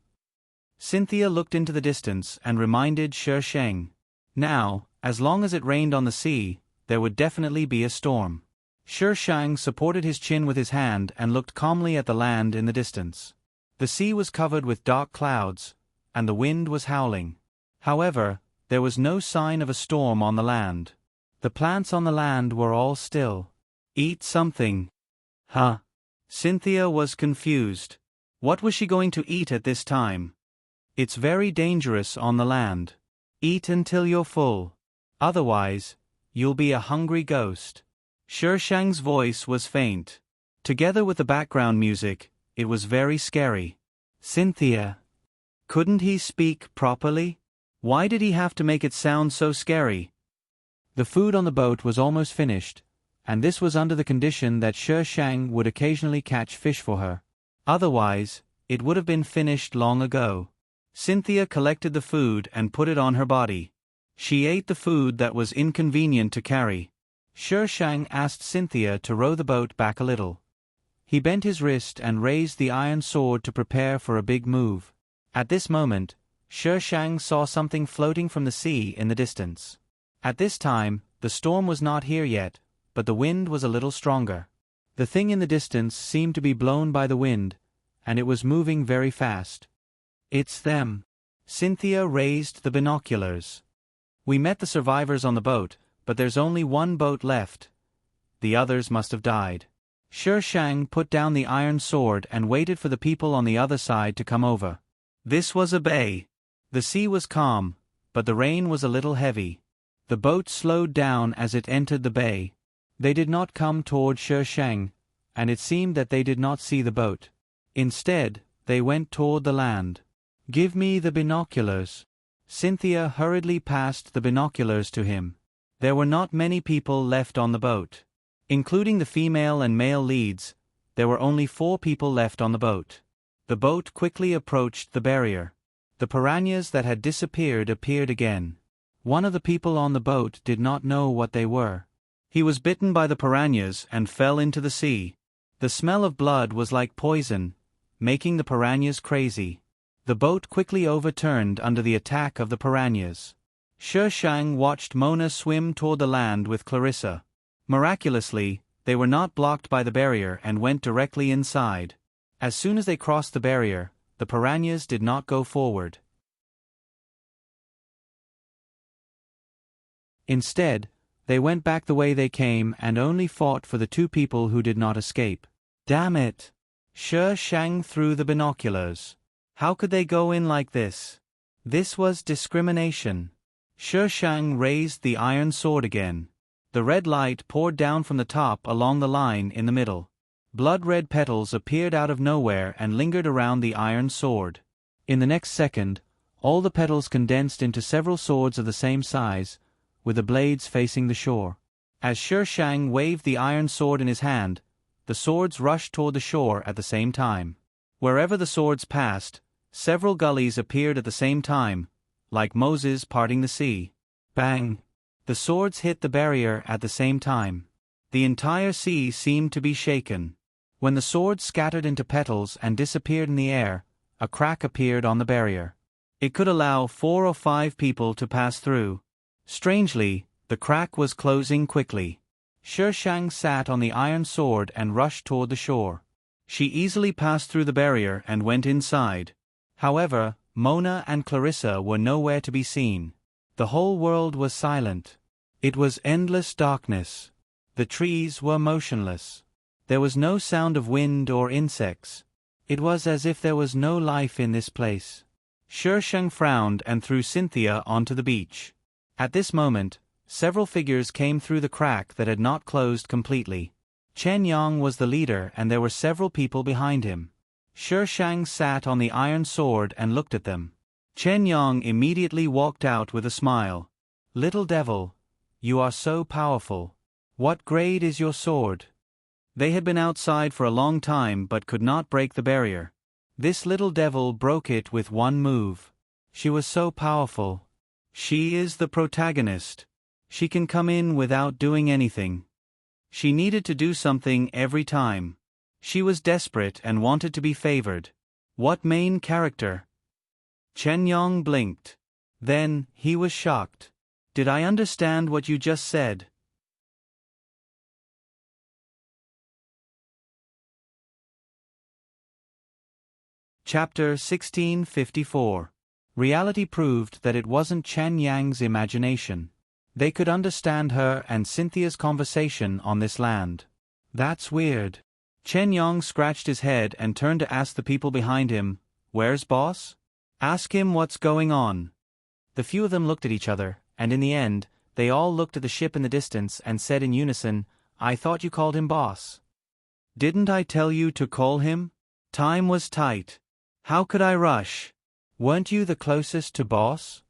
A: Cynthia looked into the distance and reminded Sher Shang. Now, as long as it rained on the sea, there would definitely be a storm. Sher Shang supported his chin with his hand and looked calmly at the land in the distance. The sea was covered with dark clouds, and the wind was howling. However, there was no sign of a storm on the land. The plants on the land were all still. Eat something. Huh? Cynthia was confused. What was she going to eat at this time? It's very dangerous on the land. Eat until you're full. Otherwise, you'll be a hungry ghost. Sher Shang's voice was faint. Together with the background music, it was very scary. Cynthia. Couldn't he speak properly? Why did he have to make it sound so scary? The food on the boat was almost finished, and this was under the condition that Sher Shang would occasionally catch fish for her. Otherwise, it would have been finished long ago. Cynthia collected the food and put it on her body. She ate the food that was inconvenient to carry. Sher Shang asked Cynthia to row the boat back a little. He bent his wrist and raised the iron sword to prepare for a big move. At this moment, Sher Shang saw something floating from the sea in the distance. At this time, the storm was not here yet, but the wind was a little stronger. The thing in the distance seemed to be blown by the wind, and it was moving very fast. It's them. Cynthia raised the binoculars. We met the survivors on the boat, but there's only one boat left. The others must have died. Sher Shang put down the iron sword and waited for the people on the other side to come over. This was a bay. The sea was calm, but the rain was a little heavy. The boat slowed down as it entered the bay. They did not come toward Sher Shang, and it seemed that they did not see the boat. Instead, they went toward the land. Give me the binoculars. Cynthia hurriedly passed the binoculars to him. There were not many people left on the boat. Including the female and male leads, there were only 4 people left on the boat. The boat quickly approached the barrier. The piranhas that had disappeared appeared again. One of the people on the boat did not know what they were. He was bitten by the piranhas and fell into the sea. The smell of blood was like poison, making the piranhas crazy. The boat quickly overturned under the attack of the piranhas. Sher Shang watched Mona swim toward the land with Clarissa. Miraculously, they were not blocked by the barrier and went directly inside. As soon as they crossed the barrier, the piranhas did not go forward. Instead, they went back the way they came and only fought for the 2 people who did not escape. Damn it! Sher Shang threw the binoculars. How could they go in like this? This was discrimination. Shi Shang raised the iron sword again. The red light poured down from the top along the line in the middle. Blood-red petals appeared out of nowhere and lingered around the iron sword. In the next second, all the petals condensed into several swords of the same size, with the blades facing the shore. As Shi Shang waved the iron sword in his hand, the swords rushed toward the shore at the same time. Wherever the swords passed, several gullies appeared at the same time, like Moses parting the sea. Bang! The swords hit the barrier at the same time. The entire sea seemed to be shaken. When the swords scattered into petals and disappeared in the air, a crack appeared on the barrier. It could allow 4 or 5 people to pass through. Strangely, the crack was closing quickly. Shi Shang sat on the iron sword and rushed toward the shore. She easily passed through the barrier and went inside. However, Mona and Clarissa were nowhere to be seen. The whole world was silent. It was endless darkness. The trees were motionless. There was no sound of wind or insects. It was as if there was no life in this place. Shi Shang frowned and threw Cynthia onto the beach. At this moment, several figures came through the crack that had not closed completely. Chen Yang was the leader and there were several people behind him. Shi Shang sat on the iron sword and looked at them. Chen Yang immediately walked out with a smile. "Little devil, you are so powerful. What grade is your sword?" They had been outside for a long time but could not break the barrier. This little devil broke it with one move. She was so powerful. She is the protagonist. She can come in without doing anything. She needed to do something every time. She was desperate and wanted to be favored. What main character? Chen Yang blinked. Then, he was shocked. "Did I understand what you just said?" Chapter 1654. Reality proved that it wasn't Chen Yang's imagination. They could understand her and Cynthia's conversation on this land. That's weird. Chen Yang scratched his head and turned to ask the people behind him, "Where's boss? Ask him what's going on." The few of them looked at each other, and in the end, they all looked at the ship in the distance and said in unison, "I thought you called him boss." "Didn't I tell you to call him? Time was tight. How could I rush? Weren't you the closest to boss?"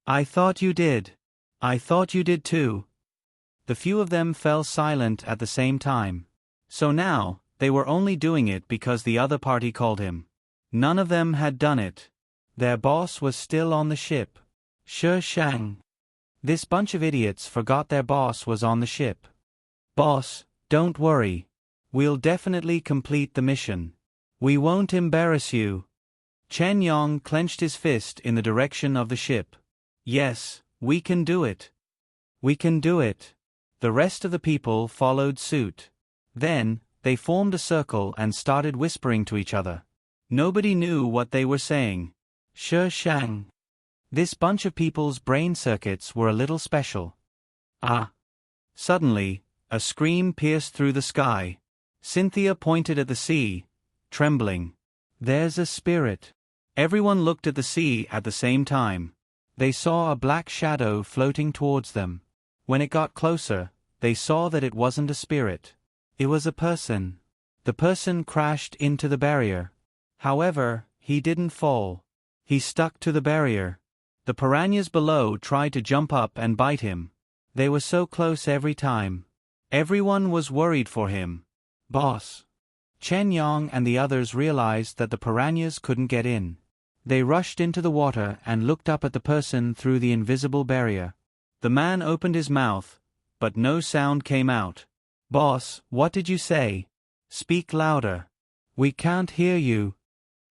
A: "I thought you did." "I thought you did too." The few of them fell silent at the same time. So now, they were only doing it because the other party called him. None of them had done it. Their boss was still on the ship. Shi Shang. This bunch of idiots forgot their boss was on the ship. "Boss, don't worry. We'll definitely complete the mission. We won't embarrass you." Chen Yang clenched his fist in the direction of the ship. "Yes, we can do it. We can do it." The rest of the people followed suit. Then, they formed a circle and started whispering to each other. Nobody knew what they were saying. Shi Shang. This bunch of people's brain circuits were a little special. Ah! Suddenly, a scream pierced through the sky. Cynthia pointed at the sea, trembling. "There's a spirit." Everyone looked at the sea at the same time. They saw a black shadow floating towards them. When it got closer, they saw that it wasn't a spirit. It was a person. The person crashed into the barrier. However, he didn't fall. He stuck to the barrier. The piranhas below tried to jump up and bite him. They were so close every time. Everyone was worried for him. "Boss." Chen Yang and the others realized that the piranhas couldn't get in. They rushed into the water and looked up at the person through the invisible barrier. The man opened his mouth, but no sound came out. "Boss, what did you say? Speak louder. We can't hear you."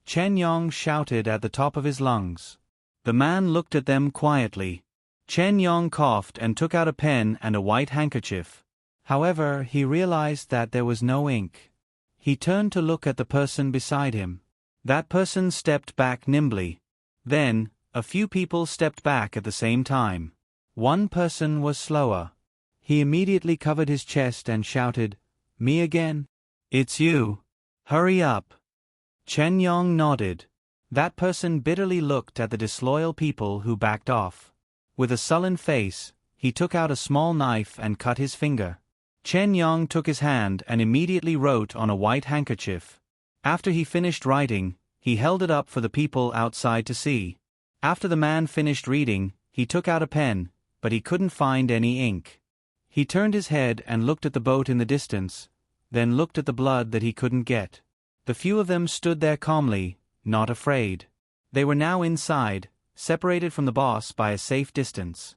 A: Chen Yang shouted at the top of his lungs. The man looked at them quietly. Chen Yang coughed and took out a pen and a white handkerchief. However, he realized that there was no ink. He turned to look at the person beside him. That person stepped back nimbly. Then, a few people stepped back at the same time. One person was slower. He immediately covered his chest and shouted, "Me again? It's you. Hurry up." Chen Yang nodded. That person bitterly looked at the disloyal people who backed off. With a sullen face, he took out a small knife and cut his finger. Chen Yong took his hand and immediately wrote on a white handkerchief. After he finished writing, he held it up for the people outside to see. After the man finished reading, he took out a pen, but he couldn't find any ink. He turned his head and looked at the boat in the distance, then looked at the blood that he couldn't get. The few of them stood there calmly, not afraid. They were now inside, separated from the boss by a safe distance.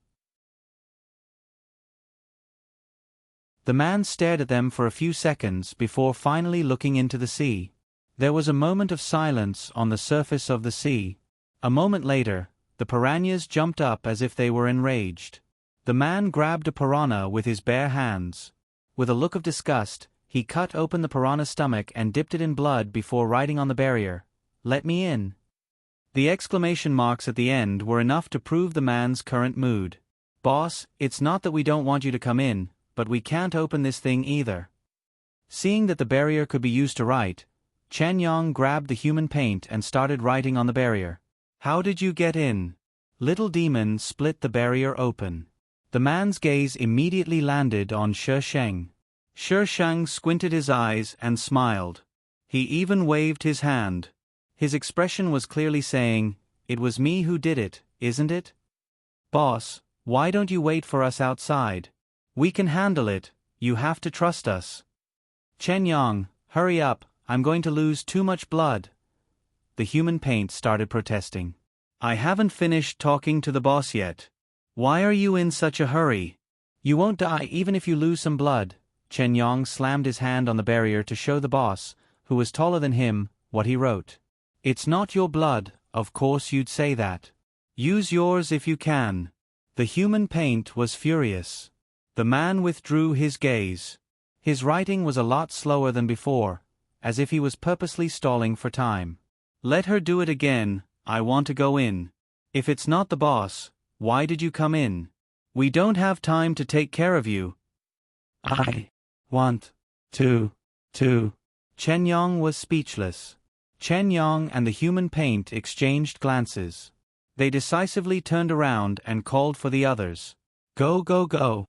A: The man stared at them for a few seconds before finally looking into the sea. There was a moment of silence on the surface of the sea. A moment later, the piranhas jumped up as if they were enraged. The man grabbed a piranha with his bare hands. With a look of disgust, he cut open the piranha's stomach and dipped it in blood before writing on the barrier, "Let me in." The exclamation marks at the end were enough to prove the man's current mood. "Boss, it's not that we don't want you to come in, but we can't open this thing either." Seeing that the barrier could be used to write, Chen Yong grabbed the human paint and started writing on the barrier. "How did you get in?" Little Demon split the barrier open. The man's gaze immediately landed on Shi Sheng. Shi Sheng squinted his eyes and smiled. He even waved his hand. His expression was clearly saying, "It was me who did it, isn't it? Boss, why don't you wait for us outside? We can handle it, you have to trust us." "Chen Yong, hurry up, I'm going to lose too much blood." The human paint started protesting. "I haven't finished talking to the boss yet. Why are you in such a hurry? You won't die even if you lose some blood." Chen Yong slammed his hand on the barrier to show the boss, who was taller than him, what he wrote. "It's not your blood, of course you'd say that. Use yours if you can." The human paint was furious. The man withdrew his gaze. His writing was a lot slower than before, as if he was purposely stalling for time. "Let her do it again, I want to go in. If it's not the boss, why did you come in? We don't have time to take care of you." "I want to. Chen Yong was speechless. Chen Yong and the human paint exchanged glances. They decisively turned around and called for the others. "Go, go, go."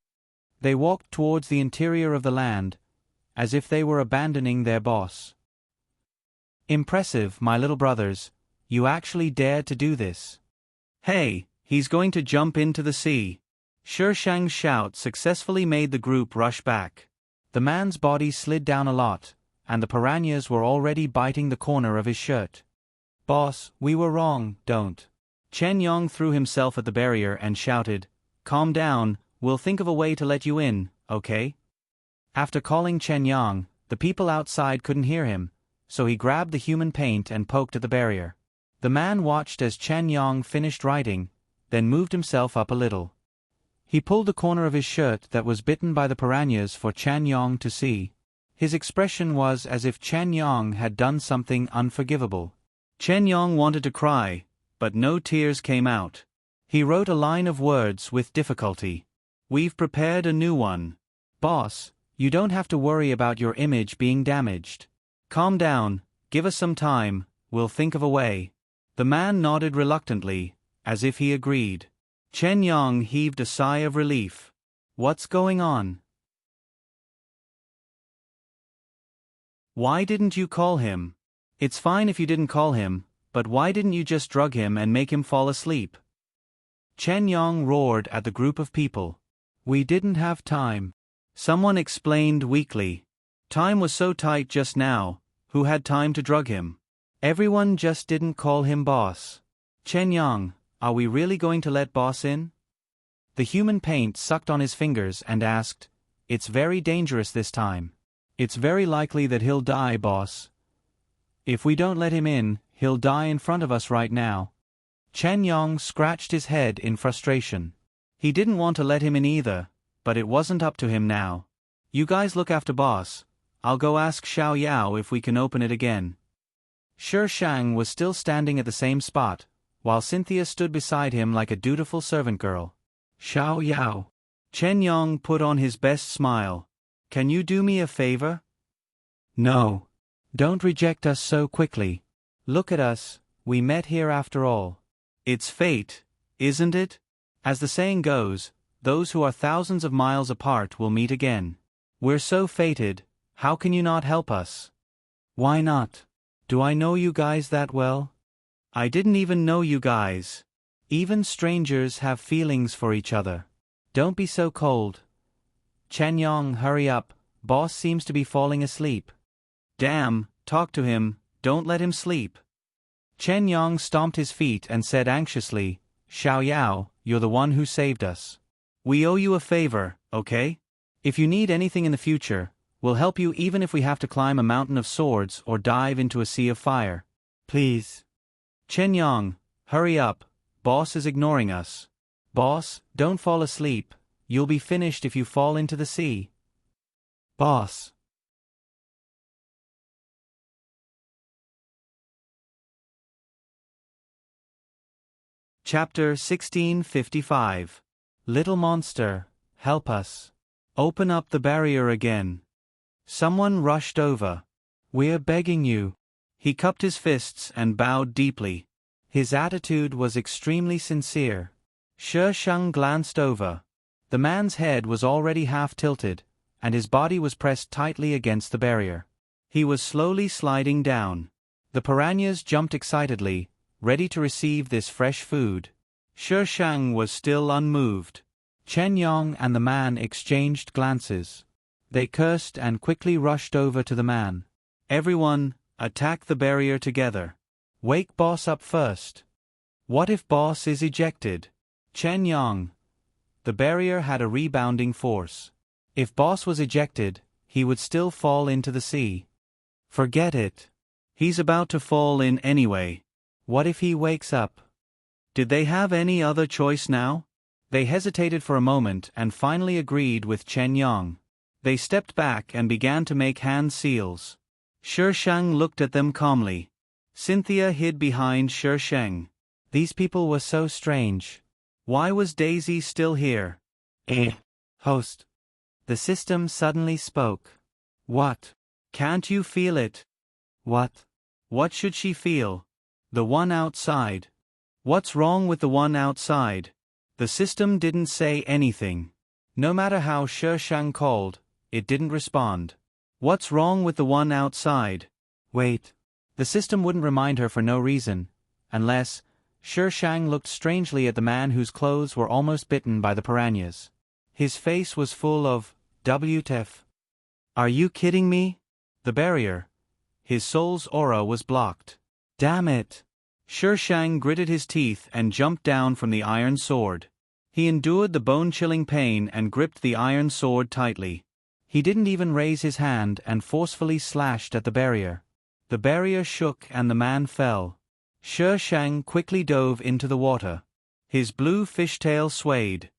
A: They walked towards the interior of the land, as if they were abandoning their boss. "Impressive, my little brothers. You actually dared to do this." "Hey, he's going to jump into the sea." Shi Shang's shout successfully made the group rush back. The man's body slid down a lot, and the piranhas were already biting the corner of his shirt. "Boss, we were wrong, don't." Chen Yong threw himself at the barrier and shouted, "Calm down, we'll think of a way to let you in, okay?" After calling Chen Yong, the people outside couldn't hear him, so he grabbed the human paint and poked at the barrier. The man watched as Chen Yong finished writing, then moved himself up a little. He pulled the corner of his shirt that was bitten by the piranhas for Chen Yong to see. His expression was as if Chen Yong had done something unforgivable. Chen Yong wanted to cry, but no tears came out. He wrote a line of words with difficulty. "We've prepared a new one. Boss, you don't have to worry about your image being damaged. Calm down, give us some time, we'll think of a way." The man nodded reluctantly, as if he agreed. Chen Yong heaved a sigh of relief. "What's going on? Why didn't you call him?" "It's fine if you didn't call him, but why didn't you just drug him and make him fall asleep?" Chen Yong roared at the group of people. "We didn't have time." Someone explained weakly. "Time was so tight just now, who had time to drug him? Everyone just didn't call him boss." "Chen Yong, are we really going to let boss in?" The human paint sucked on his fingers and asked, "It's very dangerous this time. It's very likely that he'll die, boss. If we don't let him in, he'll die in front of us right now." Chen Yong scratched his head in frustration. He didn't want to let him in either, but it wasn't up to him now. "You guys look after boss. I'll go ask Xiao Yao if we can open it again." Shi Shang was still standing at the same spot, while Cynthia stood beside him like a dutiful servant girl. "Xiao Yao." Chen Yong put on his best smile. "Can you do me a favor?" "No. Don't reject us so quickly. Look at us, we met here after all. It's fate, isn't it? As the saying goes, those who are thousands of miles apart will meet again. We're so fated, how can you not help us? Why not? Do I know you guys that well? I didn't even know you guys. Even strangers have feelings for each other. Don't be so cold. Chen Yong, hurry up, boss seems to be falling asleep. Damn, talk to him, don't let him sleep. Chen Yong stomped his feet and said anxiously, Xiao Yao, you're the one who saved us. We owe you a favor, okay? If you need anything in the future, we'll help you even if we have to climb a mountain of swords or dive into a sea of fire. Please. Chen Yong, hurry up, boss is ignoring us. Boss, don't fall asleep, you'll be finished if you fall into the sea. Boss. Chapter 1655. Little monster, help us. Open up the barrier again. Someone rushed over. We're begging you. He cupped his fists and bowed deeply. His attitude was extremely sincere. Shi Sheng glanced over. The man's head was already half tilted, and his body was pressed tightly against the barrier. He was slowly sliding down. The piranhas jumped excitedly, ready to receive this fresh food. Shi Sheng was still unmoved. Chen Yong and the man exchanged glances. They cursed and quickly rushed over to the man. Everyone, attack the barrier together. Wake boss up first. What if boss is ejected? Chen Yong. The barrier had a rebounding force. If boss was ejected, he would still fall into the sea. Forget it. He's about to fall in anyway. What if he wakes up? Did they have any other choice now? They hesitated for a moment and finally agreed with Chen Yong. They stepped back and began to make hand seals. Shi Sheng looked at them calmly. Cynthia hid behind Shi Sheng. These people were so strange. Why was Daisy still here? Host. The system suddenly spoke. What? Can't you feel it? What? What should she feel? The one outside. What's wrong with the one outside? The system didn't say anything. No matter how Shi Sheng called, it didn't respond. What's wrong with the one outside? Wait. The system wouldn't remind her for no reason, unless Shi Sheng looked strangely at the man whose clothes were almost bitten by the piranhas. His face was full of WTF. Are you kidding me? The barrier. His soul's aura was blocked. Damn it. Shi Sheng gritted his teeth and jumped down from the iron sword. He endured the bone-chilling pain and gripped the iron sword tightly. He didn't even raise his hand and forcefully slashed at the barrier. The barrier shook and the man fell. Shi Sheng quickly dove into the water. His blue fishtail swayed.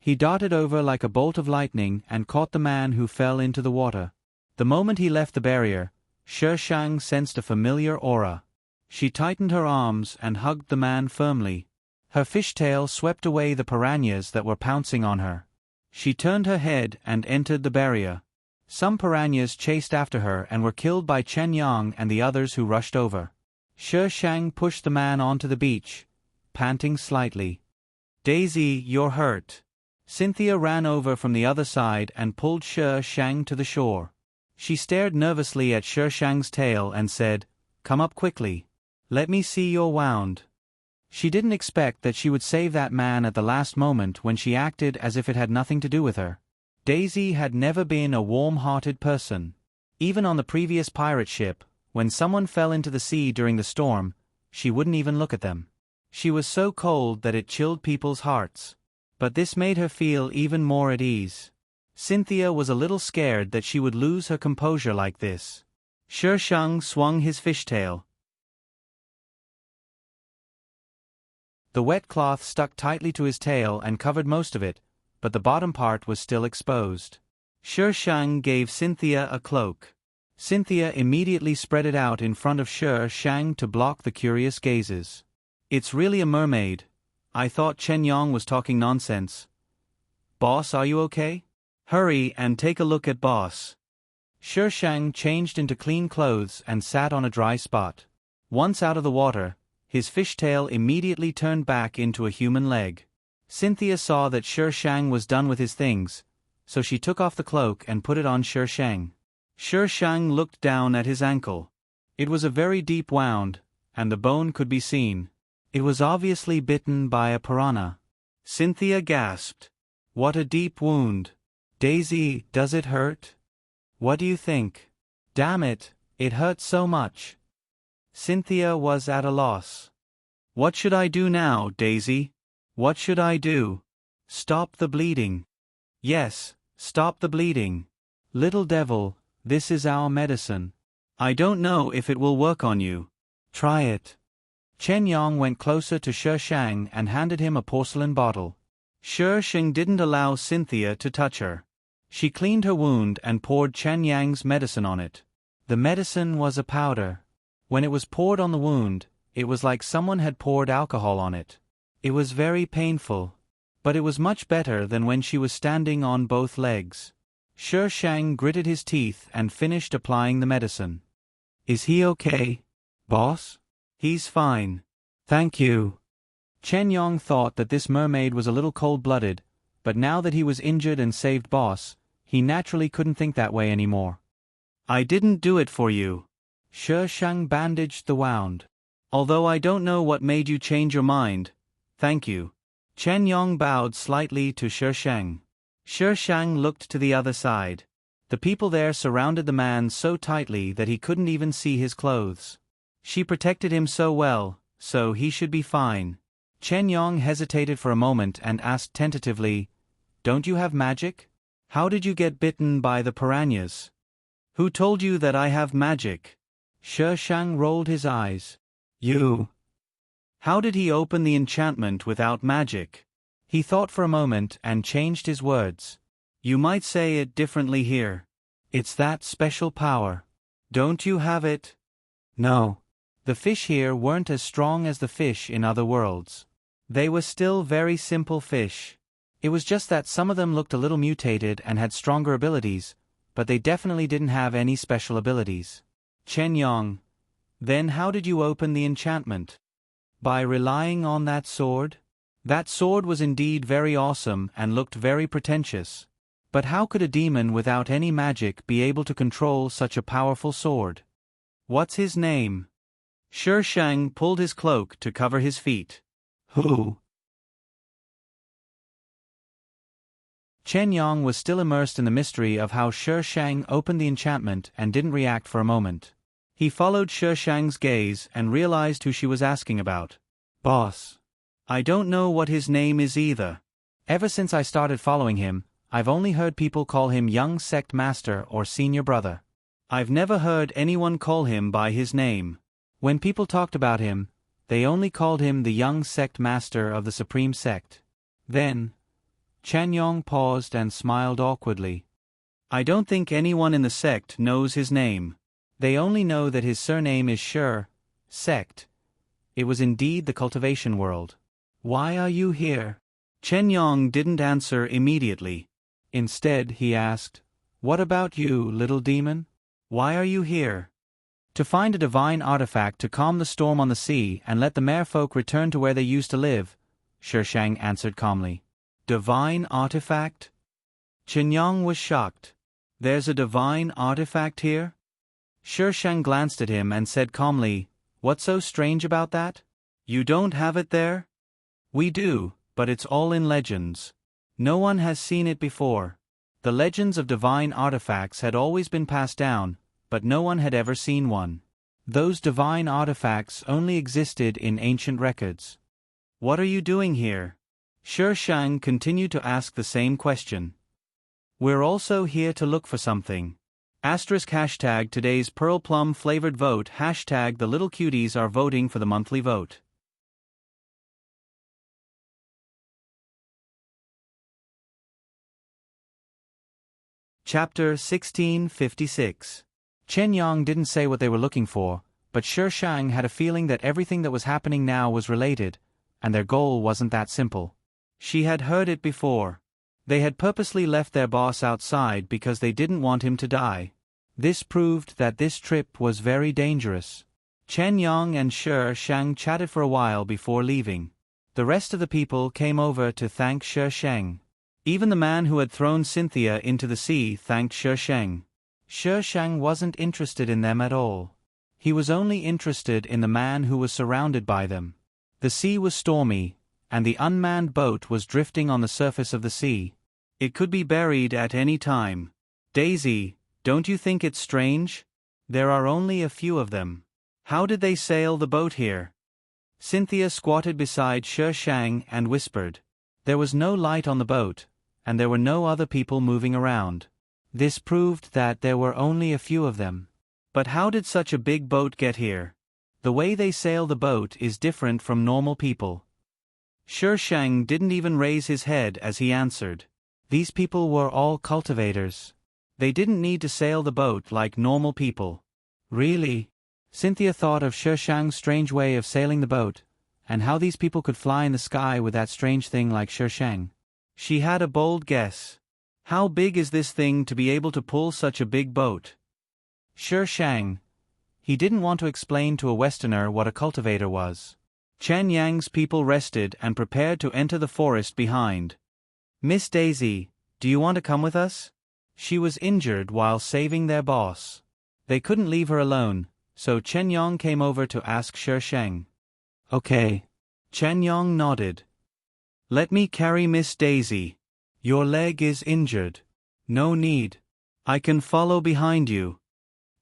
A: He darted over like a bolt of lightning and caught the man who fell into the water. The moment he left the barrier, Shi Sheng sensed a familiar aura. She tightened her arms and hugged the man firmly. Her fishtail swept away the piranhas that were pouncing on her. She turned her head and entered the barrier. Some piranhas chased after her and were killed by Chen Yong and the others who rushed over. Shi Sheng pushed the man onto the beach, panting slightly. Daisy, you're hurt. Cynthia ran over from the other side and pulled Shi Sheng to the shore. She stared nervously at Shi Sheng's tail and said, Come up quickly. Let me see your wound. She didn't expect that she would save that man at the last moment when she acted as if it had nothing to do with her. Daisy had never been a warm-hearted person. Even on the previous pirate ship, when someone fell into the sea during the storm, she wouldn't even look at them. She was so cold that it chilled people's hearts. But this made her feel even more at ease. Cynthia was a little scared that she would lose her composure like this. Shi Sheng swung his fishtail. The wet cloth stuck tightly to his tail and covered most of it, but the bottom part was still exposed. Shi Sheng gave Cynthia a cloak. Cynthia immediately spread it out in front of Shi Sheng to block the curious gazes. It's really a mermaid. I thought Chen Yong was talking nonsense. Boss, are you okay? Hurry and take a look at boss. Shi Sheng changed into clean clothes and sat on a dry spot. Once out of the water, his fishtail immediately turned back into a human leg. Cynthia saw that Sher Shang was done with his things, so she took off the cloak and put it on Sher Shang. Sher Shang looked down at his ankle. It was a very deep wound, and the bone could be seen. It was obviously bitten by a piranha. Cynthia gasped. What a deep wound. Daisy, does it hurt? What do you think? Damn it, it hurts so much. Cynthia was at a loss. What should I do now, Daisy? What should I do? Stop the bleeding. Yes, stop the bleeding. Little devil, this is our medicine. I don't know if it will work on you. Try it. Chen Yang went closer to Sher Shang and handed him a porcelain bottle. Sher Shang didn't allow Cynthia to touch her. She cleaned her wound and poured Chen Yang's medicine on it. The medicine was a powder. When it was poured on the wound, it was like someone had poured alcohol on it. It was very painful, but it was much better than when she was standing on both legs. Sher Shang gritted his teeth and finished applying the medicine. Is he okay, boss? He's fine. Thank you. Chen Yong thought that this mermaid was a little cold-blooded, but now that he was injured and saved boss, he naturally couldn't think that way anymore. I didn't do it for you. Sher Shang bandaged the wound. Although I don't know what made you change your mind, thank you. Chen Yong bowed slightly to Sher Shang. Sher Shang looked to the other side. The people there surrounded the man so tightly that he couldn't even see his clothes. She protected him so well, so he should be fine. Chen Yong hesitated for a moment and asked tentatively, Don't you have magic? How did you get bitten by the piranhas? Who told you that I have magic? Sher Shang rolled his eyes. You. How did he open the enchantment without magic? He thought for a moment and changed his words. You might say it differently here. It's that special power. Don't you have it? No. The fish here weren't as strong as the fish in other worlds. They were still very simple fish. It was just that some of them looked a little mutated and had stronger abilities, but they definitely didn't have any special abilities. Chen Yong, then how did you open the enchantment? By relying on that sword? That sword was indeed very awesome and looked very pretentious. But how could a demon without any magic be able to control such a powerful sword? What's his name? Sher Shang pulled his cloak to cover his feet. Who? Chen Yong was still immersed in the mystery of how Sher Shang opened the enchantment and didn't react for a moment. He followed Sher Shang's gaze and realized who she was asking about. Boss. I don't know what his name is either. Ever since I started following him, I've only heard people call him Young Sect Master or Senior Brother. I've never heard anyone call him by his name. When people talked about him, they only called him the Young Sect Master of the Supreme Sect. Then, Chen Yong paused and smiled awkwardly. I don't think anyone in the sect knows his name. They only know that his surname is Sher, Sect. It was indeed the cultivation world. Why are you here? Chen Yong didn't answer immediately. Instead, he asked, What about you, little demon? Why are you here? To find a divine artifact to calm the storm on the sea and let the merfolk return to where they used to live, Sher Shang answered calmly. Divine artifact? Chen Yong was shocked. There's a divine artifact here? Sher Shang glanced at him and said calmly, What's so strange about that? You don't have it there? We do, but it's all in legends. No one has seen it before. The legends of divine artifacts had always been passed down, but no one had ever seen one. Those divine artifacts only existed in ancient records. What are you doing here? Sher Shang continued to ask the same question. We're also here to look for something. #hashtag today's Pearl Plum flavored vote #the little cuties are voting for the monthly vote. Chapter 1656. Chen Yong didn't say what they were looking for, but Sher Shang had a feeling that everything that was happening now was related, and their goal wasn't that simple. She had heard it before. They had purposely left their boss outside because they didn't want him to die. This proved that this trip was very dangerous. Chen Yong and Shi Shang chatted for a while before leaving. The rest of the people came over to thank Shi Shang. Even the man who had thrown Cynthia into the sea thanked Shi Shang. Shi Shang wasn't interested in them at all. He was only interested in the man who was surrounded by them. The sea was stormy, and the unmanned boat was drifting on the surface of the sea. It could be buried at any time. Daisy, don't you think it's strange? There are only a few of them. How did they sail the boat here? Cynthia squatted beside Shi Shang and whispered. There was no light on the boat, and there were no other people moving around. This proved that there were only a few of them. But how did such a big boat get here? The way they sail the boat is different from normal people. Shi Shang didn't even raise his head as he answered. These people were all cultivators. They didn't need to sail the boat like normal people. Really? Cynthia thought of Shi Shang's strange way of sailing the boat, and how these people could fly in the sky with that strange thing like Shi Shang. She had a bold guess. How big is this thing to be able to pull such a big boat? Shi Shang. He didn't want to explain to a Westerner what a cultivator was. Chen Yang's people rested and prepared to enter the forest behind. Miss Daisy, do you want to come with us? She was injured while saving their boss. They couldn't leave her alone, so Chen Yong came over to ask Shi Shang. Okay. Chen Yong nodded. Let me carry Miss Daisy. Your leg is injured. No need. I can follow behind you.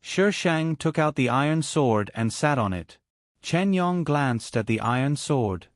A: Shi Shang took out the iron sword and sat on it. Chen Yong glanced at the iron sword.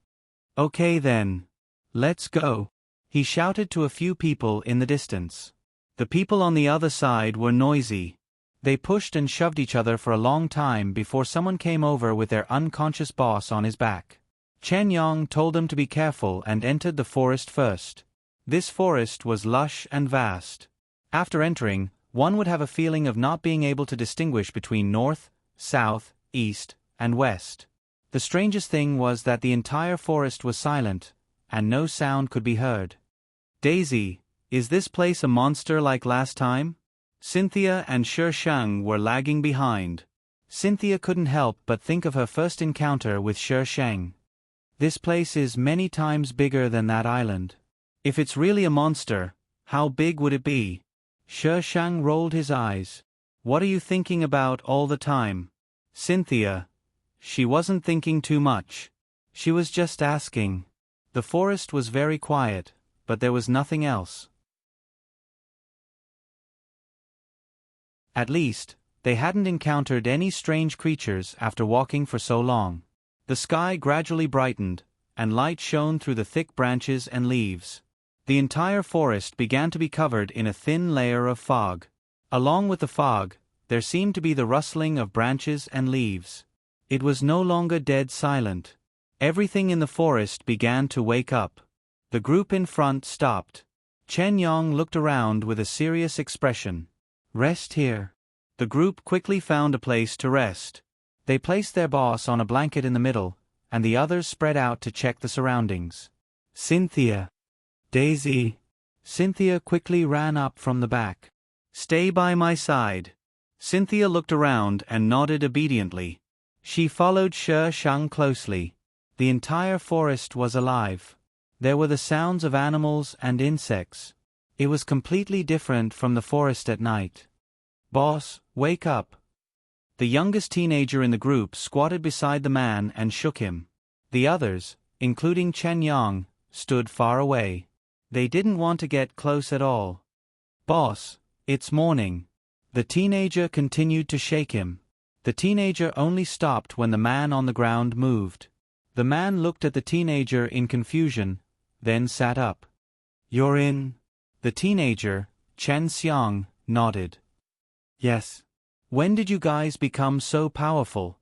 A: Okay then. Let's go. He shouted to a few people in the distance. The people on the other side were noisy. They pushed and shoved each other for a long time before someone came over with their unconscious boss on his back. Chen Yong told them to be careful and entered the forest first. This forest was lush and vast. After entering, one would have a feeling of not being able to distinguish between north, south, east, and west. The strangest thing was that the entire forest was silent, and no sound could be heard. Daisy, is this place a monster like last time? Cynthia and Shi Shang were lagging behind. Cynthia couldn't help but think of her first encounter with Shi Shang. This place is many times bigger than that island. If it's really a monster, how big would it be? Shi Shang rolled his eyes. What are you thinking about all the time? Cynthia. She wasn't thinking too much. She was just asking. The forest was very quiet, but there was nothing else. At least, they hadn't encountered any strange creatures after walking for so long. The sky gradually brightened, and light shone through the thick branches and leaves. The entire forest began to be covered in a thin layer of fog. Along with the fog, there seemed to be the rustling of branches and leaves. It was no longer dead silent. Everything in the forest began to wake up. The group in front stopped. Chen Yong looked around with a serious expression. Rest here. The group quickly found a place to rest. They placed their boss on a blanket in the middle, and the others spread out to check the surroundings. Cynthia. Daisy. Cynthia quickly ran up from the back. Stay by my side. Cynthia looked around and nodded obediently. She followed Shi Shang closely. The entire forest was alive. There were the sounds of animals and insects. It was completely different from the forest at night. Boss, wake up. The youngest teenager in the group squatted beside the man and shook him. The others, including Chen Yong, stood far away. They didn't want to get close at all. Boss, it's morning. The teenager continued to shake him. The teenager only stopped when the man on the ground moved. The man looked at the teenager in confusion, then sat up. You're in? The teenager, Chen Xiang, nodded. Yes. When did you guys become so powerful?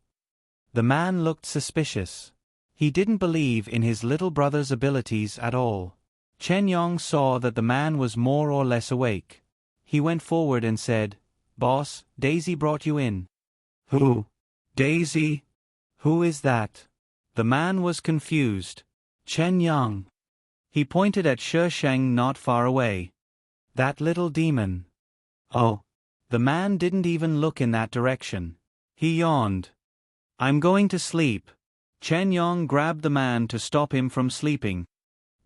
A: The man looked suspicious. He didn't believe in his little brother's abilities at all. Chen Yong saw that the man was more or less awake. He went forward and said, Boss, Daisy brought you in. Who? Daisy? Who is that? The man was confused. Chen Yang. He pointed at Shi Shang not far away. That little demon. Oh. The man didn't even look in that direction. He yawned. I'm going to sleep. Chen Yong grabbed the man to stop him from sleeping.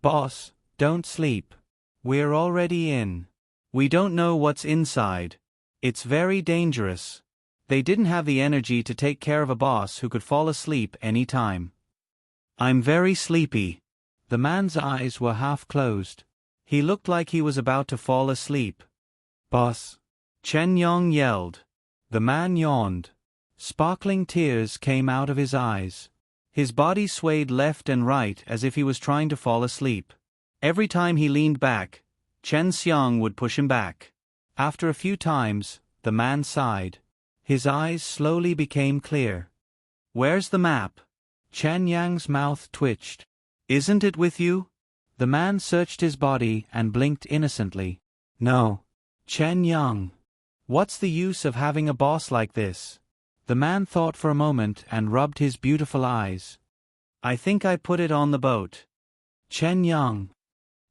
A: Boss, don't sleep. We're already in. We don't know what's inside. It's very dangerous. They didn't have the energy to take care of a boss who could fall asleep any time. I'm very sleepy. The man's eyes were half closed. He looked like he was about to fall asleep. Boss. Chen Yong yelled. The man yawned. Sparkling tears came out of his eyes. His body swayed left and right as if he was trying to fall asleep. Every time he leaned back, Chen Xiang would push him back. After a few times, the man sighed. His eyes slowly became clear. Where's the map? Chen Yang's mouth twitched. Isn't it with you? The man searched his body and blinked innocently. No. Chen Yang. What's the use of having a boss like this? The man thought for a moment and rubbed his beautiful eyes. I think I put it on the boat. Chen Yang.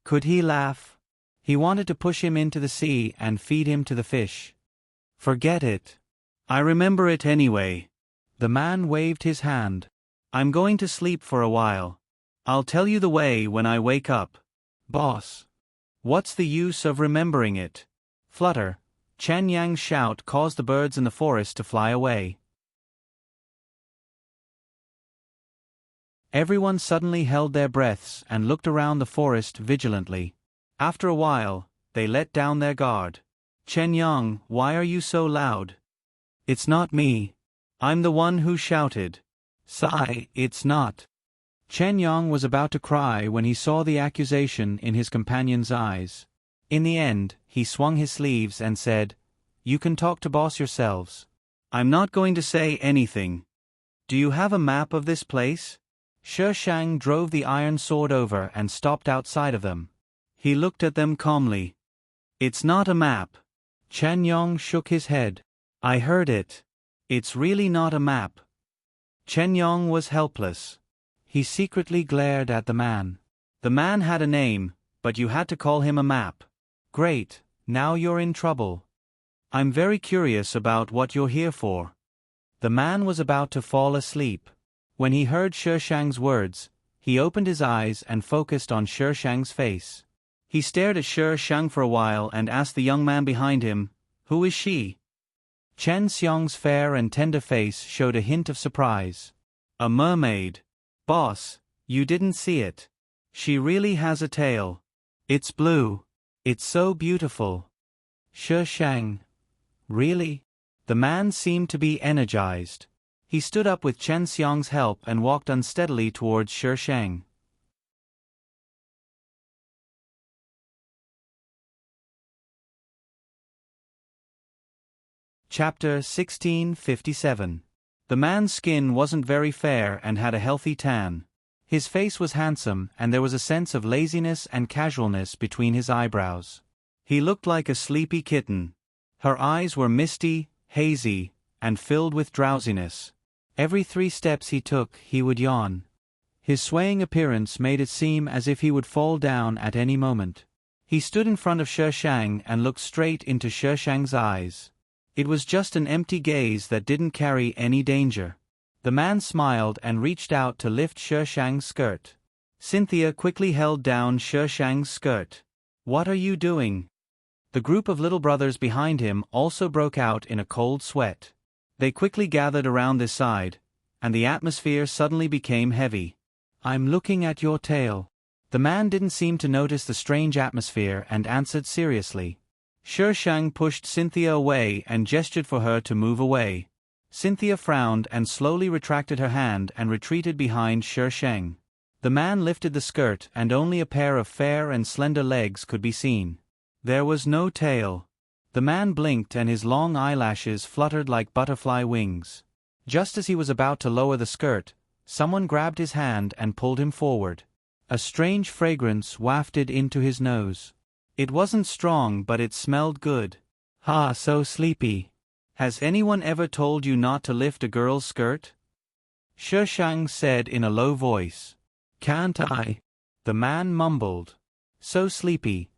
A: Could he laugh? He wanted to push him into the sea and feed him to the fish. Forget it. I remember it anyway. The man waved his hand. I'm going to sleep for a while. I'll tell you the way when I wake up. Boss. What's the use of remembering it? Flutter. Chen Yang's shout caused the birds in the forest to fly away. Everyone suddenly held their breaths and looked around the forest vigilantly. After a while, they let down their guard. Chen Yang, why are you so loud? It's not me. I'm the one who shouted. Sigh, it's not. Chen Yang was about to cry when he saw the accusation in his companion's eyes. In the end, he swung his sleeves and said, You can talk to boss yourselves. I'm not going to say anything. Do you have a map of this place? Shi Shang drove the iron sword over and stopped outside of them. He looked at them calmly. It's not a map. Chen Yong shook his head. I heard it. It's really not a map. Chen Yong was helpless. He secretly glared at the man. The man had a name, but you had to call him a map. Great, now you're in trouble. I'm very curious about what you're here for. The man was about to fall asleep. When he heard Shi Shang's words, he opened his eyes and focused on Shi Shang's face. He stared at Shi Shang for a while and asked the young man behind him, Who is she? Chen Xiang's fair and tender face showed a hint of surprise. A mermaid. Boss, you didn't see it. She really has a tail. It's blue. It's so beautiful. Shi Shang. Really? The man seemed to be energized. He stood up with Chen Xiang's help and walked unsteadily towards Shi Shang. Chapter 1657. The man's skin wasn't very fair and had a healthy tan. His face was handsome and there was a sense of laziness and casualness between his eyebrows. He looked like a sleepy kitten. Her eyes were misty, hazy, and filled with drowsiness. Every 3 steps he took, he would yawn. His swaying appearance made it seem as if he would fall down at any moment. He stood in front of Shi Shang and looked straight into Shi Shang's eyes. It was just an empty gaze that didn't carry any danger. The man smiled and reached out to lift Shi Shang's skirt. Cynthia quickly held down Shi Shang's skirt. What are you doing? The group of little brothers behind him also broke out in a cold sweat. They quickly gathered around this side, and the atmosphere suddenly became heavy. I'm looking at your tail. The man didn't seem to notice the strange atmosphere and answered seriously. Shi Shang pushed Cynthia away and gestured for her to move away. Cynthia frowned and slowly retracted her hand and retreated behind Shi Shang. The man lifted the skirt and only a pair of fair and slender legs could be seen. There was no tail. The man blinked and his long eyelashes fluttered like butterfly wings. Just as he was about to lower the skirt, someone grabbed his hand and pulled him forward. A strange fragrance wafted into his nose. It wasn't strong but it smelled good. Ha, so sleepy. Has anyone ever told you not to lift a girl's skirt? Shi Shang said in a low voice. Can't I? The man mumbled. So sleepy.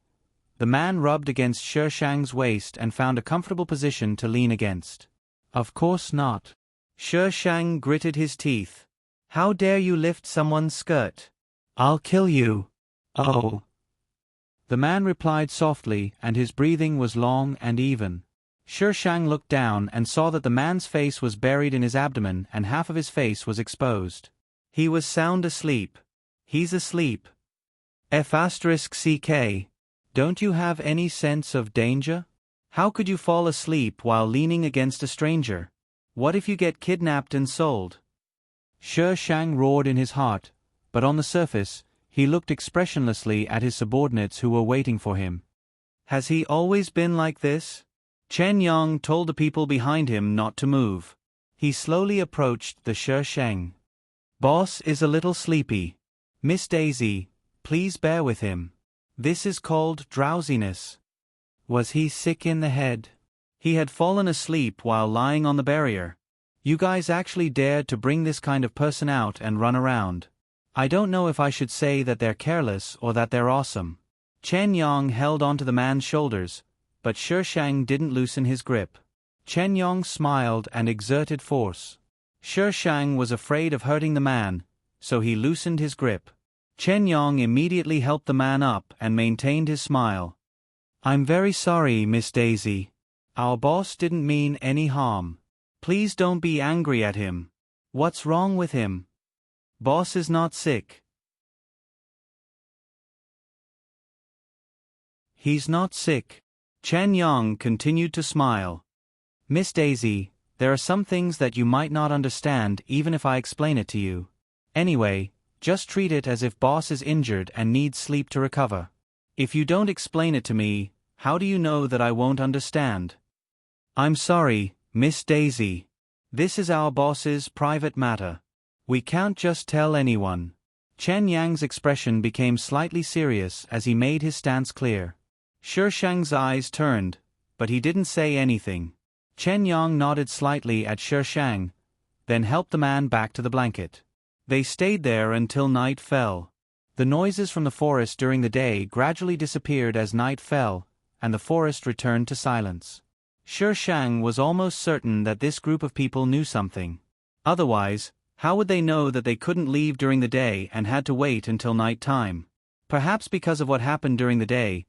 A: The man rubbed against Shi Shang's waist and found a comfortable position to lean against. Of course not. Shi Shang gritted his teeth. How dare you lift someone's skirt? I'll kill you. Oh. The man replied softly, and his breathing was long and even. Shi Shang looked down and saw that the man's face was buried in his abdomen and half of his face was exposed. He was sound asleep. He's asleep. F***ck. Don't you have any sense of danger? How could you fall asleep while leaning against a stranger? What if you get kidnapped and sold? Shi Shang roared in his heart, but on the surface, he looked expressionlessly at his subordinates who were waiting for him. Has he always been like this? Chen Yang told the people behind him not to move. He slowly approached the Shi Shang. Boss is a little sleepy. Miss Daisy, please bear with him. This is called drowsiness. Was he sick in the head? He had fallen asleep while lying on the barrier. You guys actually dared to bring this kind of person out and run around. I don't know if I should say that they're careless or that they're awesome. Chen Yang held onto the man's shoulders, but Shi Shang didn't loosen his grip. Chen Yang smiled and exerted force. Shi Shang was afraid of hurting the man, so he loosened his grip. Chen Yang immediately helped the man up and maintained his smile. I'm very sorry, Miss Daisy. Our boss didn't mean any harm. Please don't be angry at him. What's wrong with him? Boss is not sick. He's not sick. Chen Yang continued to smile. Miss Daisy, there are some things that you might not understand even if I explain it to you. Anyway, just treat it as if boss is injured and needs sleep to recover. If you don't explain it to me, how do you know that I won't understand? I'm sorry, Miss Daisy. This is our boss's private matter. We can't just tell anyone. Chen Yang's expression became slightly serious as he made his stance clear. Shi Shang's eyes turned, but he didn't say anything. Chen Yang nodded slightly at Shi Shang, then helped the man back to the blanket. They stayed there until night fell. The noises from the forest during the day gradually disappeared as night fell, and the forest returned to silence. Shi Shang was almost certain that this group of people knew something. Otherwise, how would they know that they couldn't leave during the day and had to wait until night time? Perhaps because of what happened during the day,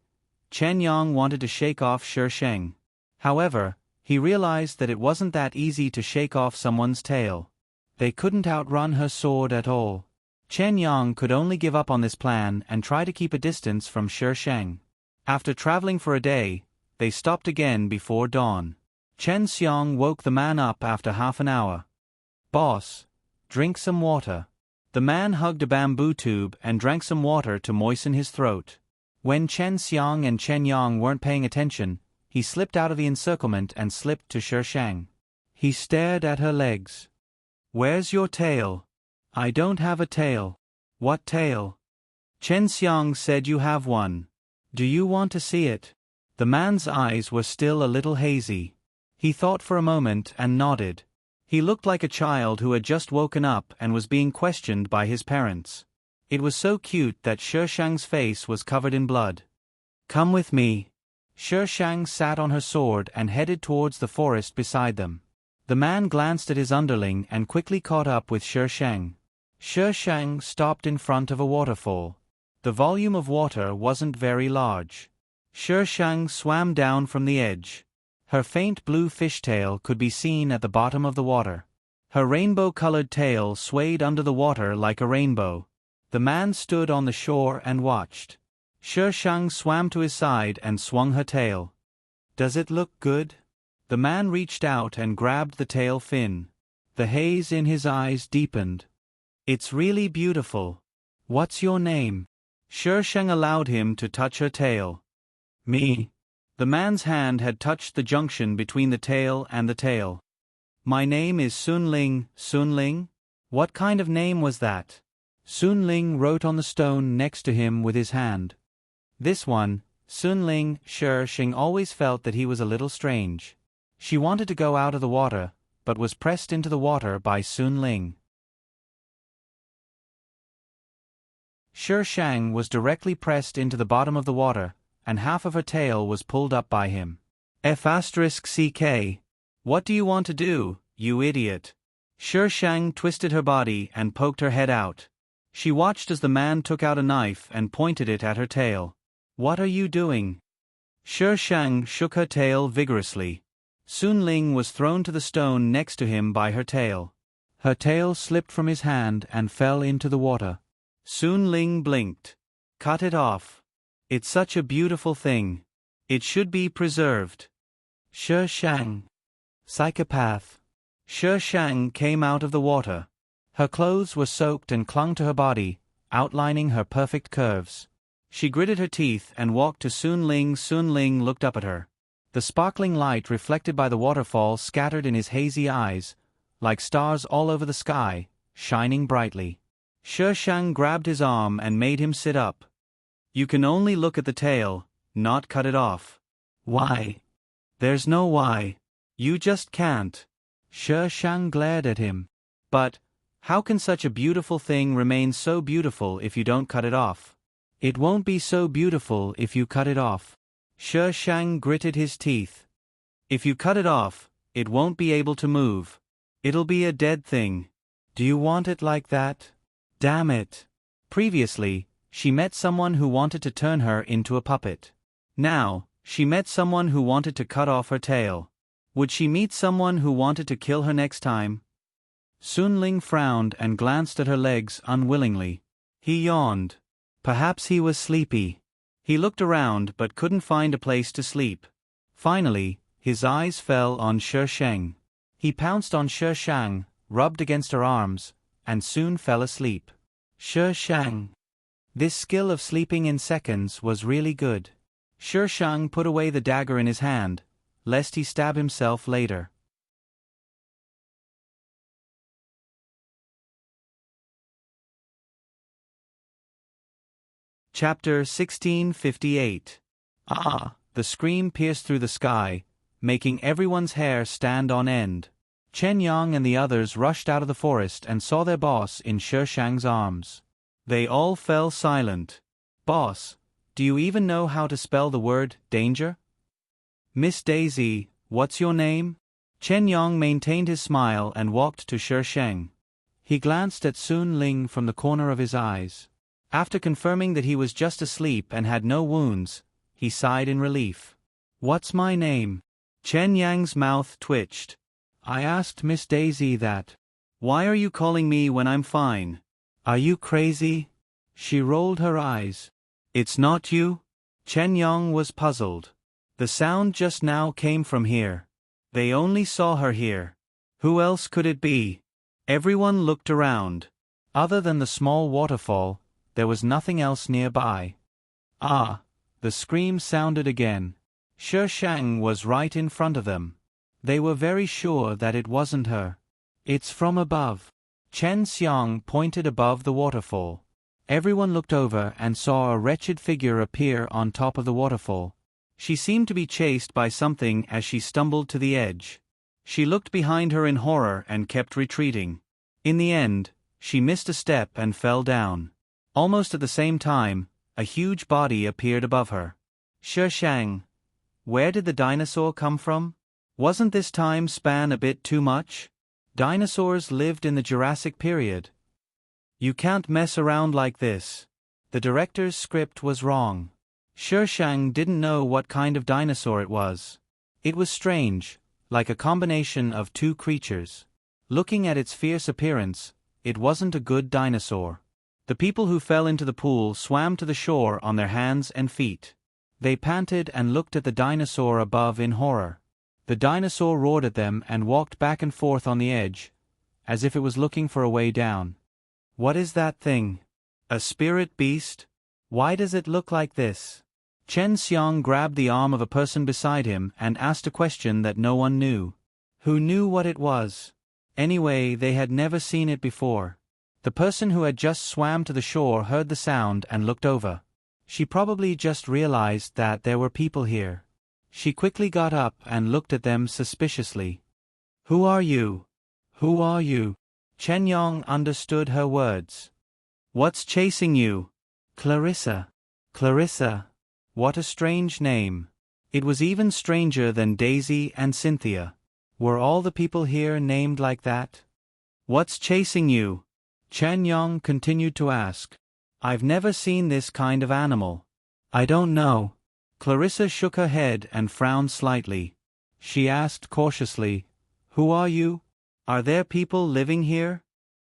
A: Chen Yang wanted to shake off Shi Shang. However, he realized that it wasn't that easy to shake off someone's tail. They couldn't outrun her sword at all. Chen Yang could only give up on this plan and try to keep a distance from Shi Shang. After traveling for a day, they stopped again before dawn. Chen Xiang woke the man up after half an hour. Boss, drink some water. The man hugged a bamboo tube and drank some water to moisten his throat. When Chen Xiang and Chen Yang weren't paying attention, he slipped out of the encirclement and slipped to Shi Shang. He stared at her legs. Where's your tail? I don't have a tail. What tail? Chen Xiang said you have one. Do you want to see it? The man's eyes were still a little hazy. He thought for a moment and nodded. He looked like a child who had just woken up and was being questioned by his parents. It was so cute that Shi Shang's face was covered in blood. Come with me. Shi Shang sat on her sword and headed towards the forest beside them. The man glanced at his underling and quickly caught up with Shi Shang. Shi Shang stopped in front of a waterfall. The volume of water wasn't very large. Shi Shang swam down from the edge. Her faint blue fishtail could be seen at the bottom of the water. Her rainbow-colored tail swayed under the water like a rainbow. The man stood on the shore and watched. Shi Shang swam to his side and swung her tail. Does it look good? The man reached out and grabbed the tail fin. The haze in his eyes deepened. It's really beautiful. What's your name? Shi Shang allowed him to touch her tail. Me. The man's hand had touched the junction between the tail and the tail. My name is Sun Ling. Sun Ling? What kind of name was that? Sun Ling wrote on the stone next to him with his hand. This one, Sun Ling. Shi Shang always felt that he was a little strange. She wanted to go out of the water, but was pressed into the water by Sun Ling. Shi Shang was directly pressed into the bottom of the water, and half of her tail was pulled up by him. F***ck. What do you want to do, you idiot? Shi Shang twisted her body and poked her head out. She watched as the man took out a knife and pointed it at her tail. What are you doing? Shi Shang shook her tail vigorously. Sun Ling was thrown to the stone next to him by her tail. Her tail slipped from his hand and fell into the water. Sun Ling blinked. Cut it off. It's such a beautiful thing. It should be preserved. Shi Shang. Psychopath. Shi Shang came out of the water. Her clothes were soaked and clung to her body, outlining her perfect curves. She gritted her teeth and walked to Sun Ling. Sun Ling looked up at her. The sparkling light reflected by the waterfall scattered in his hazy eyes, like stars all over the sky, shining brightly. Shi Shang grabbed his arm and made him sit up. You can only look at the tail, not cut it off. Why? There's no why. You just can't. Shi Shang glared at him. But, how can such a beautiful thing remain so beautiful if you don't cut it off? It won't be so beautiful if you cut it off. Shi Shang gritted his teeth. If you cut it off, it won't be able to move. It'll be a dead thing. Do you want it like that? Damn it. Previously, she met someone who wanted to turn her into a puppet. Now, she met someone who wanted to cut off her tail. Would she meet someone who wanted to kill her next time? Sun Ling frowned and glanced at her legs unwillingly. He yawned. Perhaps he was sleepy. He looked around but couldn't find a place to sleep. Finally, his eyes fell on Shi Shang. He pounced on Shi Shang, rubbed against her arms, and soon fell asleep. Shi Shang. This skill of sleeping in seconds was really good. Shi Shang put away the dagger in his hand, lest he stab himself later. Chapter 1658. Ah! The scream pierced through the sky, making everyone's hair stand on end. Chen Yang and the others rushed out of the forest and saw their boss in Shi Shang's arms. They all fell silent. Boss, do you even know how to spell the word danger? Miss Daisy, what's your name? Chen Yang maintained his smile and walked to Shi Shang. He glanced at Sun Ling from the corner of his eyes. After confirming that he was just asleep and had no wounds, he sighed in relief. What's my name? Chen Yang's mouth twitched. I asked Miss Daisy that. Why are you calling me when I'm fine? Are you crazy? She rolled her eyes. It's not you? Chen Yang was puzzled. The sound just now came from here. They only saw her here. Who else could it be? Everyone looked around. Other than the small waterfall, there was nothing else nearby. Ah! The scream sounded again. Shi Shang was right in front of them. They were very sure that it wasn't her. It's from above. Chen Xiang pointed above the waterfall. Everyone looked over and saw a wretched figure appear on top of the waterfall. She seemed to be chased by something as she stumbled to the edge. She looked behind her in horror and kept retreating. In the end, she missed a step and fell down. Almost at the same time, a huge body appeared above her. Shi Shang. Where did the dinosaur come from? Wasn't this time span a bit too much? Dinosaurs lived in the Jurassic period. You can't mess around like this. The director's script was wrong. Shi Shang didn't know what kind of dinosaur it was. It was strange, like a combination of two creatures. Looking at its fierce appearance, it wasn't a good dinosaur. The people who fell into the pool swam to the shore on their hands and feet. They panted and looked at the dinosaur above in horror. The dinosaur roared at them and walked back and forth on the edge, as if it was looking for a way down. What is that thing? A spirit beast? Why does it look like this? Chen Xiang grabbed the arm of a person beside him and asked a question that no one knew. Who knew what it was? Anyway, they had never seen it before. The person who had just swam to the shore heard the sound and looked over. She probably just realized that there were people here. She quickly got up and looked at them suspiciously. Who are you? Who are you? Chen Yang understood her words. What's chasing you? Clarissa. Clarissa. What a strange name. It was even stranger than Daisy and Cynthia. Were all the people here named like that? What's chasing you? Chen Yong continued to ask. I've never seen this kind of animal. I don't know. Clarissa shook her head and frowned slightly. She asked cautiously, Who are you? Are there people living here?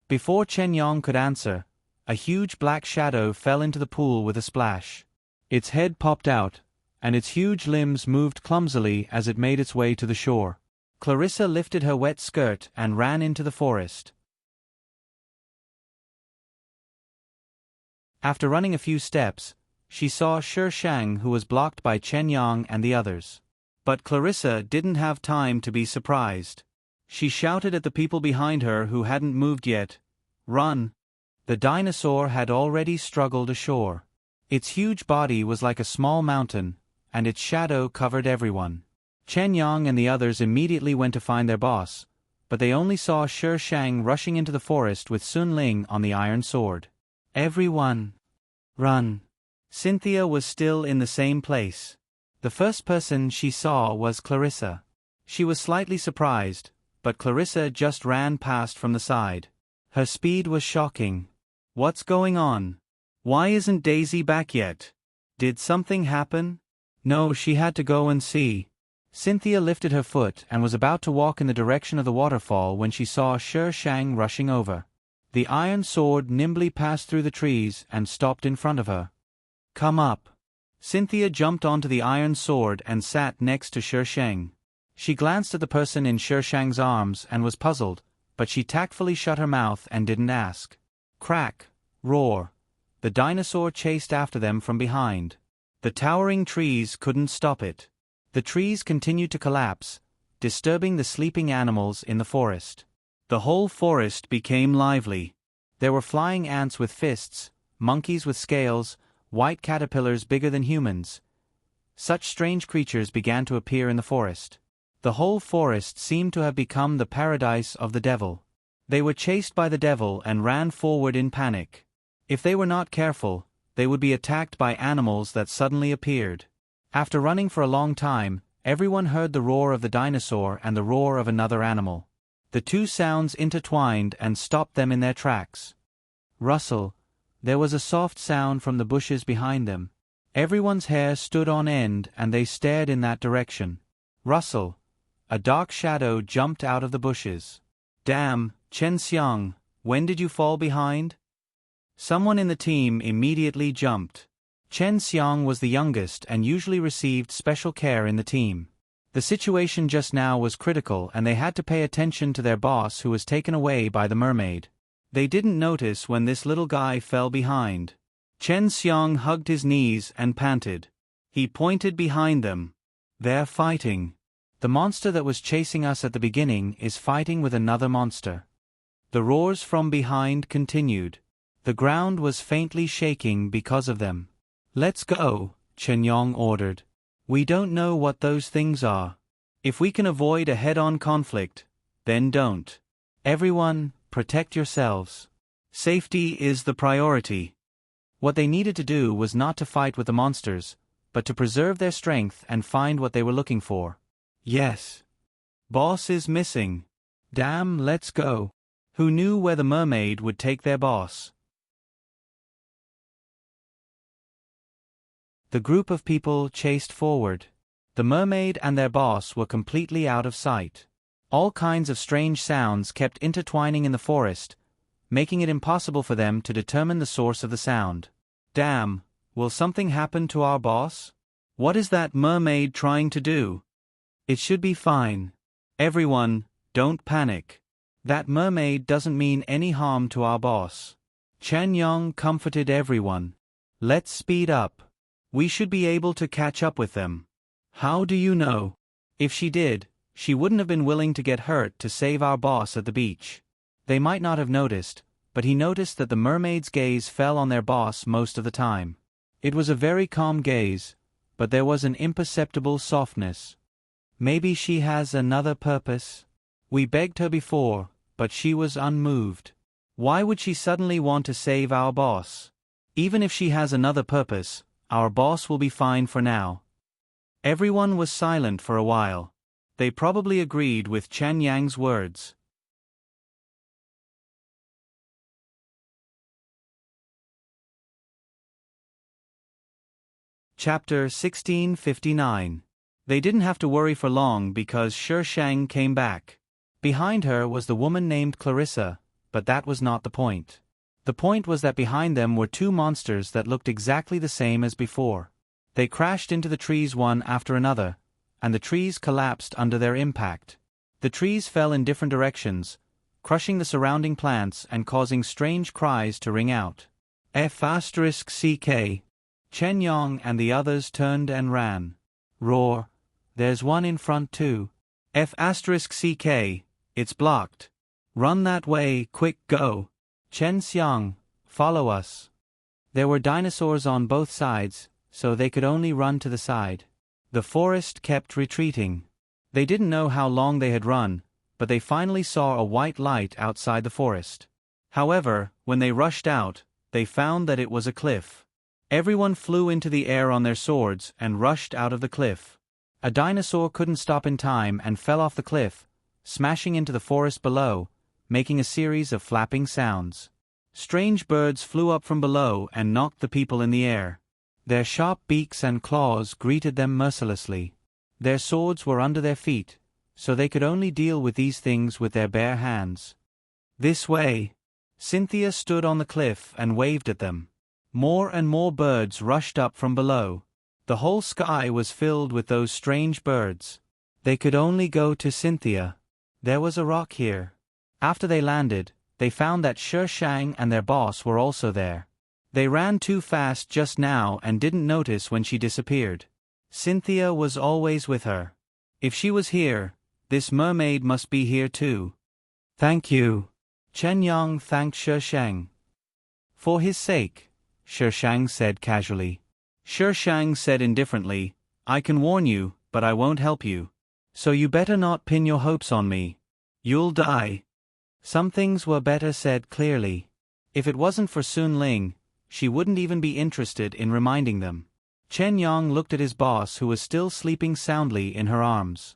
A: Before Chen Yong could answer, a huge black shadow fell into the pool with a splash. Its head popped out, and its huge limbs moved clumsily as it made its way to the shore. Clarissa lifted her wet skirt and ran into the forest. After running a few steps, she saw Shi Shang, who was blocked by Chen Yang and the others. But Clarissa didn't have time to be surprised. She shouted at the people behind her who hadn't moved yet, Run! The dinosaur had already struggled ashore. Its huge body was like a small mountain, and its shadow covered everyone. Chen Yang and the others immediately went to find their boss, but they only saw Shi Shang rushing into the forest with Sun Ling on the iron sword. Everyone, run! Cynthia was still in the same place. The first person she saw was Clarissa. She was slightly surprised, but Clarissa just ran past from the side. Her speed was shocking. What's going on? Why isn't Daisy back yet? Did something happen? No, she had to go and see. Cynthia lifted her foot and was about to walk in the direction of the waterfall when she saw Shi Shang rushing over. The iron sword nimbly passed through the trees and stopped in front of her. Come up. Cynthia jumped onto the iron sword and sat next to Shi Shang. She glanced at the person in Shi Shang's arms and was puzzled, but she tactfully shut her mouth and didn't ask. Crack, roar. The dinosaur chased after them from behind. The towering trees couldn't stop it. The trees continued to collapse, disturbing the sleeping animals in the forest. The whole forest became lively. There were flying ants with fists, monkeys with scales, white caterpillars bigger than humans. Such strange creatures began to appear in the forest. The whole forest seemed to have become the paradise of the devil. They were chased by the devil and ran forward in panic. If they were not careful, they would be attacked by animals that suddenly appeared. After running for a long time, everyone heard the roar of the dinosaur and the roar of another animal. The two sounds intertwined and stopped them in their tracks. Rustle. There was a soft sound from the bushes behind them. Everyone's hair stood on end and they stared in that direction. Rustle. A dark shadow jumped out of the bushes. Damn, Chen Xiang, when did you fall behind? Someone in the team immediately jumped. Chen Xiang was the youngest and usually received special care in the team. The situation just now was critical and they had to pay attention to their boss who was taken away by the mermaid. They didn't notice when this little guy fell behind. Chen Xiang hugged his knees and panted. He pointed behind them. They're fighting. The monster that was chasing us at the beginning is fighting with another monster. The roars from behind continued. The ground was faintly shaking because of them. Let's go, Chen Yong ordered. We don't know what those things are. If we can avoid a head-on conflict, then don't. Everyone, protect yourselves. Safety is the priority. What they needed to do was not to fight with the monsters, but to preserve their strength and find what they were looking for. Yes. Boss is missing. Damn, let's go. Who knew where the mermaid would take their boss? The group of people chased forward. The mermaid and their boss were completely out of sight. All kinds of strange sounds kept intertwining in the forest, making it impossible for them to determine the source of the sound. Damn, will something happen to our boss? What is that mermaid trying to do? It should be fine. Everyone, don't panic. That mermaid doesn't mean any harm to our boss. Chen Yong comforted everyone. Let's speed up. We should be able to catch up with them. How do you know? If she did, she wouldn't have been willing to get hurt to save our boss at the beach. They might not have noticed, but he noticed that the mermaid's gaze fell on their boss most of the time. It was a very calm gaze, but there was an imperceptible softness. Maybe she has another purpose? We begged her before, but she was unmoved. Why would she suddenly want to save our boss? Even if she has another purpose, our boss will be fine for now. Everyone was silent for a while. They probably agreed with Chen Yang's words. Chapter 1659. They didn't have to worry for long because Shi Shang came back. Behind her was the woman named Clarissa, but that was not the point. The point was that behind them were two monsters that looked exactly the same as before. They crashed into the trees one after another, and the trees collapsed under their impact. The trees fell in different directions, crushing the surrounding plants and causing strange cries to ring out. F***ck. Chen Yong and the others turned and ran. Roar. There's one in front too. F***ck. It's blocked. Run that way, quick go. Chen Xiang, follow us. There were dinosaurs on both sides, so they could only run to the side. The forest kept retreating. They didn't know how long they had run, but they finally saw a white light outside the forest. However, when they rushed out, they found that it was a cliff. Everyone flew into the air on their swords and rushed out of the cliff. A dinosaur couldn't stop in time and fell off the cliff, smashing into the forest below, making a series of flapping sounds. Strange birds flew up from below and knocked the people in the air. Their sharp beaks and claws greeted them mercilessly. Their swords were under their feet, so they could only deal with these things with their bare hands. This way. Cynthia stood on the cliff and waved at them. More and more birds rushed up from below. The whole sky was filled with those strange birds. They could only go to Cynthia. There was a rock here. After they landed, they found that Shi Shang and their boss were also there. They ran too fast just now and didn't notice when she disappeared. Cynthia was always with her. If she was here, this mermaid must be here too. Thank you. Chen Yang thanked Shi Shang. For his sake, Shi Shang said casually. Shi Shang said indifferently, I can warn you, but I won't help you. So you better not pin your hopes on me. You'll die. Some things were better said clearly. If it wasn't for Sun Ling, she wouldn't even be interested in reminding them. Chen Yang looked at his boss who was still sleeping soundly in her arms.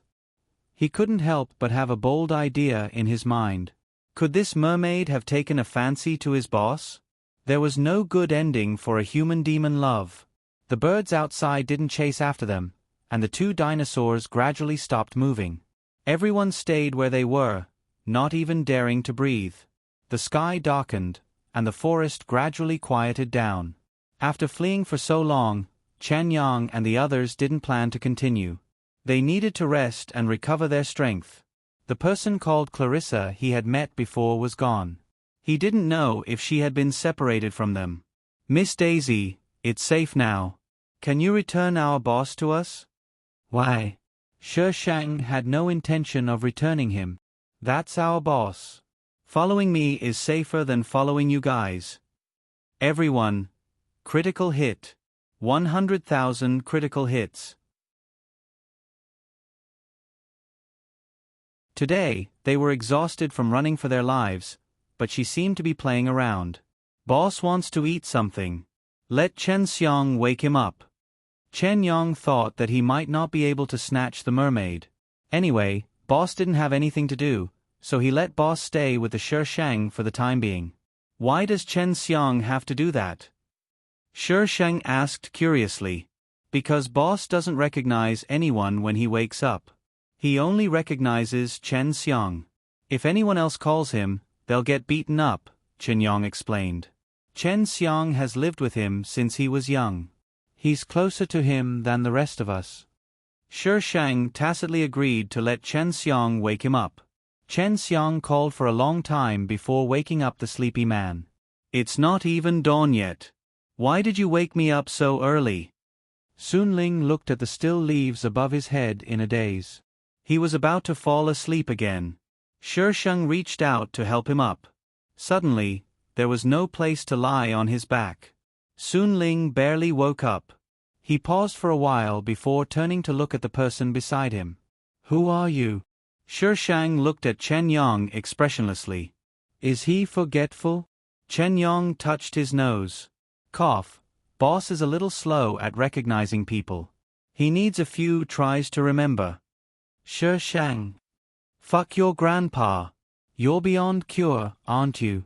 A: He couldn't help but have a bold idea in his mind. Could this mermaid have taken a fancy to his boss? There was no good ending for a human-demon love. The birds outside didn't chase after them, and the two dinosaurs gradually stopped moving. Everyone stayed where they were, not even daring to breathe. The sky darkened, and the forest gradually quieted down. After fleeing for so long, Chen Yang and the others didn't plan to continue. They needed to rest and recover their strength. The person called Clarissa he had met before was gone. He didn't know if she had been separated from them. Miss Daisy, it's safe now. Can you return our boss to us? Why? Shi Shang had no intention of returning him. That's our boss. Following me is safer than following you guys. Everyone. Critical hit. 100,000 critical hits. Today, they were exhausted from running for their lives, but she seemed to be playing around. Boss wants to eat something. Let Chen Xiang wake him up. Chen Yang thought that he might not be able to snatch the mermaid. Anyway, boss didn't have anything to do, so he let boss stay with the Shi Shang for the time being. Why does Chen Xiang have to do that? Shi Shang asked curiously. Because boss doesn't recognize anyone when he wakes up. He only recognizes Chen Xiang. If anyone else calls him, they'll get beaten up, Chen Yang explained. Chen Xiang has lived with him since he was young. He's closer to him than the rest of us. Shi Shang tacitly agreed to let Chen Xiang wake him up. Chen Xiang called for a long time before waking up the sleepy man. It's not even dawn yet. Why did you wake me up so early? Sun Ling looked at the still leaves above his head in a daze. He was about to fall asleep again. Shi Shang reached out to help him up. Suddenly, there was no place to lie on his back. Sun Ling barely woke up. He paused for a while before turning to look at the person beside him. Who are you? Shi Shang looked at Chen Yang expressionlessly. Is he forgetful? Chen Yang touched his nose. Cough. Boss is a little slow at recognizing people. He needs a few tries to remember. Shi Shang. Fuck your grandpa. You're beyond cure, aren't you?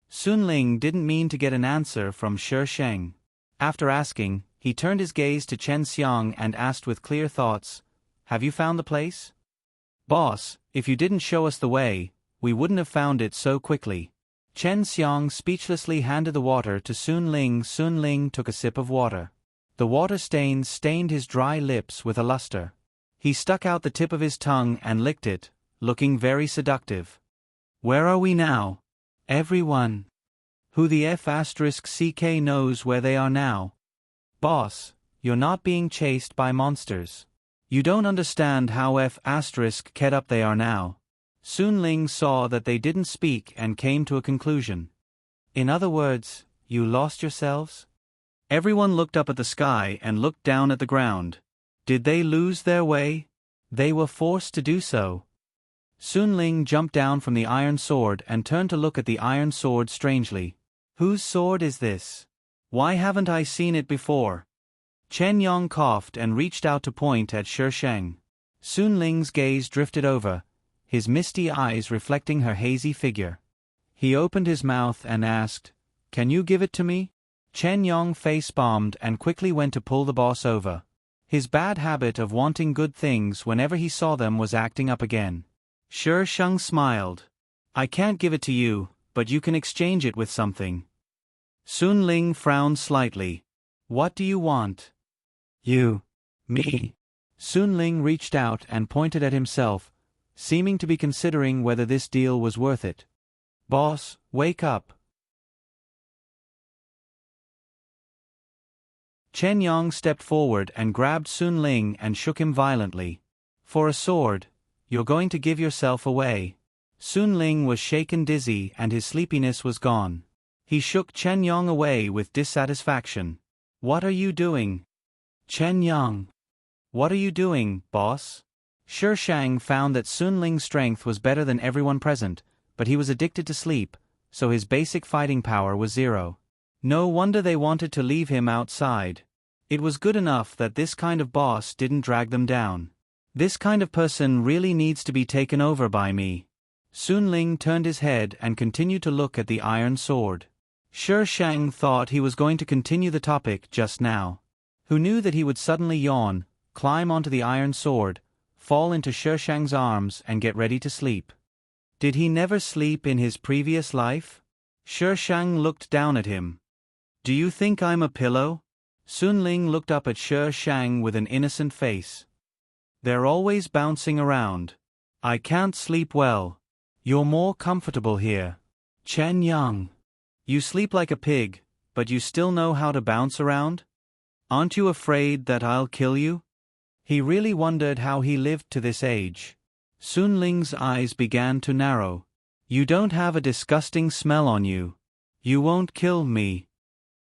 A: Sun Ling didn't mean to get an answer from Shi Shang. After asking, He turned his gaze to Chen Xiang and asked with clear thoughts, "Have you found the place?" "Boss, if you didn't show us the way, we wouldn't have found it so quickly." Chen Xiang speechlessly handed the water to Sun Ling. Sun Ling took a sip of water. The water stains stained his dry lips with a luster. He stuck out the tip of his tongue and licked it, looking very seductive. "Where are we now?" "Everyone. Who the F***ck knows where they are now?" "Boss, you're not being chased by monsters. You don't understand how F***ket up they are now." Sun Ling saw that they didn't speak and came to a conclusion. "In other words, you lost yourselves?" Everyone looked up at the sky and looked down at the ground. Did they lose their way? They were forced to do so. Sun Ling jumped down from the iron sword and turned to look at the iron sword strangely. "Whose sword is this? Why haven't I seen it before?" Chen Yong coughed and reached out to point at Shi Sheng. Sun Ling's gaze drifted over, his misty eyes reflecting her hazy figure. He opened his mouth and asked, "Can you give it to me?" Chen Yong face-bombed and quickly went to pull the boss over. His bad habit of wanting good things whenever he saw them was acting up again. Shi Sheng smiled. "I can't give it to you, but you can exchange it with something." Sun Ling frowned slightly. "What do you want?" "You. Me." Sun Ling reached out and pointed at himself, seeming to be considering whether this deal was worth it. "Boss, wake up." Chen Yong stepped forward and grabbed Sun Ling and shook him violently. "For a sword, you're going to give yourself away." Sun Ling was shaken dizzy and his sleepiness was gone. He shook Chen Yong away with dissatisfaction. "What are you doing?" "Chen Yong." "What are you doing, boss?" Shi Shang found that Sun Ling's strength was better than everyone present, but he was addicted to sleep, so his basic fighting power was 0. No wonder they wanted to leave him outside. It was good enough that this kind of boss didn't drag them down. This kind of person really needs to be taken over by me. Sun Ling turned his head and continued to look at the iron sword. Shi Shang thought he was going to continue the topic just now. Who knew that he would suddenly yawn, climb onto the iron sword, fall into Shi Shang's arms and get ready to sleep. Did he never sleep in his previous life? Shi Shang looked down at him. "Do you think I'm a pillow?" Sun Ling looked up at Shi Shang with an innocent face. "They're always bouncing around. I can't sleep well. You're more comfortable here." "Chen Yang. You sleep like a pig, but you still know how to bounce around? Aren't you afraid that I'll kill you?" He really wondered how he lived to this age. Sun Ling's eyes began to narrow. "You don't have a disgusting smell on you. You won't kill me."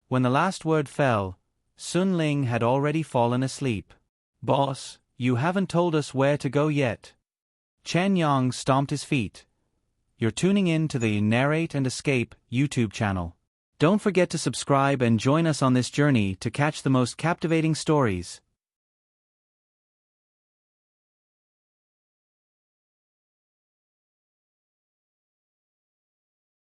A: When the last word fell, Sun Ling had already fallen asleep. "Boss, you haven't told us where to go yet." Chen Yang stomped his feet. You're tuning in to the Narrate and Escape YouTube channel. Don't forget to subscribe and join us on this journey to catch the most captivating stories.